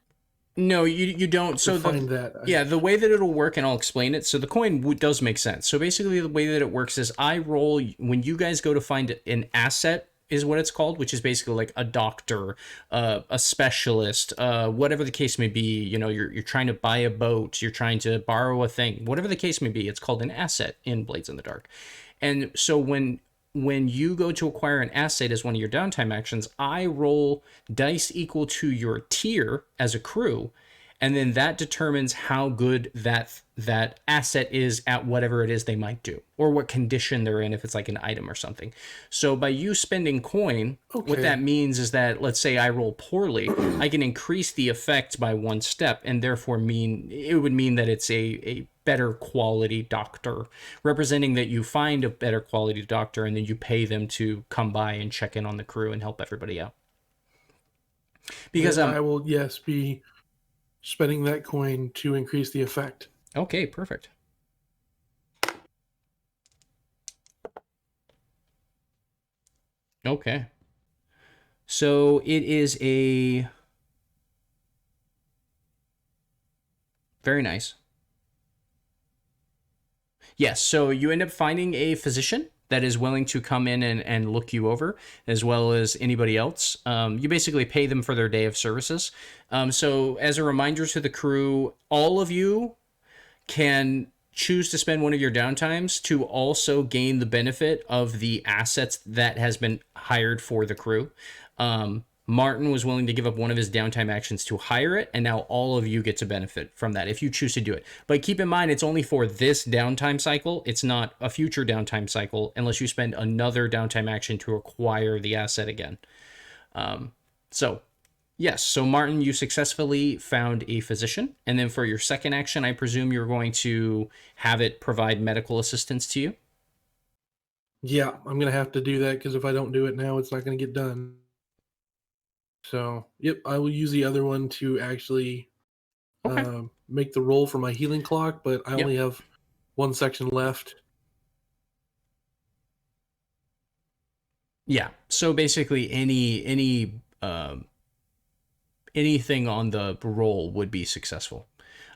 No, you don't. So find that. Yeah, the way that it'll work, and I'll explain it. So the coin does make sense. So basically, the way that it works is I roll when you guys go to find an asset, is what it's called, which is basically like a doctor, a specialist, whatever the case may be. You know, you're trying to buy a boat, you're trying to borrow a thing, whatever the case may be. It's called an asset in Blades in the Dark. And so when you go to acquire an asset as one of your downtime actions, I roll dice equal to your tier as a crew, and then that determines how good that asset is at whatever it is they might do, or what condition they're in if it's like an item or something. So by you spending coin, what that means is that, let's say I roll poorly, I can increase the effect by 1 step, and therefore it would mean that it's a better quality doctor, representing that you find a better quality doctor and then you pay them to come by and check in on the crew and help everybody out. Because I will be spending that coin to increase the effect. Okay, perfect. Okay. So it is a very nice. Yes, so you end up finding a physician that is willing to come in and look you over, as well as anybody else. You basically pay them for their day of services. So as a reminder to the crew, all of you can choose to spend one of your downtimes to also gain the benefit of the assets that has been hired for the crew. Martin was willing to give up one of his downtime actions to hire it, and now all of you get to benefit from that if you choose to do it. But keep in mind, it's only for this downtime cycle. It's not a future downtime cycle unless you spend another downtime action to acquire the asset again. Yes, so Martin, you successfully found a physician, and then for your second action, I presume you're going to have it provide medical assistance to you? Yeah, I'm going to have to do that, because if I don't do it now, it's not going to get done. So, yep, I will use the other one to actually make the roll for my healing clock, but I only have 1 section left. Yeah, so basically anything on the roll would be successful.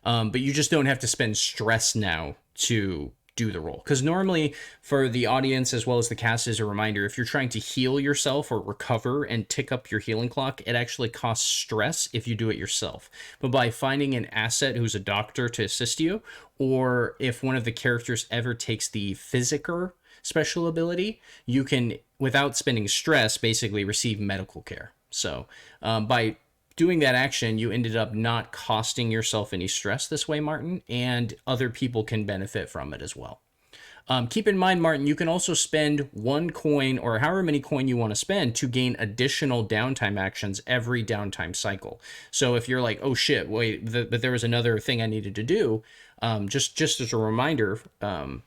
But you just don't have to spend stress now to do the roll. Because normally for the audience as well as the cast, as a reminder, if you're trying to heal yourself or recover and tick up your healing clock, it actually costs stress if you do it yourself. But by finding an asset who's a doctor to assist you, or if one of the characters ever takes the Physiker special ability, you can, without spending stress, basically receive medical care. So by doing that action, you ended up not costing yourself any stress this way, Martin, and other people can benefit from it as well. Keep in mind, Martin, you can also spend 1 coin or however many coin you want to spend to gain additional downtime actions every downtime cycle. So if you're like, oh shit, wait, but there was another thing I needed to do, just as a reminder, and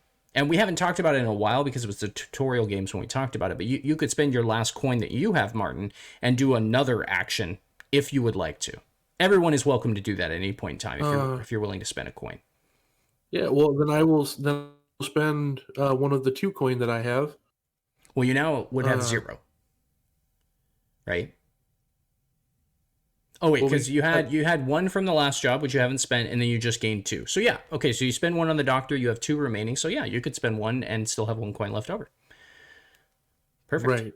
we haven't talked about it in a while because it was the tutorial games when we talked about it, but you could spend your last coin that you have, Martin, and do another action if you would like to. Everyone is welcome to do that at any point in time if you're willing to spend a coin. Yeah, well, then I will spend one of the 2 coin that I have. Well, you now would have 0, right? Oh wait, because you had 1 from the last job, which you haven't spent, and then you just gained 2. So yeah, okay. So you spend 1 on the doctor, you have 2 remaining. So yeah, you could spend 1 and still have 1 coin left over. Perfect. Right.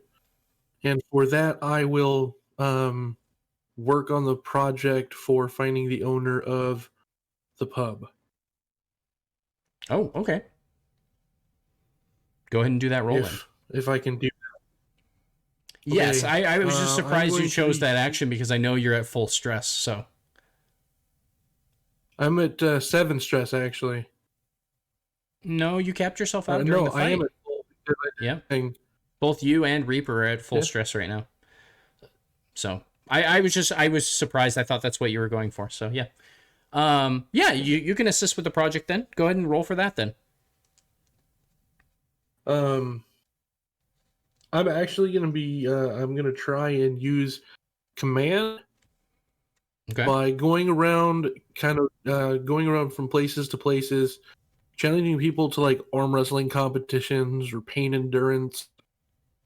And for that, I will work on the project for finding the owner of the pub. Oh, okay. Go ahead and do that roll if I can do that. Yes, Okay, I was just surprised you chose that action because I know you're at full stress. So I'm at 7 stress actually. No, you capped yourself out during the fight. I am at full. Yeah, both you and Reaper are at full stress right now. So I was surprised. I thought that's what you were going for. So yeah, you can assist with the project then. Go ahead and roll for that then. I'm actually going to be, I'm going to try and use command by going around from places to places, challenging people to like arm wrestling competitions or pain endurance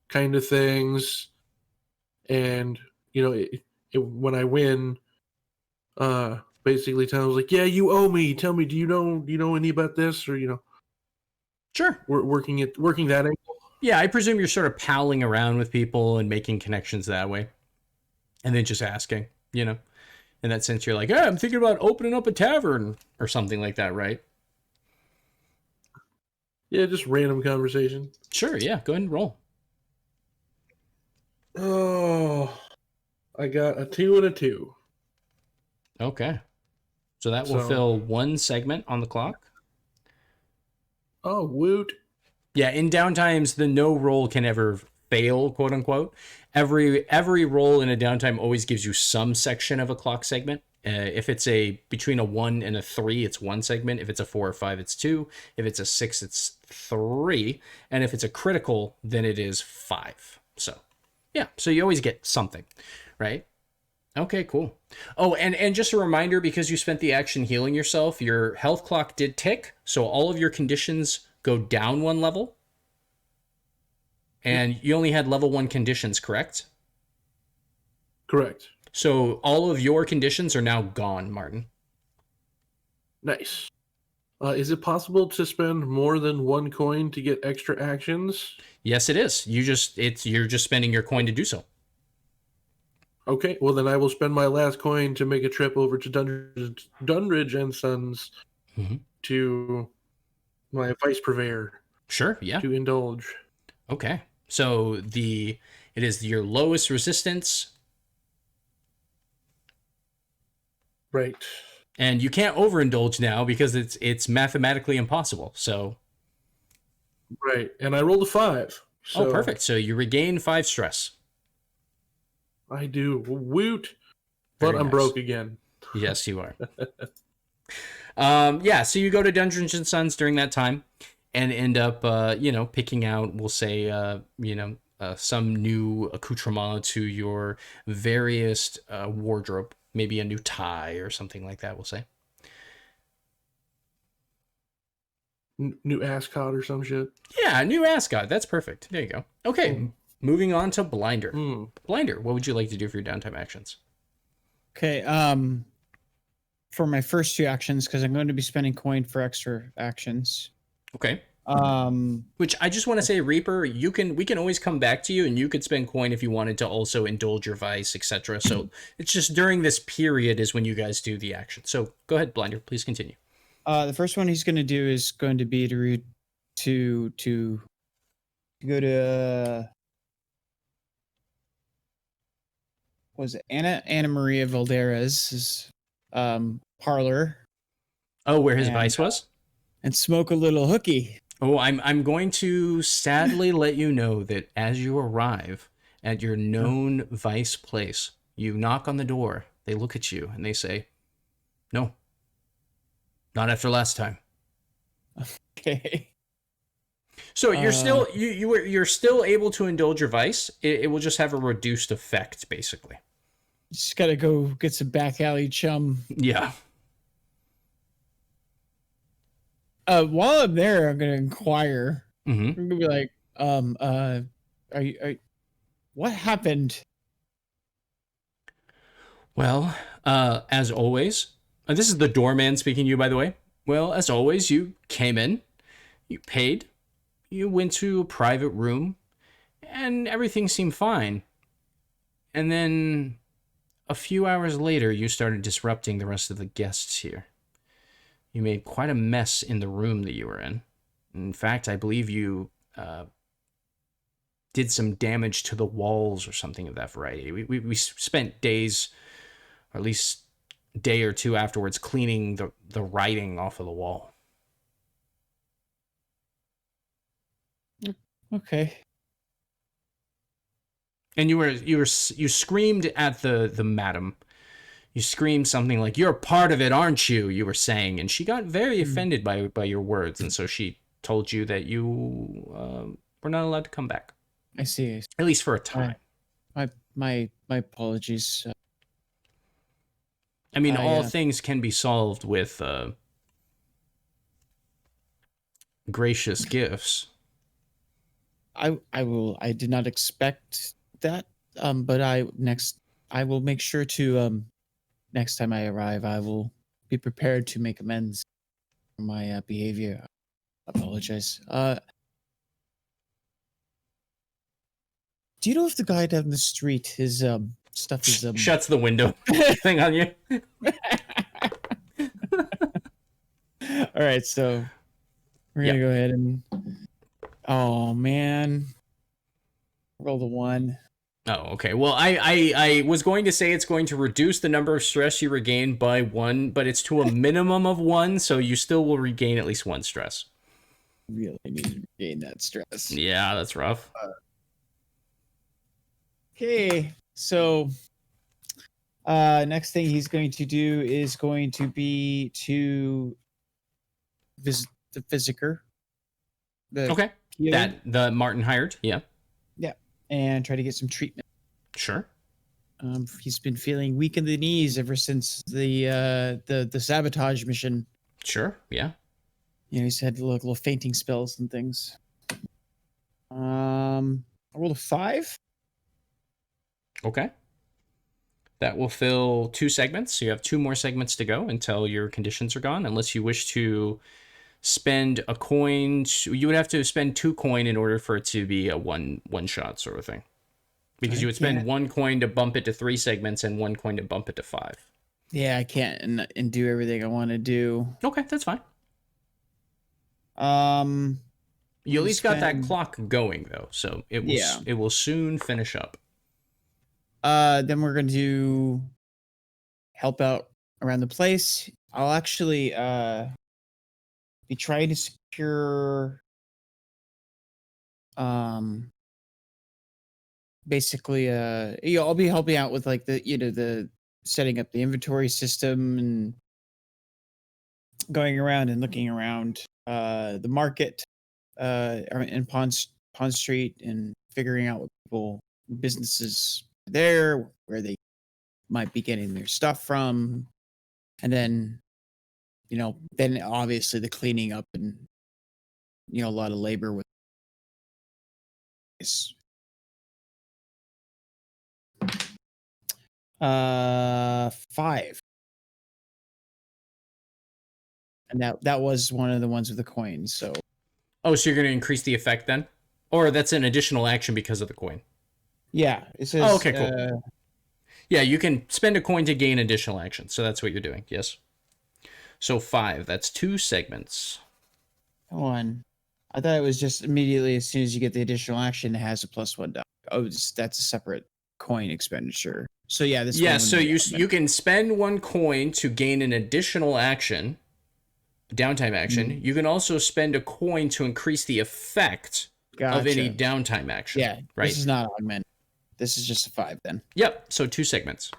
kind of things. And, when I win, basically tell them like, yeah, you owe me. Tell me, do you know any about this? Or, Sure. We're working that angle. Yeah, I presume you're sort of palling around with people and making connections that way. And then just asking, In that sense, you're like, hey, I'm thinking about opening up a tavern or something like that, right? Yeah, just random conversation. Sure, yeah. Go ahead and roll. Oh, I got a 2 and a 2. Okay. So that will fill 1 segment on the clock. Oh, woot. Yeah, in downtimes, the no roll can ever fail, quote unquote. Every roll in a downtime always gives you some section of a clock segment. If it's between a 1 and a 3, it's 1 segment. If it's a 4 or 5, it's 2. If it's a 6, it's 3. And if it's a critical, then it is 5. So, yeah. So you always get something, right? Okay, cool. Oh, and just a reminder, because you spent the action healing yourself, your health clock did tick. So all of your conditions go down 1 level. And you only had level 1 conditions, correct? Correct. So all of your conditions are now gone, Martin. Nice. Is it possible to spend more than 1 coin to get extra actions? Yes, it is. You're just spending your coin to do so. Okay, well then I will spend my last coin to make a trip over to Dunridge and Sons to my vice purveyor. Sure, yeah. To indulge. Okay. So it is your lowest resistance. Right. And you can't overindulge now because it's mathematically impossible. So right. And I rolled a 5. So perfect. So you regain 5 stress. I do. Woot. But Very I'm nice. broke again. Yes, you are. So you go to Dungeons and Sons during that time and end up, picking out, we'll say, some new accoutrement to your various wardrobe, maybe a new tie or something like that, we'll say. New ascot or some shit. Yeah, new ascot. That's perfect. There you go. Okay, moving on to Blinder. Blinder, what would you like to do for your downtime actions? Okay, for my first 2 actions, because I'm going to be spending coin for extra actions. Okay. Which I just want to say, Reaper, we can always come back to you, and you could spend coin if you wanted to also indulge your vice, etc. So it's just during this period is when you guys do the action. So go ahead, Blinder, please continue. The first one he's going to do is going to be to go to was it Anna Maria Valderas' parlor Oh, where his And, vice was? and smoke a little hooky. Oh, I'm going to sadly let you know that as you arrive at your known vice place, you knock on the door, they look at you, and they say, "No, not after last time." Okay. So you're still you're still able to indulge your vice. It will just have a reduced effect, basically. Just gotta go get some back alley chum. Yeah. While I'm there, I'm gonna inquire. Mm-hmm. I'm gonna be like, what happened? Well, as always, this is the doorman speaking to you, by the way. Well, as always, you came in, you paid, you went to a private room, and everything seemed fine. And then a few hours later, you started disrupting the rest of the guests here. You made quite a mess in the room that you were in. In fact, I believe you did some damage to the walls or something of that variety. We spent days, or at least a day or two afterwards, cleaning the writing off of the wall. Okay. And you screamed at the madam. You screamed something like, "You're part of it, aren't you?" You were saying, and she got very offended by your words, and so she told you that you were not allowed to come back. I see. At least for a time. My apologies. I mean, all things can be solved with gracious gifts. I will. I did not expect that. But I will make sure to next time I arrive, I will be prepared to make amends for my behavior. I apologize. Do you know if the guy down the street, his stuff is shuts the window thing on you? All right, so we're gonna go ahead and. Oh man, roll the 1. Oh, okay. Well, I was going to say it's going to reduce the number of stress you regain by 1, but it's to a minimum of 1, so you still will regain at least 1 stress. Really need to regain that stress. Yeah, that's rough. Okay, so next thing he's going to do is going to be to visit the physiker. Okay. That the Martin hired, yeah. Yeah, and try to get some treatment. Sure. He's been feeling weak in the knees ever since the sabotage mission. Sure, yeah. You know, he's had little fainting spells and things. I rolled a 5. Okay. That will fill 2 segments. So you have 2 more segments to go until your conditions are gone, unless you wish to spend a coin. You would have to spend 2 coin in order for it to be a one shot sort of thing. Because you would spend 1 coin to bump it to 3 segments and 1 coin to bump it to 5. Yeah, I can't and do everything I want to do. Okay, that's fine. You at least got that clock going though, so it will soon finish up. Then we're going to help out around the place. I'll actually be trying to secure basically I'll be helping out with like the setting up the inventory system and going around and looking around the market in Pond Street and figuring out what businesses are there, where they might be getting their stuff from, and then then obviously the cleaning up and a lot of labor with this. 5. And that was one of the ones with the coins. So so you're going to increase the effect then, or that's an additional action because of the coin? Yeah, it says. Okay, cool. Yeah, you can spend a coin to gain additional action, so that's what you're doing. Yes. So 5. That's 2 segments. 1. I thought it was just immediately as soon as you get the additional action, it has a +1 die. Oh, that's a separate. coin expenditure. So yeah, this Yeah, one so wouldn't you can spend 1 coin to gain an additional action, downtime action. You can also spend a coin to increase the effect of any downtime action. Yeah, right. This is not augment. This is just a 5 then. Yep. So 2 segments.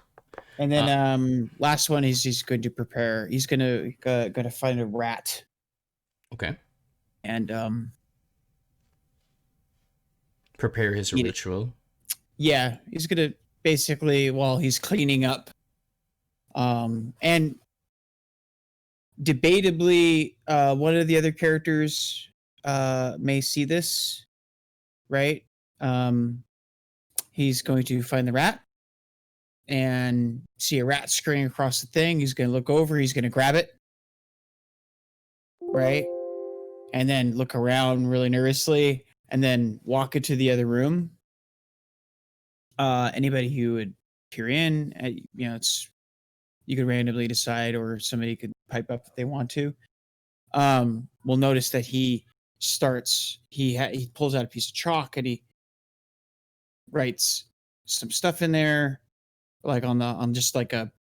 And then last one, he's going to prepare. He's gonna find a rat. Okay. And prepare his ritual. Yeah, he's gonna basically, while he's cleaning up, and debatably, one of the other characters may see this, right? He's going to find the rat and see a rat scurrying across the thing. He's going to look over. He's going to grab it, right? And then look around really nervously, and then walk into the other room. Anybody who would peer in, it's, you could randomly decide, or somebody could pipe up if they want to. Will notice that he starts. He pulls out a piece of chalk and he writes some stuff in there, like on a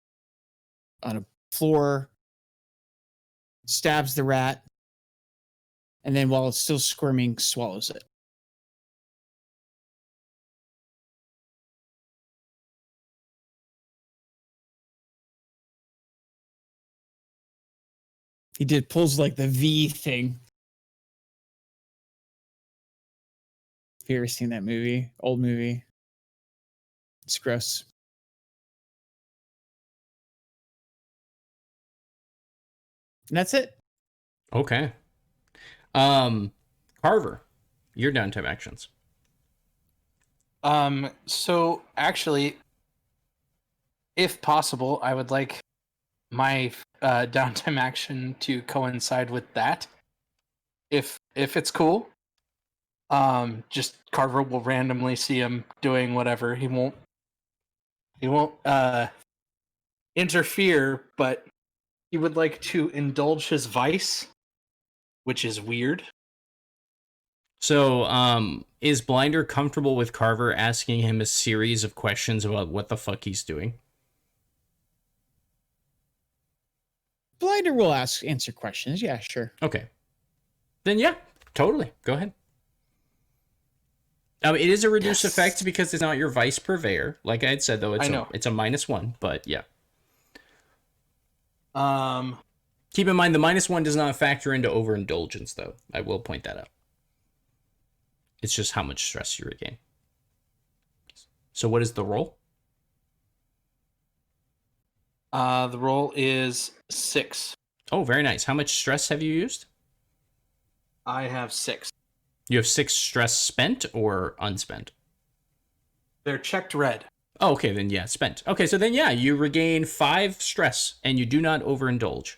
floor. Stabs the rat, and then while it's still squirming, swallows it. He pulls like the V thing. Have you ever seen that movie? Old movie. It's gross. And that's it. Okay. Carver, your downtime actions. So actually, if possible, I would like my downtime action to coincide with that. If it's cool. Just Carver will randomly see him doing whatever. He won't interfere, but he would like to indulge his vice, which is weird. So, is Blinder comfortable with Carver asking him a series of questions about what the fuck he's doing? Blinder will answer questions. Yeah, sure. Okay. Then yeah, totally. Go ahead. It is a reduced effect because it's not your vice purveyor. Like I had said, though, it's a -1, but yeah. Keep in mind, the -1 does not factor into overindulgence, though. I will point that out. It's just how much stress you regain. So what is the roll? The roll is 6. Oh, very nice. How much stress have you used? I have 6. You have 6 stress spent or unspent? They're checked red. Oh, okay, then yeah, spent. Okay, so then yeah, you regain 5 stress and you do not overindulge.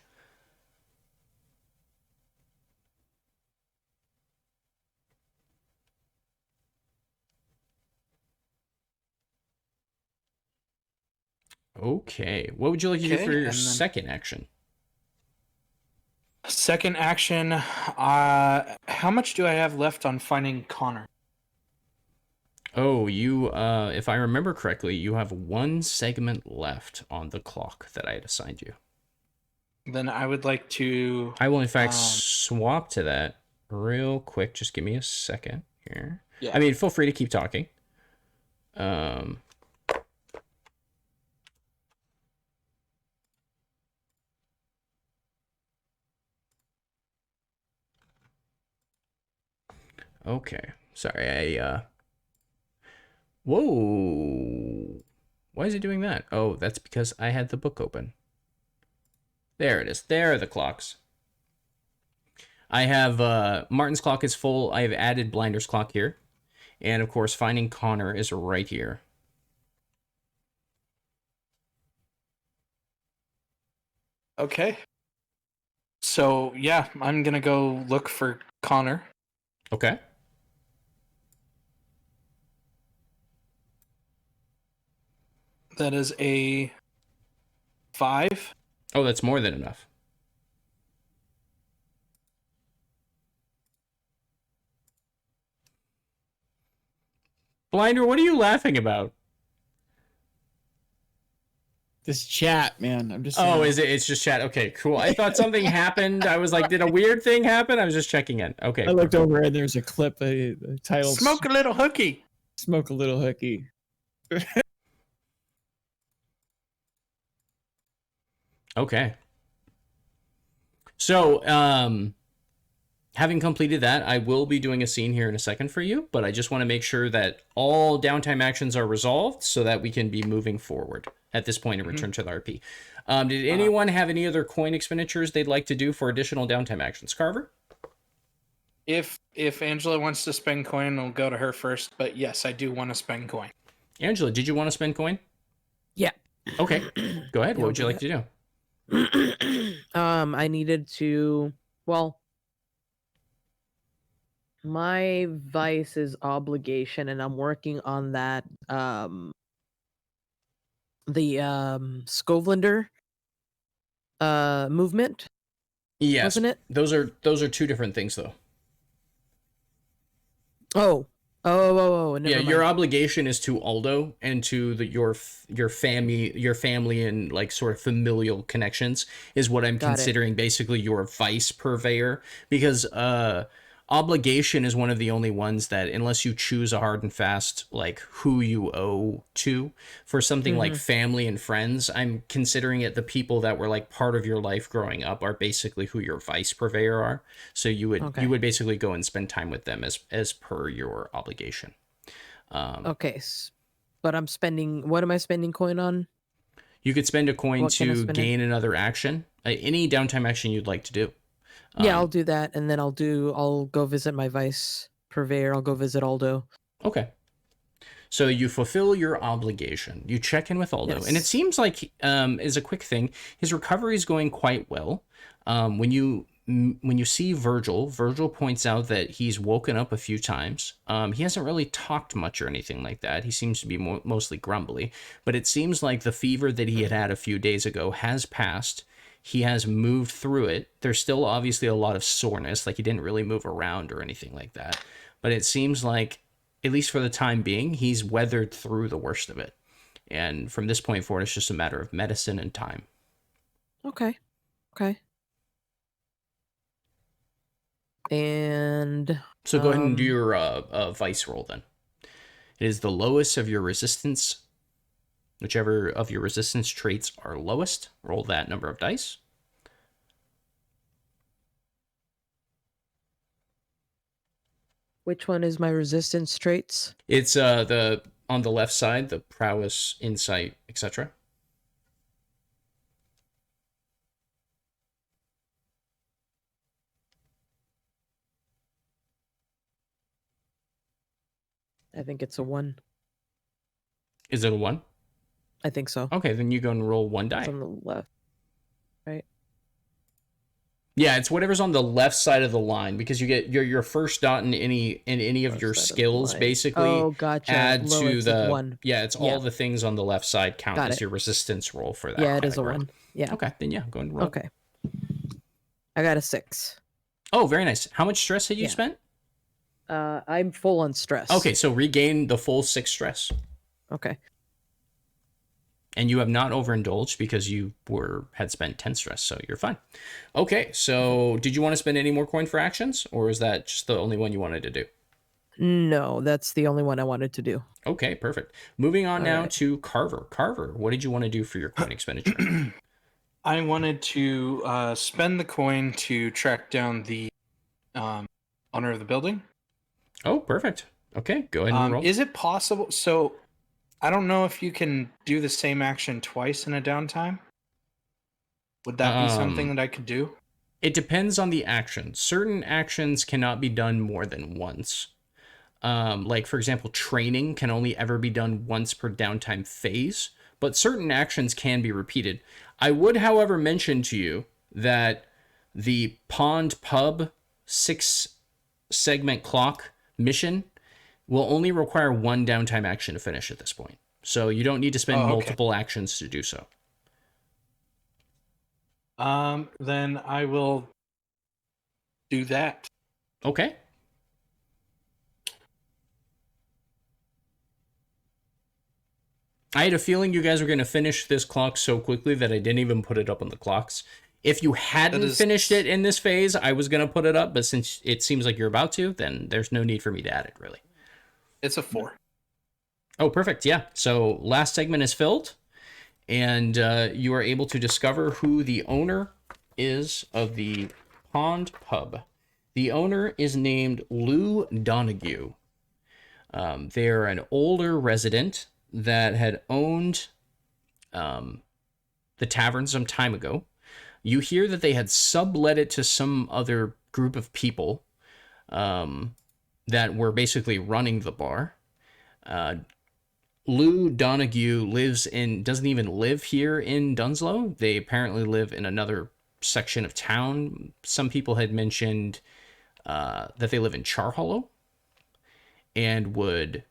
Okay, what would you like to do for your second action? Second action, how much do I have left on finding Connor? Oh, you, if I remember correctly, you have 1 segment left on the clock that I had assigned you. Then I would like to... I will, in fact, swap to that real quick. Just give me a second here. Yeah. I mean, feel free to keep talking. Okay. Sorry, Whoa. Why is it doing that? Oh, that's because I had the book open. There it is. There are the clocks. I have, Martin's clock is full. I have added Blinder's clock here. And, of course, finding Connor is right here. Okay. So, yeah, I'm going to go look for Connor. Okay. That is a 5. Oh, that's more than enough. Blinder, what are you laughing about? This chat, man. I'm just. Oh, saying. is it? It's just chat. Okay, cool. I thought something happened. I was like, did a weird thing happen? I was just checking in. Okay. I looked over and there's a clip titled Smoke a little hooky. "Smoke a Little Hooky." Okay. So, having completed that, I will be doing a scene here in a second for you, but I just want to make sure that all downtime actions are resolved so that we can be moving forward at this point and return to the RP. Did anyone have any other coin expenditures they'd like to do for additional downtime actions? Carver? If Angela wants to spend coin, I'll go to her first. But yes, I do want to spend coin. Angela, did you want to spend coin? Yeah. Okay. Go ahead. What would you like to do? I needed to, well, my vice is obligation, and I'm working on that. The Scovlander movement, Yes. wasn't it? Those are two different things, though. Oh. Never Yeah, mind. your obligation is to Aldo and to your family and like sort of familial connections is what I'm Got it. considering basically your vice purveyor, because obligation is one of the only ones that, unless you choose a hard and fast like who you owe to, for something like family and friends, I'm considering it the people that were like part of your life growing up are basically who your vice purveyor are. So you would basically go and spend time with them as per your obligation. Okay, but I'm spending. What am I spending coin on? You could spend a coin What can I to spend it? gain another action, any downtime action you'd like to do. Yeah, I'll do that, and then I'll go visit my vice purveyor. I'll go visit Aldo. Okay. So you fulfill your obligation. You check in with Aldo, and it Yes. seems like, as a quick thing, his recovery is going quite well. When you see Virgil points out that he's woken up a few times. He hasn't really talked much or anything like that. He seems to be mostly grumbly, but it seems like the fever that he had a few days ago has passed. He has moved through it. There's still obviously a lot of soreness, like he didn't really move around or anything like that. But it seems like, at least for the time being, he's weathered through the worst of it. And from this point forward, it's just a matter of medicine and time. Okay. And So go ahead and do your vice roll then. It is the lowest of your resistance. Whichever of your resistance traits are lowest, roll that number of dice. which one is my resistance traits? It's the on the left side, the prowess, insight, etc. I think it's a 1. Is it a 1? I think so. Okay, then you go and roll 1 die. It's on the left, right? Yeah, it's whatever's on the left side of the line, because you get your first dot in any of Left your side of the skills line. basically. Oh, gotcha. Add to Lowest is the 1. Yeah, it's all Yeah. the things on the left side count Got as it. your resistance roll for that. Yeah, it is a category. 1. Yeah. Okay, then yeah, go ahead and roll. Okay. I got a 6. Oh, very nice. How much stress had you Yeah. spent? I'm full on stress. Okay, so regain the full 6 stress. Okay. And you have not overindulged because you had spent 10 stress, so you're fine. Okay, so did you want to spend any more coin for actions, or is that just the only one you wanted to do? No, that's the only one I wanted to do. Okay, perfect. Moving on All now right. to Carver. Carver, what did you want to do for your coin expenditure? I wanted to spend the coin to track down the owner of the building. Oh, perfect. Okay, go ahead and roll. Is it possible? So, I don't know if you can do the same action twice in a downtime. Would that be something that I could do? It depends on the action. Certain actions cannot be done more than once. Like, for example, training can only ever be done once per downtime phase, but certain actions can be repeated. I would, however, mention to you that the Pond Pub 6-segment clock mission will only require 1 downtime action to finish at this point. So you don't need to spend multiple actions to do so. Then I will do that. Okay. I had a feeling you guys were going to finish this clock so quickly that I didn't even put it up on the clocks. If you hadn't finished it in this phase, I was going to put it up, but since it seems like you're about to, then there's no need for me to add it, really. It's a 4. Oh, perfect. Yeah. So last segment is filled, and you are able to discover who the owner is of the Pond Pub. The owner is named Lou Donahue. They're an older resident that had owned the tavern some time ago. You hear that they had sublet it to some other group of people that were basically running the bar. Lou Donahue doesn't even live here in Dunslow. They apparently live in another section of town. Some people had mentioned that they live in Char Hollow and would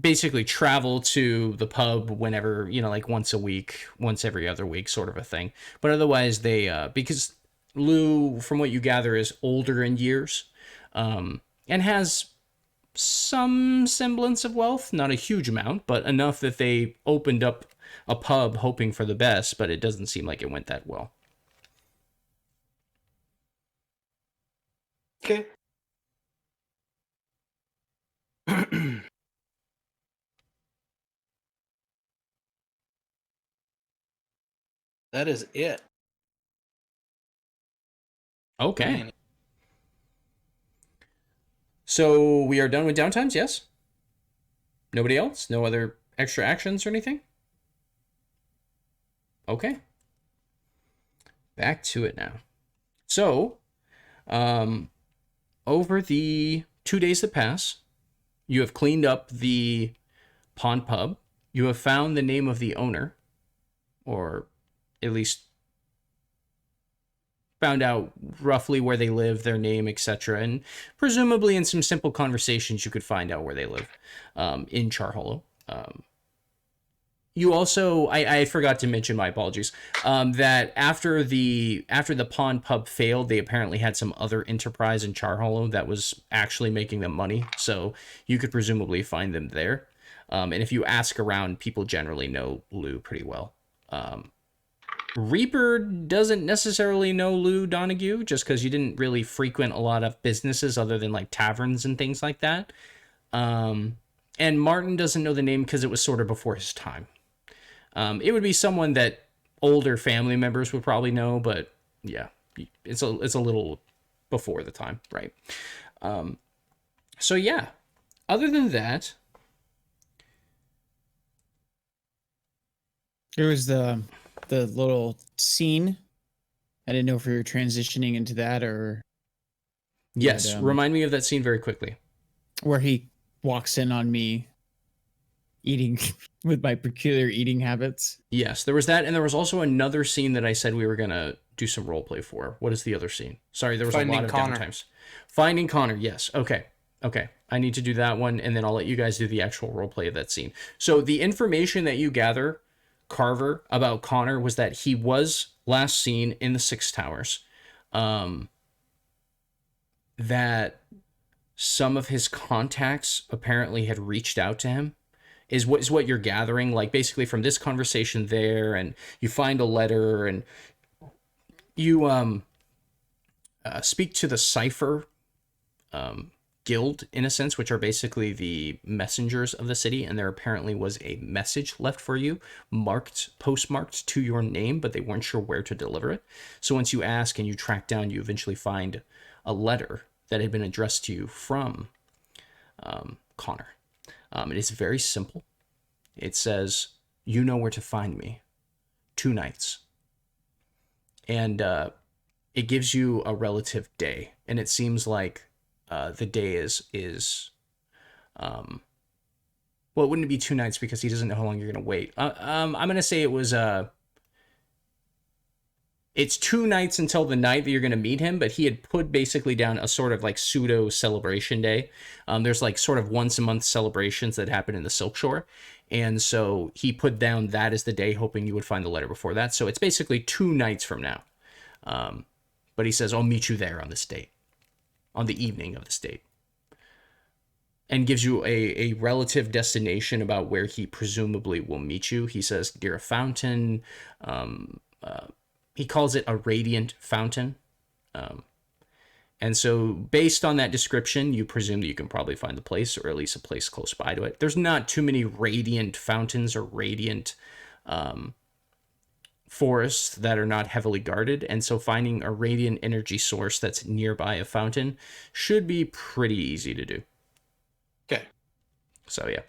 basically travel to the pub whenever, like once a week, once every other week, sort of a thing. But otherwise they, because Lou, from what you gather, is older in years, and has some semblance of wealth, not a huge amount, but enough that they opened up a pub hoping for the best, but it doesn't seem like it went that well. Okay. That is it. Okay. So we are done with downtimes, yes? Nobody else? No other extra actions or anything? Okay. Back to it now. So, over the 2 days that pass, you have cleaned up the Pond Pub. You have found the name of the owner, or at least found out roughly where they live, their name, etc. And presumably in some simple conversations, you could find out where they live in Char Hollow. You also, I forgot to mention, my apologies, that after the Pond Pub failed, they apparently had some other enterprise in Char Hollow that was actually making them money. So you could presumably find them there. And if you ask around, people generally know Lou pretty well. Reaper doesn't necessarily know Lou Donahue, just because you didn't really frequent a lot of businesses other than like taverns and things like that. And Martin doesn't know the name because it was sort of before his time. It would be someone that older family members would probably know, but yeah, it's a little before the time, right? So yeah, other than that, there was the little scene. I didn't know if we were transitioning into that or... Yes, remind me of that scene very quickly. Where he walks in on me eating with my peculiar eating habits. Yes, there was that, and there was also another scene that I said we were going to do some roleplay for. What is the other scene? Sorry, there was a lot of downtimes. Finding Connor, yes. Okay. I need to do that one, and then I'll let you guys do the actual roleplay of that scene. So the information that you gather, Carver, about Connor was that he was last seen in the Six Towers. That some of his contacts apparently had reached out to him is what you're gathering, like basically from this conversation there, and you find a letter, and you speak to the Cipher guild, in a sense, which are basically the messengers of the city, and there apparently was a message left for you, postmarked to your name, but they weren't sure where to deliver it. So once you ask and you track down, you eventually find a letter that had been addressed to you from Connor. It is very simple. It says, "You know where to find me. 2 nights." And it gives you a relative day, and it seems like the day is well, it wouldn't be 2 nights because he doesn't know how long you're gonna wait. I'm gonna say it was it's 2 nights until the night that you're gonna meet him, but he had put basically down a sort of like pseudo celebration day. There's like sort of once a month celebrations that happen in the Silk Shore, and so he put down that as the day, hoping you would find the letter before that. So it's basically 2 nights from now. But he says, "I'll meet you there on this date, on the evening of this date." and gives you a relative destination about where he presumably will meet you. He says near a fountain. He calls it a radiant fountain. And so based on that description, you presume that you can probably find the place, or at least a place close by to it. There's not too many radiant fountains or radiant forests that are not heavily guarded. And so finding a radiant energy source that's nearby a fountain should be pretty easy to do. Okay. So, yeah.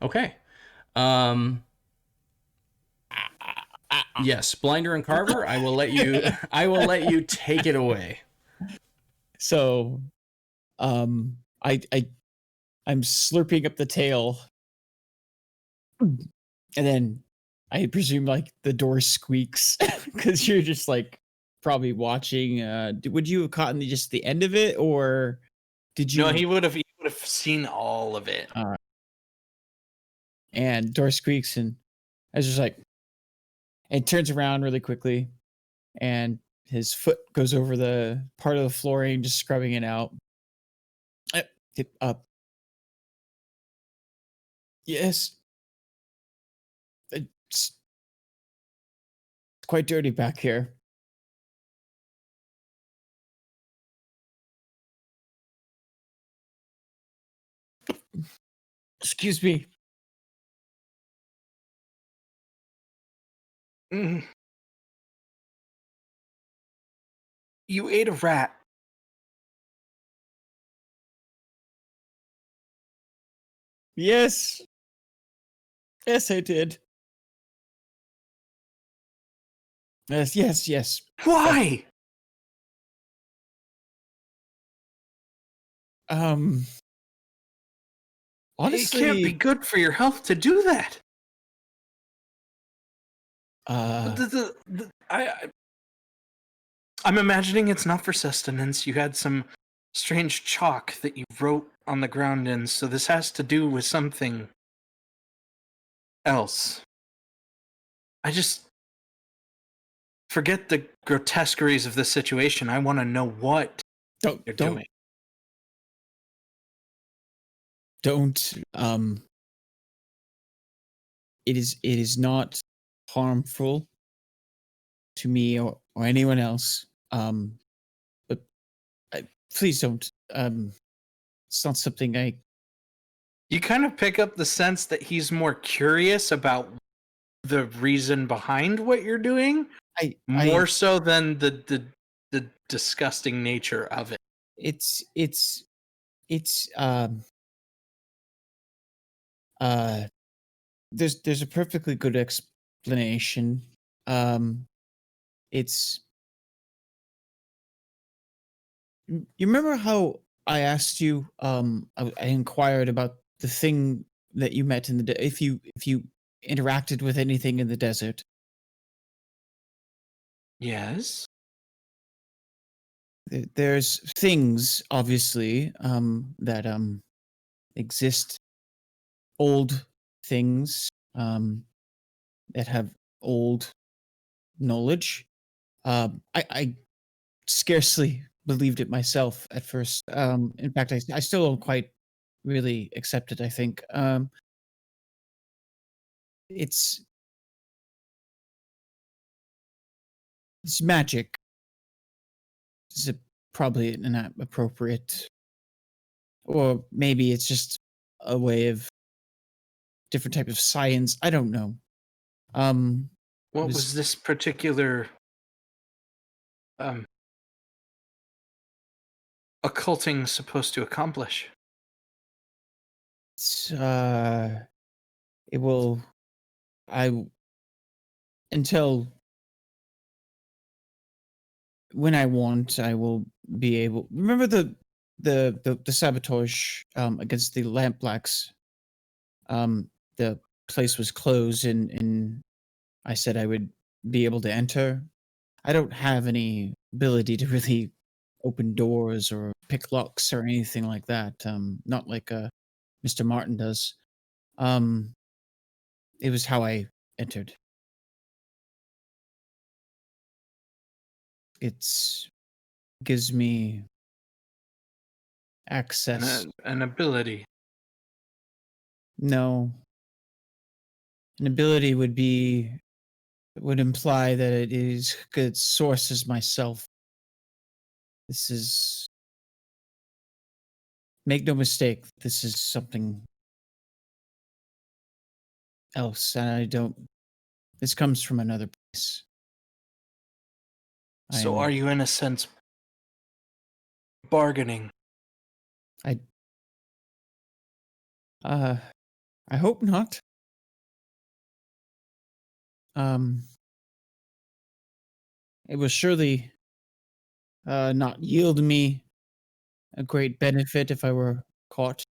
Okay. Yes, Blinder and Carver, I will let you take it away. So, I'm slurping up the tail, and then I presume like the door squeaks because you're just like probably watching. Would you have caught just the end of it, or did you? No, he would have seen all of it. And door squeaks, and I was just like, and turns around really quickly, and his foot goes over the part of the flooring, just scrubbing it out. Up. Yes. It's quite dirty back here. Excuse me. Mm. You ate a rat. Yes. Yes, I did. Yes. Why? Honestly, it can't be good for your health to do that. I'm imagining it's not for sustenance. You had some strange chalk that you wrote on the ground in, so this has to do with something else. I just forget the grotesqueries of this situation. I want to know what you're doing. Don't. It is not harmful to me or anyone else. But please don't. It's not something I. You kind of pick up the sense that he's more curious about the reason behind what you're doing, more so than the disgusting nature of it. There's a perfectly good explanation. It's you remember how I asked you, I inquired about the thing that you met in the if you interacted with anything in the desert. Yes. There's things obviously that exist, old things that have old knowledge. I scarcely believed it myself at first. In fact, I still don't quite really accept it, I think. It's magic. Is it probably an appropriate, or maybe it's just a way of different type of science. I don't know. What was this particular occulting supposed to accomplish? It's, it will. Until when I want, I will be able. Remember the sabotage against the lamp blacks. The place was closed, and I said I would be able to enter. I don't have any ability to really open doors or pick locks or anything like that. Not like Mr. Martin does. It was how I entered. It's gives me access. An ability. No. An ability would imply that it is good source as myself. This is, make no mistake, this is something else, and this comes from another place. So are you in a sense bargaining? I hope not. It will surely not yield me a great benefit if I were caught,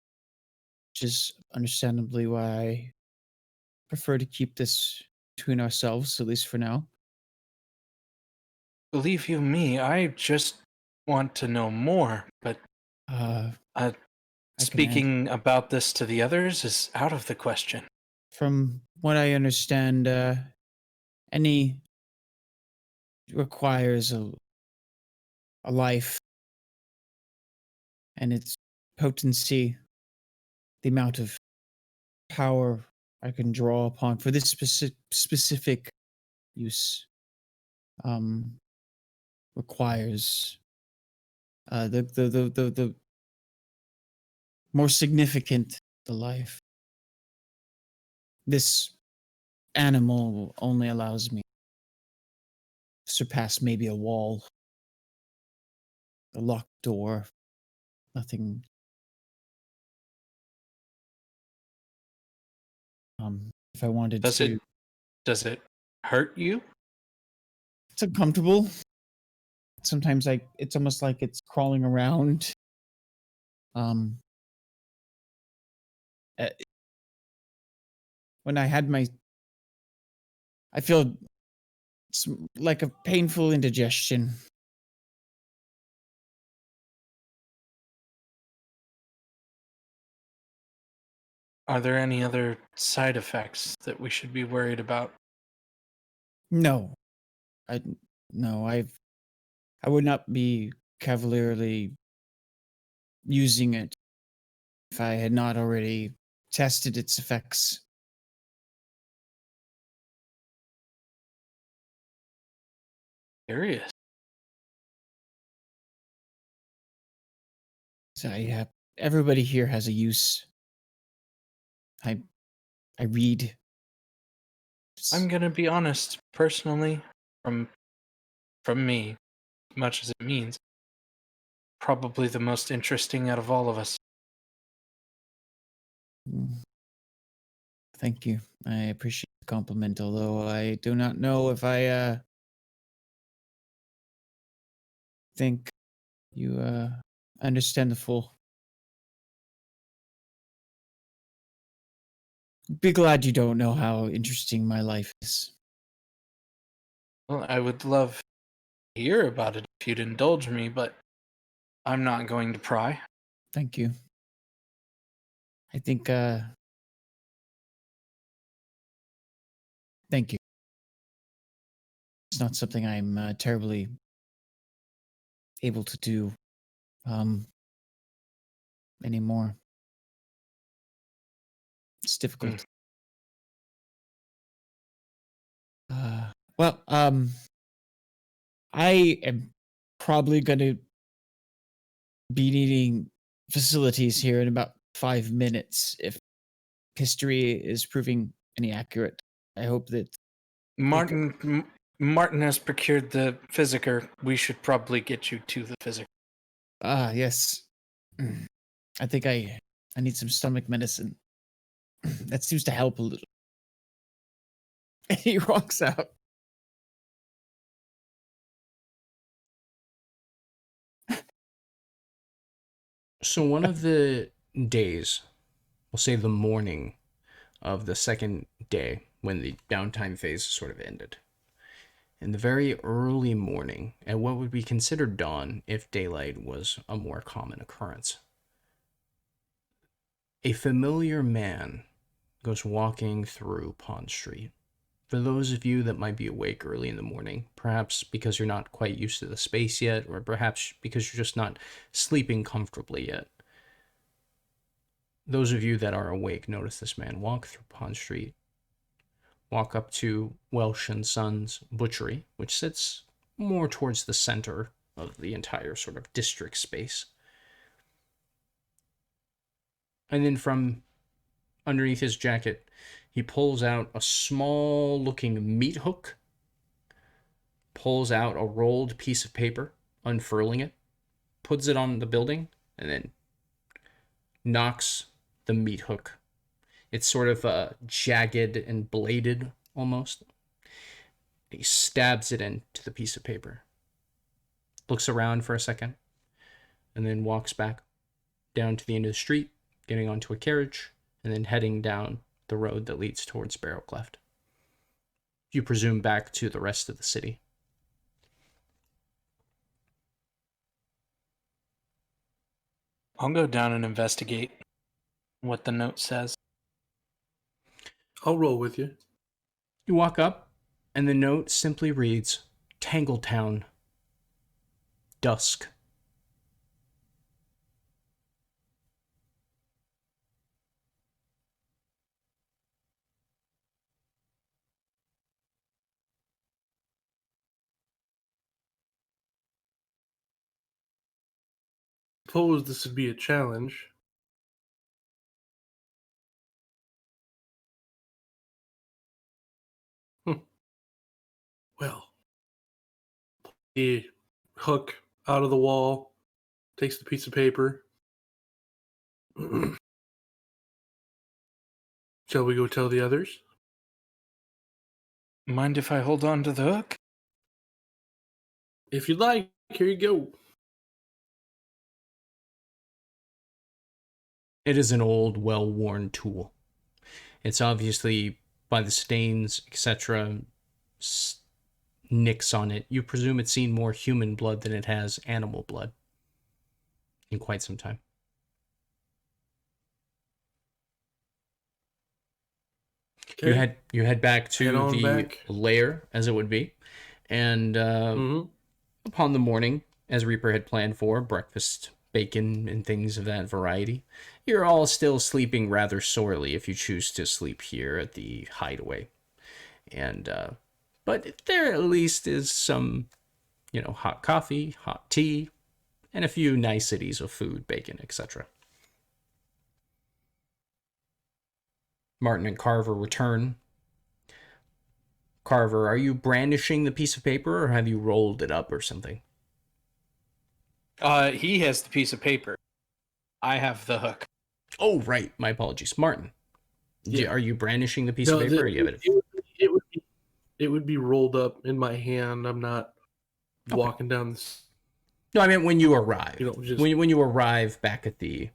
which is understandably why I prefer to keep this between ourselves, at least for now. Believe you me, I just want to know more, but I can speaking about this to the others is out of the question. From what I understand, any requires a life and its potency, the amount of power I can draw upon for this specific use requires the more significant the life. This animal only allows me to surpass maybe a wall, a locked door, nothing. If I wanted to, does it hurt you? it's uncomfortable. Sometimes it's almost like it's crawling around. When I feel it's like a painful indigestion. Are there any other side effects that we should be worried about? No, I would not be cavalierly using it if I had not already tested its effects. Curious. So everybody here has a use. I read. I'm gonna be honest, personally, from me, much as it means, probably the most interesting out of all of us. Thank you. I appreciate the compliment, although I do not know if I think you understand the full. Be glad you don't know how interesting my life is. Well, I would love to hear about it if you'd indulge me, but I'm not going to pry. Thank you. I think thank you. It's not something I'm terribly able to do anymore. It's difficult. Well, I am probably going to be needing facilities here in about 5 minutes if history is proving any accurate. I hope that Martin has procured the physiker. We should probably get you to the physiker. Yes. I think I need some stomach medicine. That seems to help a little. And he walks out. So one of the days, we'll say the morning of the second day, when the downtime phase sort of ended, in the very early morning, at what would be considered dawn if daylight was a more common occurrence, a familiar man goes walking through Pond Street, For those of you that might be awake early in the morning, perhaps because you're not quite used to the space yet, or perhaps because you're just not sleeping comfortably yet, those of you that are awake notice this man walk through Pond Street, walk up to Welsh and Sons Butchery, which sits more towards the center of the entire sort of district space. And then from underneath his jacket, he pulls out a small looking meat hook, pulls out a rolled piece of paper, unfurling it, puts it on the building, and then knocks the meat hook. It's sort of jagged and bladed almost. He stabs it into the piece of paper, looks around for a second, and then walks back down to the end of the street, getting onto a carriage, and then heading down the road that leads towards Sparrow Cleft. You presume back to the rest of the city. I'll go down and investigate what the note says. I'll roll with you. You walk up, and the note simply reads, Tangletown, dusk. Suppose this would be a challenge. Well, the hook out of the wall, takes the piece of paper. Shall we go tell the others? Mind if I hold on to the hook? If you'd like, here you go. It is an old, well-worn tool. It's obviously, by the stains, etc., nicks on it. You presume it's seen more human blood than it has animal blood in quite some time. Okay. You head back to the back. lair, as it would be, and upon the morning, as Reaper had planned for, breakfast, bacon, and things of that variety, you're all still sleeping rather sorely if you choose to sleep here at the hideaway. And but there at least is some, hot coffee, hot tea, and a few niceties of food, bacon, etc. Martin and Carver return. Carver, are you brandishing the piece of paper, or have you rolled it up or something? He has the piece of paper. I have the hook. Oh, right. My apologies. Martin, Yeah. Are you brandishing the piece of paper? Or do you have it? It would be rolled up in my hand. I'm not walking down this. No, I meant when you arrive. Just... When you arrive back at the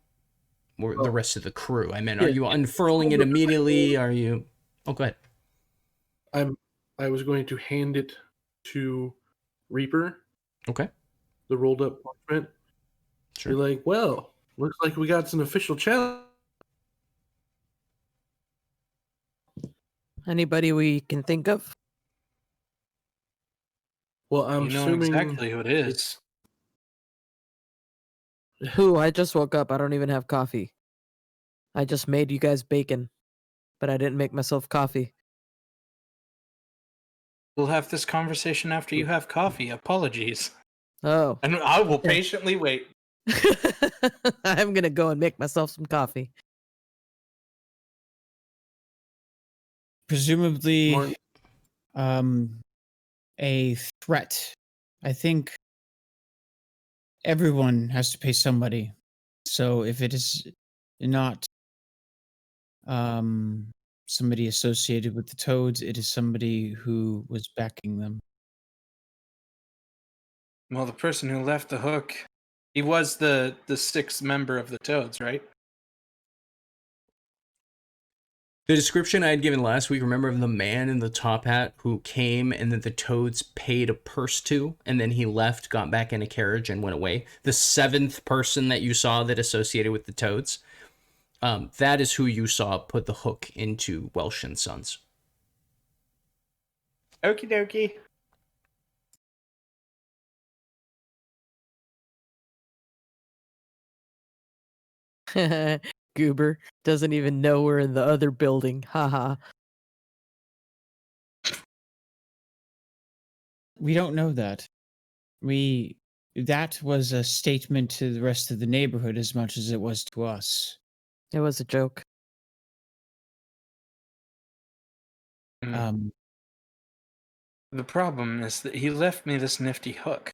rest of the crew. I meant, are you unfurling it immediately? Are you... Oh, go ahead. I was going to hand it to Reaper. Okay. The rolled up parchment. Sure. Be like, well, looks like we got some official challenge. Anybody we can think of? Well, I'm You know assuming exactly who it is. Who? I just woke up. I don't even have coffee. I just made you guys bacon, but I didn't make myself coffee. We'll have this conversation after you have coffee. Apologies. Oh. And I will patiently wait. I'm gonna go and make myself some coffee. Presumably, a threat. I think everyone has to pay somebody. So if it is not somebody associated with the Toads, it is somebody who was backing them. Well, the person who left the hook, he was the sixth member of the Toads, right? The description I had given last week, remember, of the man in the top hat who came and then the Toads paid a purse to, and then he left, got back in a carriage, and went away? The seventh person that you saw that associated with the Toads, that is who you saw put the hook into Welsh and Sons. Okie dokie. Goober doesn't even know we're in the other building. Haha. We don't know that. That was a statement to the rest of the neighborhood as much as it was to us. It was a joke. The problem is that he left me this nifty hook.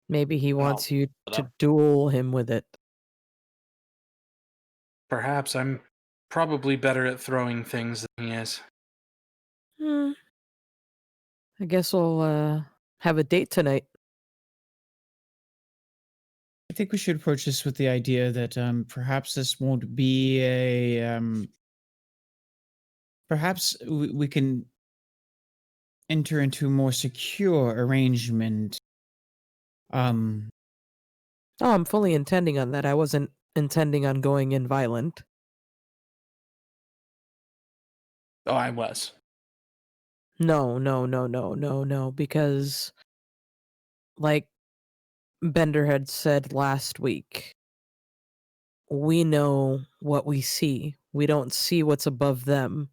Maybe he wants you put to up. duel him with it. Perhaps I'm probably better at throwing things than he is. I guess we'll have a date tonight. I think we should approach this with the idea that perhaps this won't be a perhaps we can enter into a more secure arrangement. Oh, I'm fully intending on that. I wasn't intending on going in violent. Oh, I was. No, because like Bender had said last week, we know what we see. We don't see what's above them.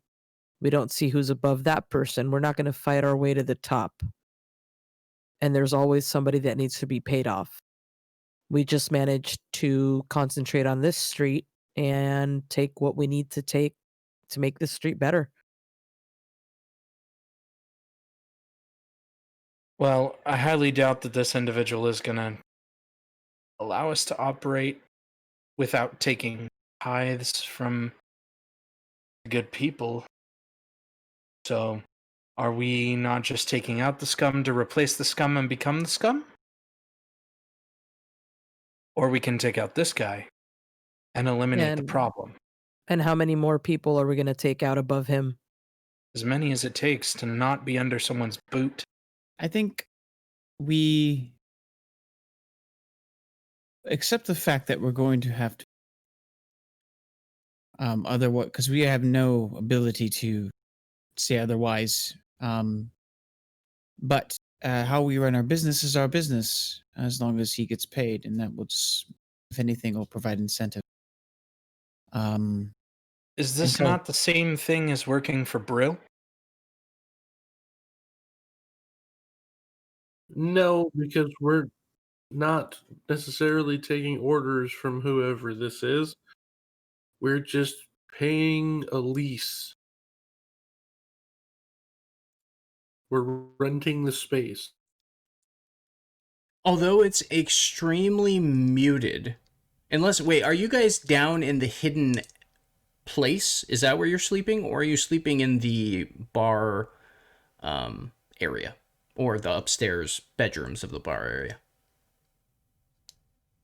We don't see who's above that person. We're not going to fight our way to the top. And there's always somebody that needs to be paid off. We just managed to concentrate on this street and take what we need to take to make this street better. Well, I highly doubt that this individual is going to allow us to operate without taking tithes from good people. So, are we not just taking out the scum to replace the scum and become the scum? Or we can take out this guy and eliminate the problem. And how many more people are we going to take out above him? As many as it takes to not be under someone's boot. I think we accept the fact that we're going to have to because we have no ability to say otherwise. But how we run our business is our business, as long as he gets paid, and that will just, if anything, will provide incentive. Is this so- not the same thing as working for Brill? No, because we're not necessarily taking orders from whoever this is. We're just paying a lease. We're renting the space. Although it's extremely muted. Wait, are you guys down in the hidden place? Is that where you're sleeping? Or are you sleeping in the bar area? Or the upstairs bedrooms of the bar area?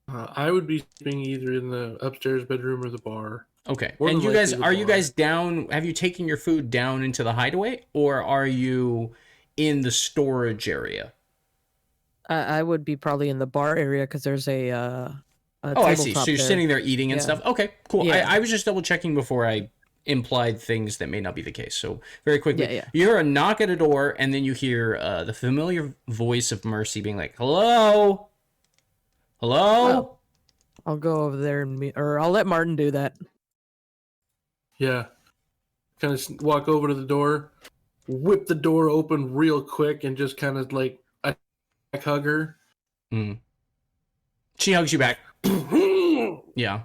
I would be sleeping either in the upstairs bedroom or the bar. Okay. More And than you guys, likely the are you bar. guys down, have you taken your food down into the hideaway? Or are you in the storage area? I would be probably in the bar area because there's a Oh, I see. So tabletop you're there. sitting there eating and Yeah. stuff. Okay, cool. Yeah. I was just double checking before I implied things that may not be the case. So very quickly, Yeah. you hear a knock at a door, and then you hear the familiar voice of Mercy being like, "Hello, hello." Oh. I'll go over there or I'll let Martin do that. Yeah. Kind of walk over to the door, whip the door open real quick, and just kind of like hug her. Mm. She hugs you back. Yeah.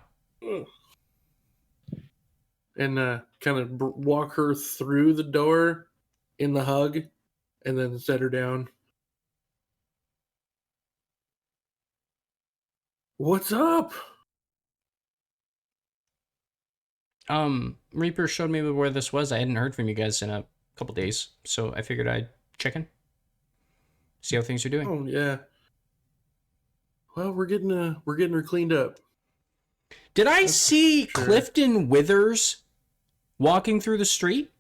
And kind of walk her through the door in the hug, and then set her down. What's up? Reaper showed me where this was. I hadn't heard from you guys in a couple days, so I figured I'd check in, see how things are doing. Oh yeah. Well, we're getting her cleaned up. Did I see sure. Clifton Withers walking through the street?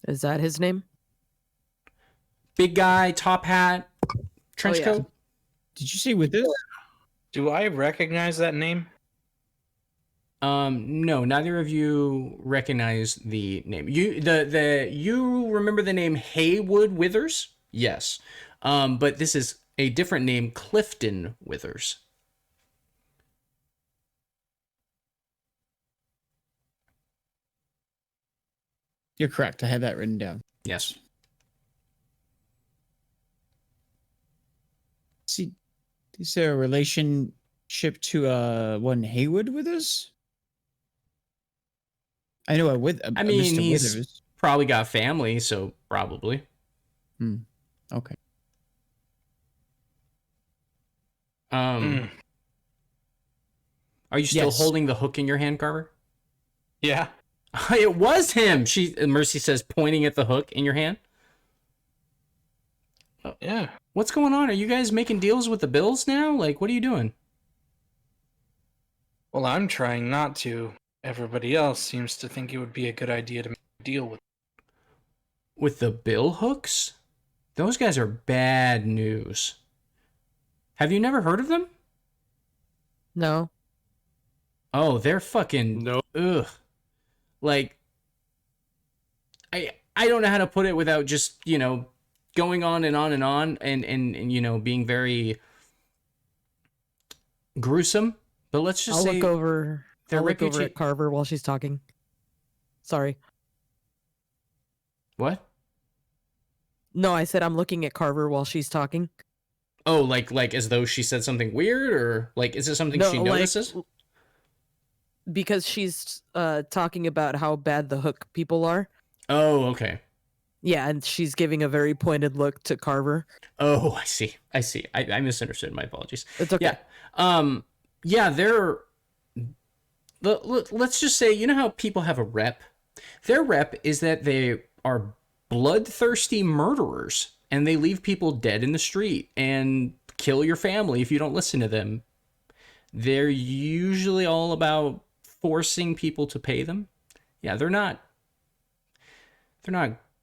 Is that his name? Big guy, top hat, trench yeah. coat. Did you see with this? Do I recognize that name? No, neither of you recognize the name. You remember the name Haywood Withers? Yes. But this is a different name, Clifton Withers. You're correct. I had that written down. Yes. See, is there a relationship to one Haywood Withers? I know I mean, Mr. he's Withers. probably got family, so probably. Okay. Are you still Yes. holding the hook in your hand, Carver? Yeah. It was him. Mercy says, pointing at the hook in your hand. Yeah. What's going on? Are you guys making deals with the Bills now? Like, what are you doing? Well, I'm trying not to. Everybody else seems to think it would be a good idea to make a deal with the bill hooks? Those guys are bad news. Have you never heard of them? No. Oh, they're fucking No. ugh. Like, I don't know how to put it without just, going on and on and on and being very gruesome. But let's just say I'll look over at Carver while she's talking. Sorry. What? No, I said I'm looking at Carver while she's talking. Oh, like as though she said something weird, or like is it something she notices? Because she's talking about how bad the hook people are. Oh, okay. Yeah, and she's giving a very pointed look to Carver. Oh, I see. I misunderstood. My apologies. It's okay. Yeah. Yeah, they're... Let's just say, you know how people have a rep? Their rep is that they are bloodthirsty murderers, and they leave people dead in the street and kill your family if you don't listen to them. They're usually all about forcing people to pay them. Yeah, they're not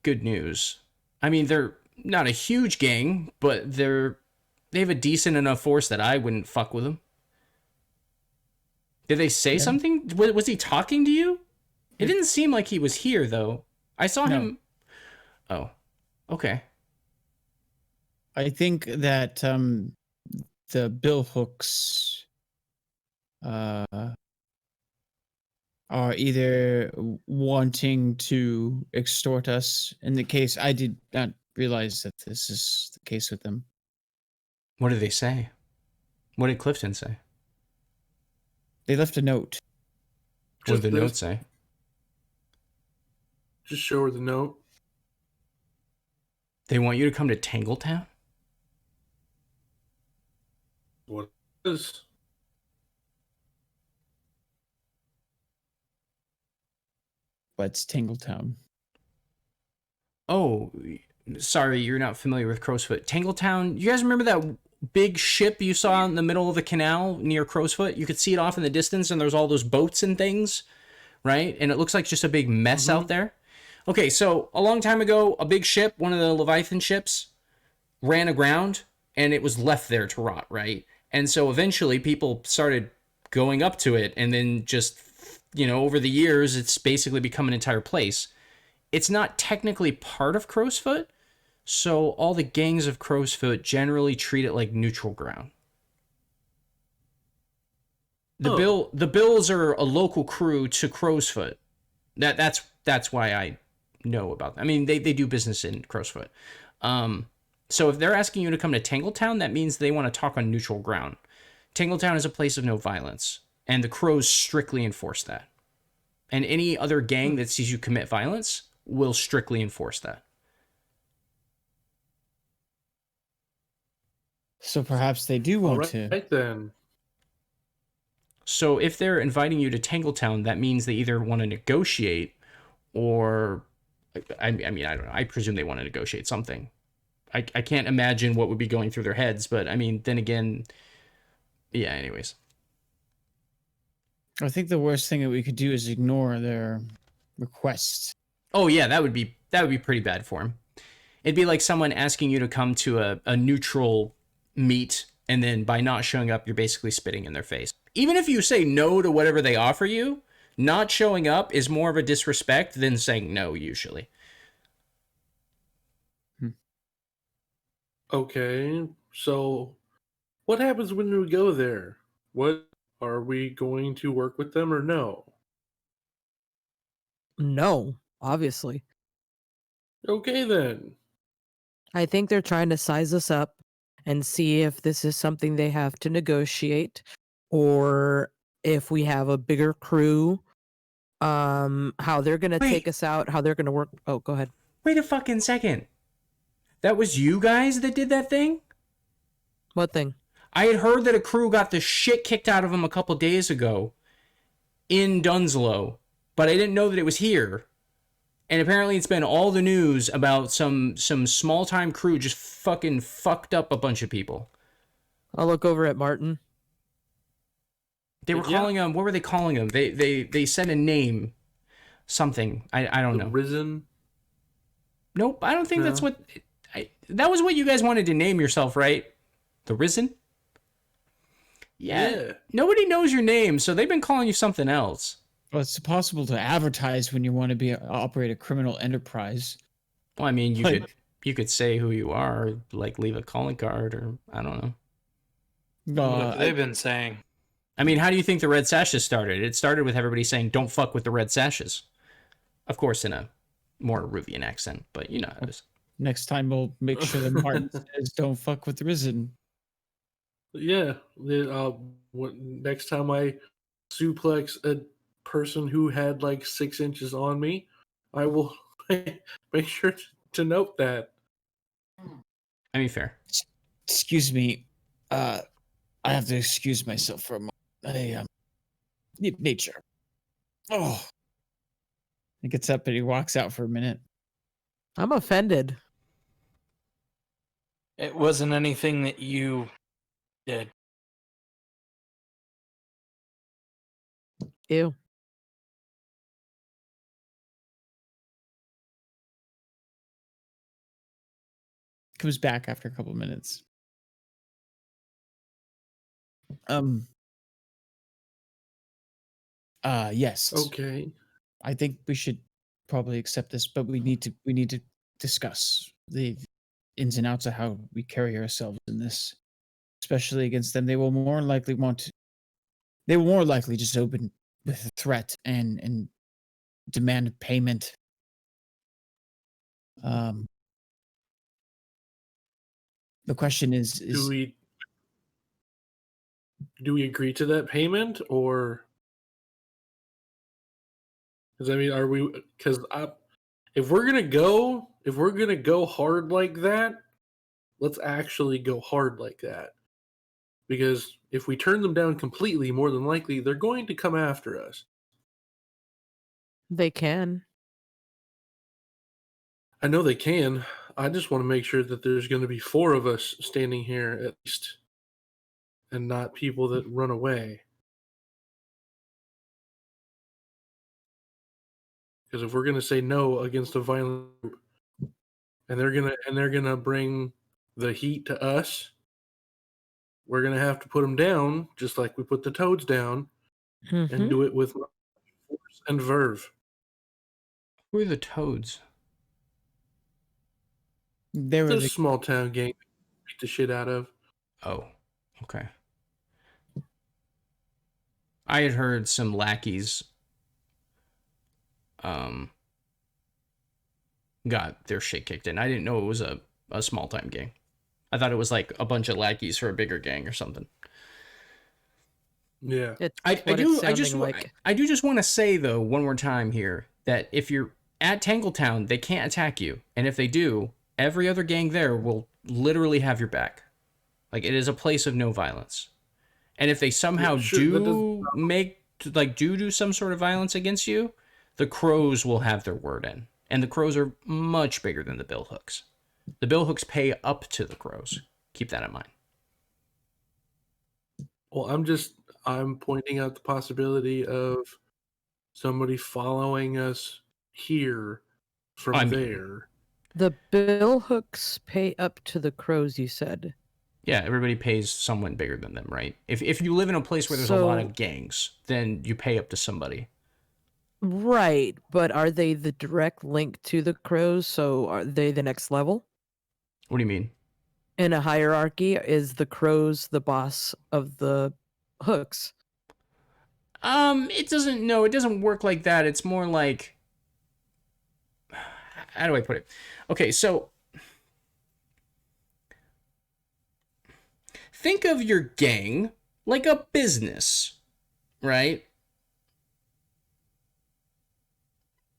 good news. I mean, they're not a huge gang, but they have a decent enough force that I wouldn't fuck with them. Did they say something? Was he talking to you? It didn't seem like he was here, though. I saw him. Oh, okay. I think that the bill hooks are either wanting to extort us. In the case, I did not realize that this is the case with them. What did they say? What did Clifton say? They left a note. What did the note say? Just show her the note. They want you to come to Tangletown? What is? What's Tangletown? Oh, sorry, you're not familiar with Crowsfoot. Tangletown, you guys remember that big ship you saw in the middle of the canal near Crowsfoot? You could see it off in the distance, and there's all those boats and things, right? And it looks like just a big mess out there. Okay, so a long time ago, a big ship, one of the Leviathan ships, ran aground, and it was left there to rot, right? And so eventually people started going up to it, and then just, over the years, it's basically become an entire place. It's not technically part of Crowsfoot, so all the gangs of Crowsfoot generally treat it like neutral ground. The Bills are a local crew to Crowsfoot. That's why I know about them. I mean, they do business in Crowsfoot. So if they're asking you to come to Tangletown, that means they want to talk on neutral ground. Tangletown is a place of no violence, and the Crows strictly enforce that. And any other gang that sees you commit violence will strictly enforce that. So perhaps they do want to. Right then. So if they're inviting you to Tangletown, that means they either want to negotiate or, I mean, I don't know. I presume they want to negotiate something. I can't imagine what would be going through their heads, but I mean, then again, yeah, anyways. I think the worst thing that we could do is ignore their request. Oh yeah, that would be pretty bad for him. It'd be like someone asking you to come to a neutral meet And then by not showing up, you're basically spitting in their face. Even if you say no to whatever they offer you, not showing up is more of a disrespect than saying no, usually. Okay, so what happens when we go there? What are we going to work with them or no? No, obviously. Okay then. I think they're trying to size us up and see if this is something they have to negotiate, or if we have a bigger crew, how they're going to Wait. take us out, how they're going to work. Oh, go ahead. Wait a fucking second. That was you guys that did that thing? What thing? I had heard that a crew got the shit kicked out of them a couple days ago in Dunslow, but I didn't know that it was here. And apparently it's been all the news about some small-time crew just fucking fucked up a bunch of people. I'll look over at Martin. They were calling them, what were they calling them? They said a name. Something. I don't know. Risen? Nope, I don't think that's what... that was what you guys wanted to name yourself, right? The Risen? Yeah. Nobody knows your name, so they've been calling you something else. Well, it's possible to advertise when you want to operate a criminal enterprise. Well, I mean, you could say who you are, or, like leave a calling card, or I don't know. What have they been saying? I mean, how do you think the Red Sashes started? It started with everybody saying, "Don't fuck with the Red Sashes." Of course, in a more Ruvian accent, but you know how it is. Next time we'll make sure that Martin says, "Don't fuck with the Risen." Yeah. Next time I suplex a person who had like 6 inches on me, I will make sure to note that. I mean, fair. Excuse me. I have to excuse myself for a moment. I need nature. Oh. He gets up and he walks out for a minute. I'm offended. It wasn't anything that you did. Ew. Comes back after a couple minutes. Yes. Okay. I think we should probably accept this, but we need to discuss the ins and outs of how we carry ourselves in this, especially against them. They will more likely just open with a threat and demand payment. The question is do we agree to that payment, or because I mean, are we? Because if we're gonna go hard like that, let's actually go hard like that. Because if we turn them down completely, more than likely they're going to come after us. They can. I know they can. I just want to make sure that there's going to be 4 of us standing here at least, and not people that run away. Because if we're going to say no against a violent group, and they're gonna bring the heat to us, we're gonna have to put them down, just like we put the toads down, and do it with force and verve. Who are the Toads? they were This small town gang beat the shit out of. Oh, okay. I had heard some lackeys got their shit kicked in. I didn't know it was a small time gang. I thought it was like a bunch of lackeys for a bigger gang or something. Yeah. I do just want to say though one more time here that if you're at Tangletown, they can't attack you, and if they do, every other gang there will literally have your back. Like, it is a place of no violence. And if they somehow do some sort of violence against you, the crows will have their word in. And the crows are much bigger than the billhooks. The billhooks pay up to the crows. Keep that in mind. Well, I'm pointing out the possibility of somebody following us here from there. The billhooks pay up to the crows, you said. Yeah, everybody pays someone bigger than them, right? If you live in a place where there's a lot of gangs, then you pay up to somebody. Right, but are they the direct link to the crows? So are they the next level? What do you mean? In a hierarchy, is the crows the boss of the hooks? It doesn't work like that. It's more like, how do I put it? Okay, so think of your gang like a business, right?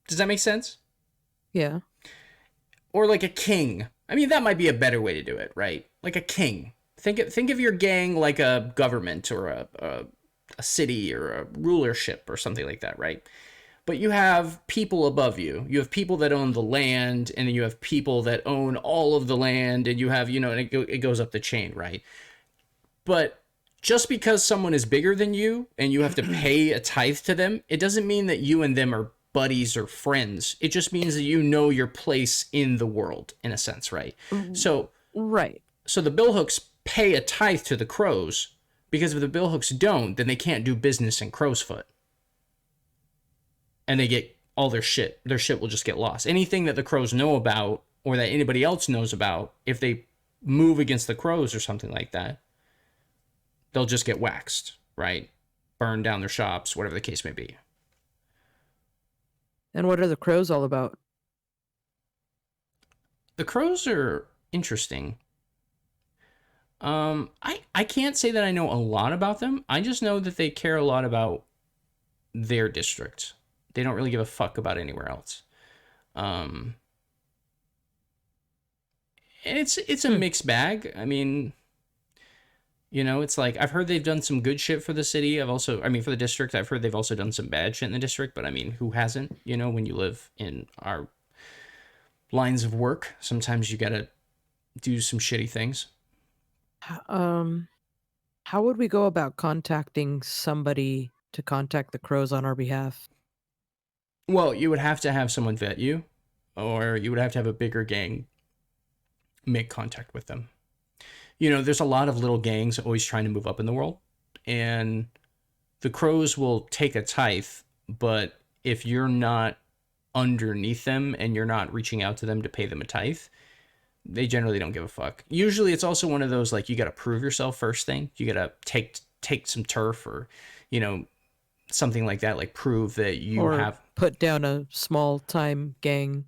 Does that make sense? Yeah. Or like a king. I mean, that might be a better way to do it, right? Like a king. Think of your gang like a government or a city or a rulership or something like that, right? But you have people above you. You have people that own the land, and then you have people that own all of the land, and you have, and it goes up the chain, right? But just because someone is bigger than you and you have to pay a tithe to them, it doesn't mean that you and them are buddies or friends. It just means that you know your place in the world, in a sense, right? So Right. so the billhooks pay a tithe to the crows, because if the billhooks don't, then they can't do business in Crowsfoot. And they get all their shit. Their shit will just get lost. Anything that the crows know about or that anybody else knows about, if they move against the crows or something like that, they'll just get waxed, right? Burn down their shops, whatever the case may be. And what are the crows all about? The crows are interesting. I can't say that I know a lot about them. I just know that they care a lot about their district. They don't really give a fuck about anywhere else. And it's a mixed bag. I mean, it's like, I've heard they've done some good shit for the city. For the district, I've heard they've also done some bad shit in the district, but I mean, who hasn't? When you live in our lines of work, sometimes you gotta do some shitty things. How would we go about contacting somebody to contact the crows on our behalf? Well, you would have to have someone vet you, or you would have to have a bigger gang make contact with them. There's a lot of little gangs always trying to move up in the world, and the crows will take a tithe, but if you're not underneath them and you're not reaching out to them to pay them a tithe, they generally don't give a fuck. Usually it's also one of those, like, you got to prove yourself first thing. You got to take some turf or, something like that, like prove that you have put down a small time gang.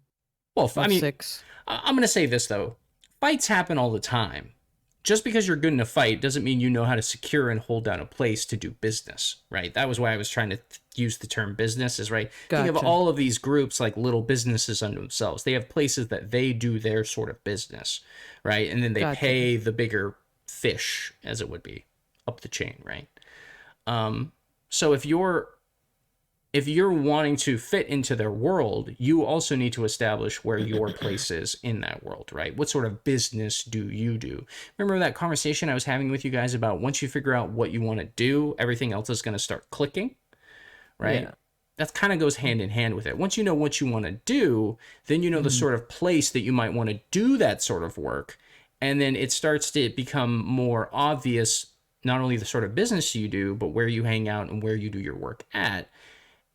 Well, I mean, 6. I'm going to say this, though. Fights happen all the time. Just because you're good in a fight doesn't mean you know how to secure and hold down a place to do business, right? That was why I was trying to use the term business, is right. Gotcha. Think of all of these groups like little businesses unto themselves. They have places that they do their sort of business, right? And then they Gotcha. pay the bigger fish, as it would be, up the chain, right? So if you're wanting to fit into their world, you also need to establish where your place is in that world, right? What sort of business do you do? Remember that conversation I was having with you guys about once you figure out what you want to do, everything else is going to start clicking, right? Yeah. That kind of goes hand in hand with it. Once you know what you want to do, then you know the sort of place that you might want to do that sort of work. And then it starts to become more obvious, not only the sort of business you do, but where you hang out and where you do your work at.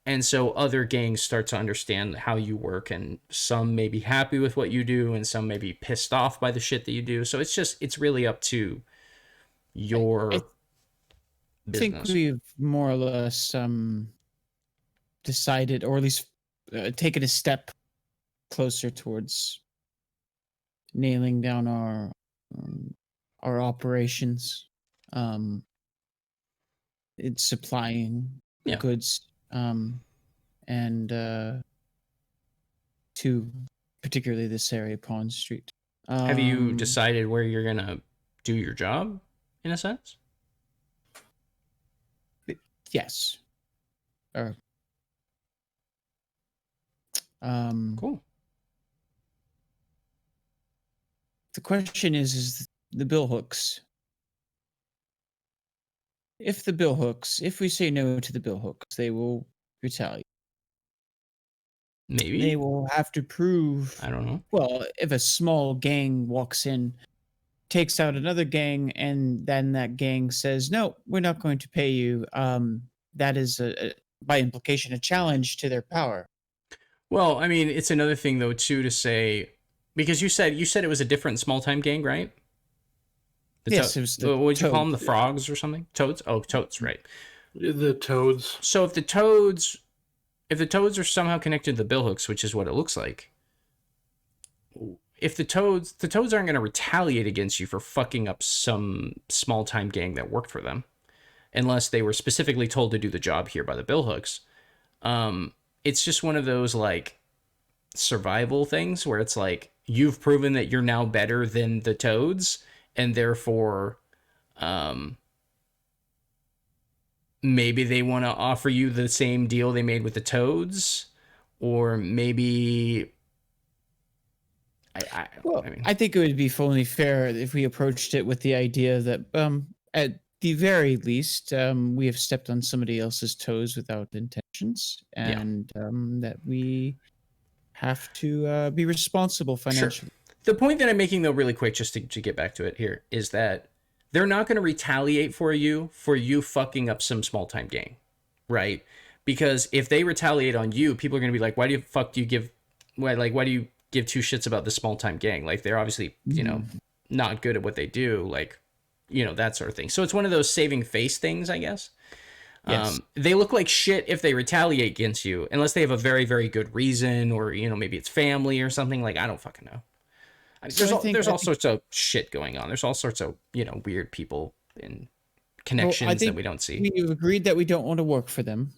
And so other gangs start to understand how you work, and some may be happy with what you do, and some may be pissed off by the shit that you do. So it's really up to your I business. think we've more or less decided, or at least taken a step closer towards nailing down our operations. It's supplying goods. And to particularly this area, Pond Street. Have you decided where you're gonna do your job, in a sense? Yes. Or Cool. The question is the billhooks. If we say no to the billhooks, they will retaliate. Maybe. They will have to prove. I don't know. Well, if a small gang walks in takes out another gang, and then that gang says, "No, we're not going to pay you." That is by implication a challenge to their power. Well, I mean, it's another thing though too to say, because you said it was a different small time gang, right? Yes, it was the what would you call them? The Toads. frogs or something? Toads? Oh, toads, right. The toads. So if the toads are somehow connected to the billhooks, which is what it looks like, if the toads aren't going to retaliate against you for fucking up some small time gang that worked for them, unless they were specifically told to do the job here by the billhooks. It's just one of those like survival things where it's like you've proven that you're now better than the toads, and therefore maybe they want to offer you the same deal they made with the toads, or maybe I think it would be fully fair if we approached it with the idea that at the very least we have stepped on somebody else's toes without intentions, and that we have to be responsible financially. Sure. The point that I'm making, though, really quick, just to get back to it here, is that they're not going to retaliate for you fucking up some small time gang, right? Because if they retaliate on you, people are going to be like, why do you give two shits about this small time gang? Like, they're obviously, not good at what they do, like, that sort of thing. So it's one of those saving face things, I guess. Yes. They look like shit if they retaliate against you, unless they have a very, very good reason, or, maybe it's family or something. Like, I don't fucking know. There's all sorts of shit going on. There's all sorts of, weird people and connections that we don't see. We agreed that we don't want to work for them.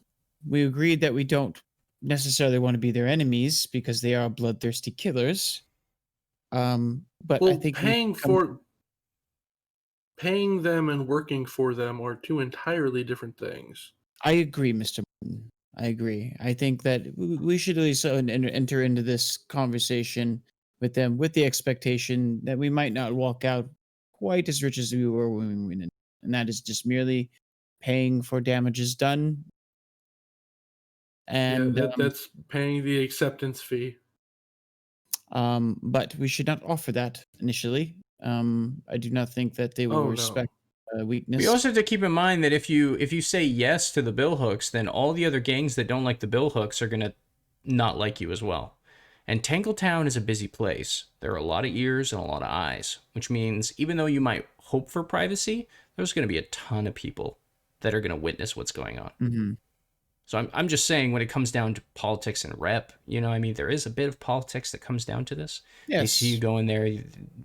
We agreed that we don't necessarily want to be their enemies because they are bloodthirsty killers. But I think paying them and working for them are two entirely different things. I agree, Mr. Martin. I agree. I think that we should at least enter into this conversation with them with the expectation that we might not walk out quite as rich as we were when we went in. And that is just merely paying for damages done. And that's paying the acceptance fee. But we should not offer that initially. I do not think that they will respect weakness. We also have to keep in mind that if you say yes to the billhooks, then all the other gangs that don't like the billhooks are gonna not like you as well. And Tangletown is a busy place. There are a lot of ears and a lot of eyes, which means even though you might hope for privacy, there's going to be a ton of people that are going to witness what's going on. Mm-hmm. So I'm just saying, when it comes down to politics and rep, there is a bit of politics that comes down to this. Yes. They see you going there,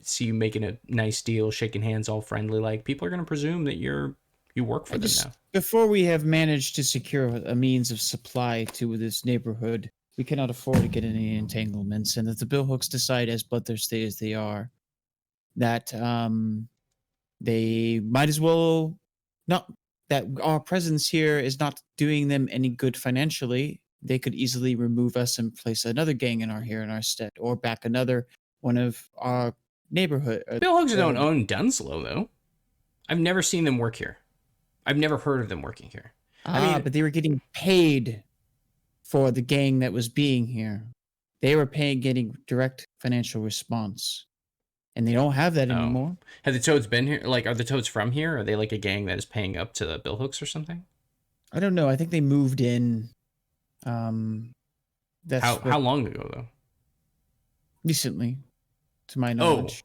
see you making a nice deal, shaking hands, all friendly. Like, people are going to presume that you work for them now. Before we have managed to secure a means of supply to this neighborhood, we cannot afford to get any entanglements, and if the billhooks decide, as bloodthirsty as they are, that they might as well not. That our presence here is not doing them any good financially. They could easily remove us and place another gang in our stead, or back another one of our neighborhood. Billhooks don't own Dunslow, though. I've never seen them work here. I've never heard of them working here. But they were getting paid for the gang that was being here. They were getting direct financial response. And they don't have that anymore. Have the Toads been here? Like, are the Toads from here? Are they like a gang that is paying up to the billhooks or something? I don't know. I think they moved in. How long ago, though? Recently, to my knowledge.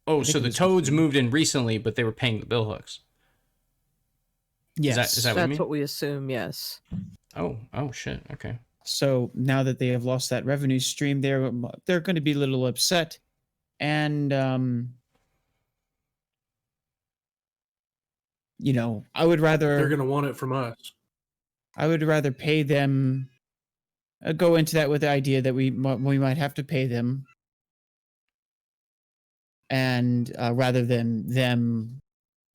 So the Toads moved in recently, but they were paying the billhooks. Yes. Is that what you mean? That's what we assume, yes. Oh, shit. Okay. So now that they have lost that revenue stream, they're going to be a little upset. And, I would rather... They're going to want it from us. I would rather pay them... go into that with the idea that we might have to pay them. And rather than them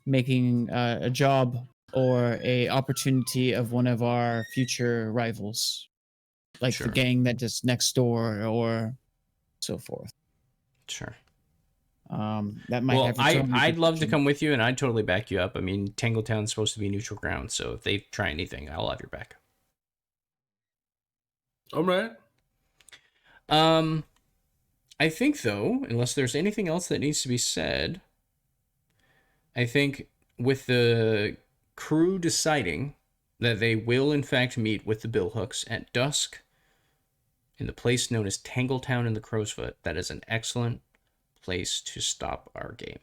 making a job or a opportunity of one of our future rivals. Like the gang that is next door or so forth. Sure. That might have I'd love to come with you, and I'd totally back you up. I mean, Tangletown's supposed to be neutral ground, so if they try anything, I'll have your back. All right. I think, though, unless there's anything else that needs to be said, I think with the crew deciding that they will, in fact, meet with the billhooks at dusk in the place known as Tangletown in the Crowsfoot, that is an excellent place to stop our game.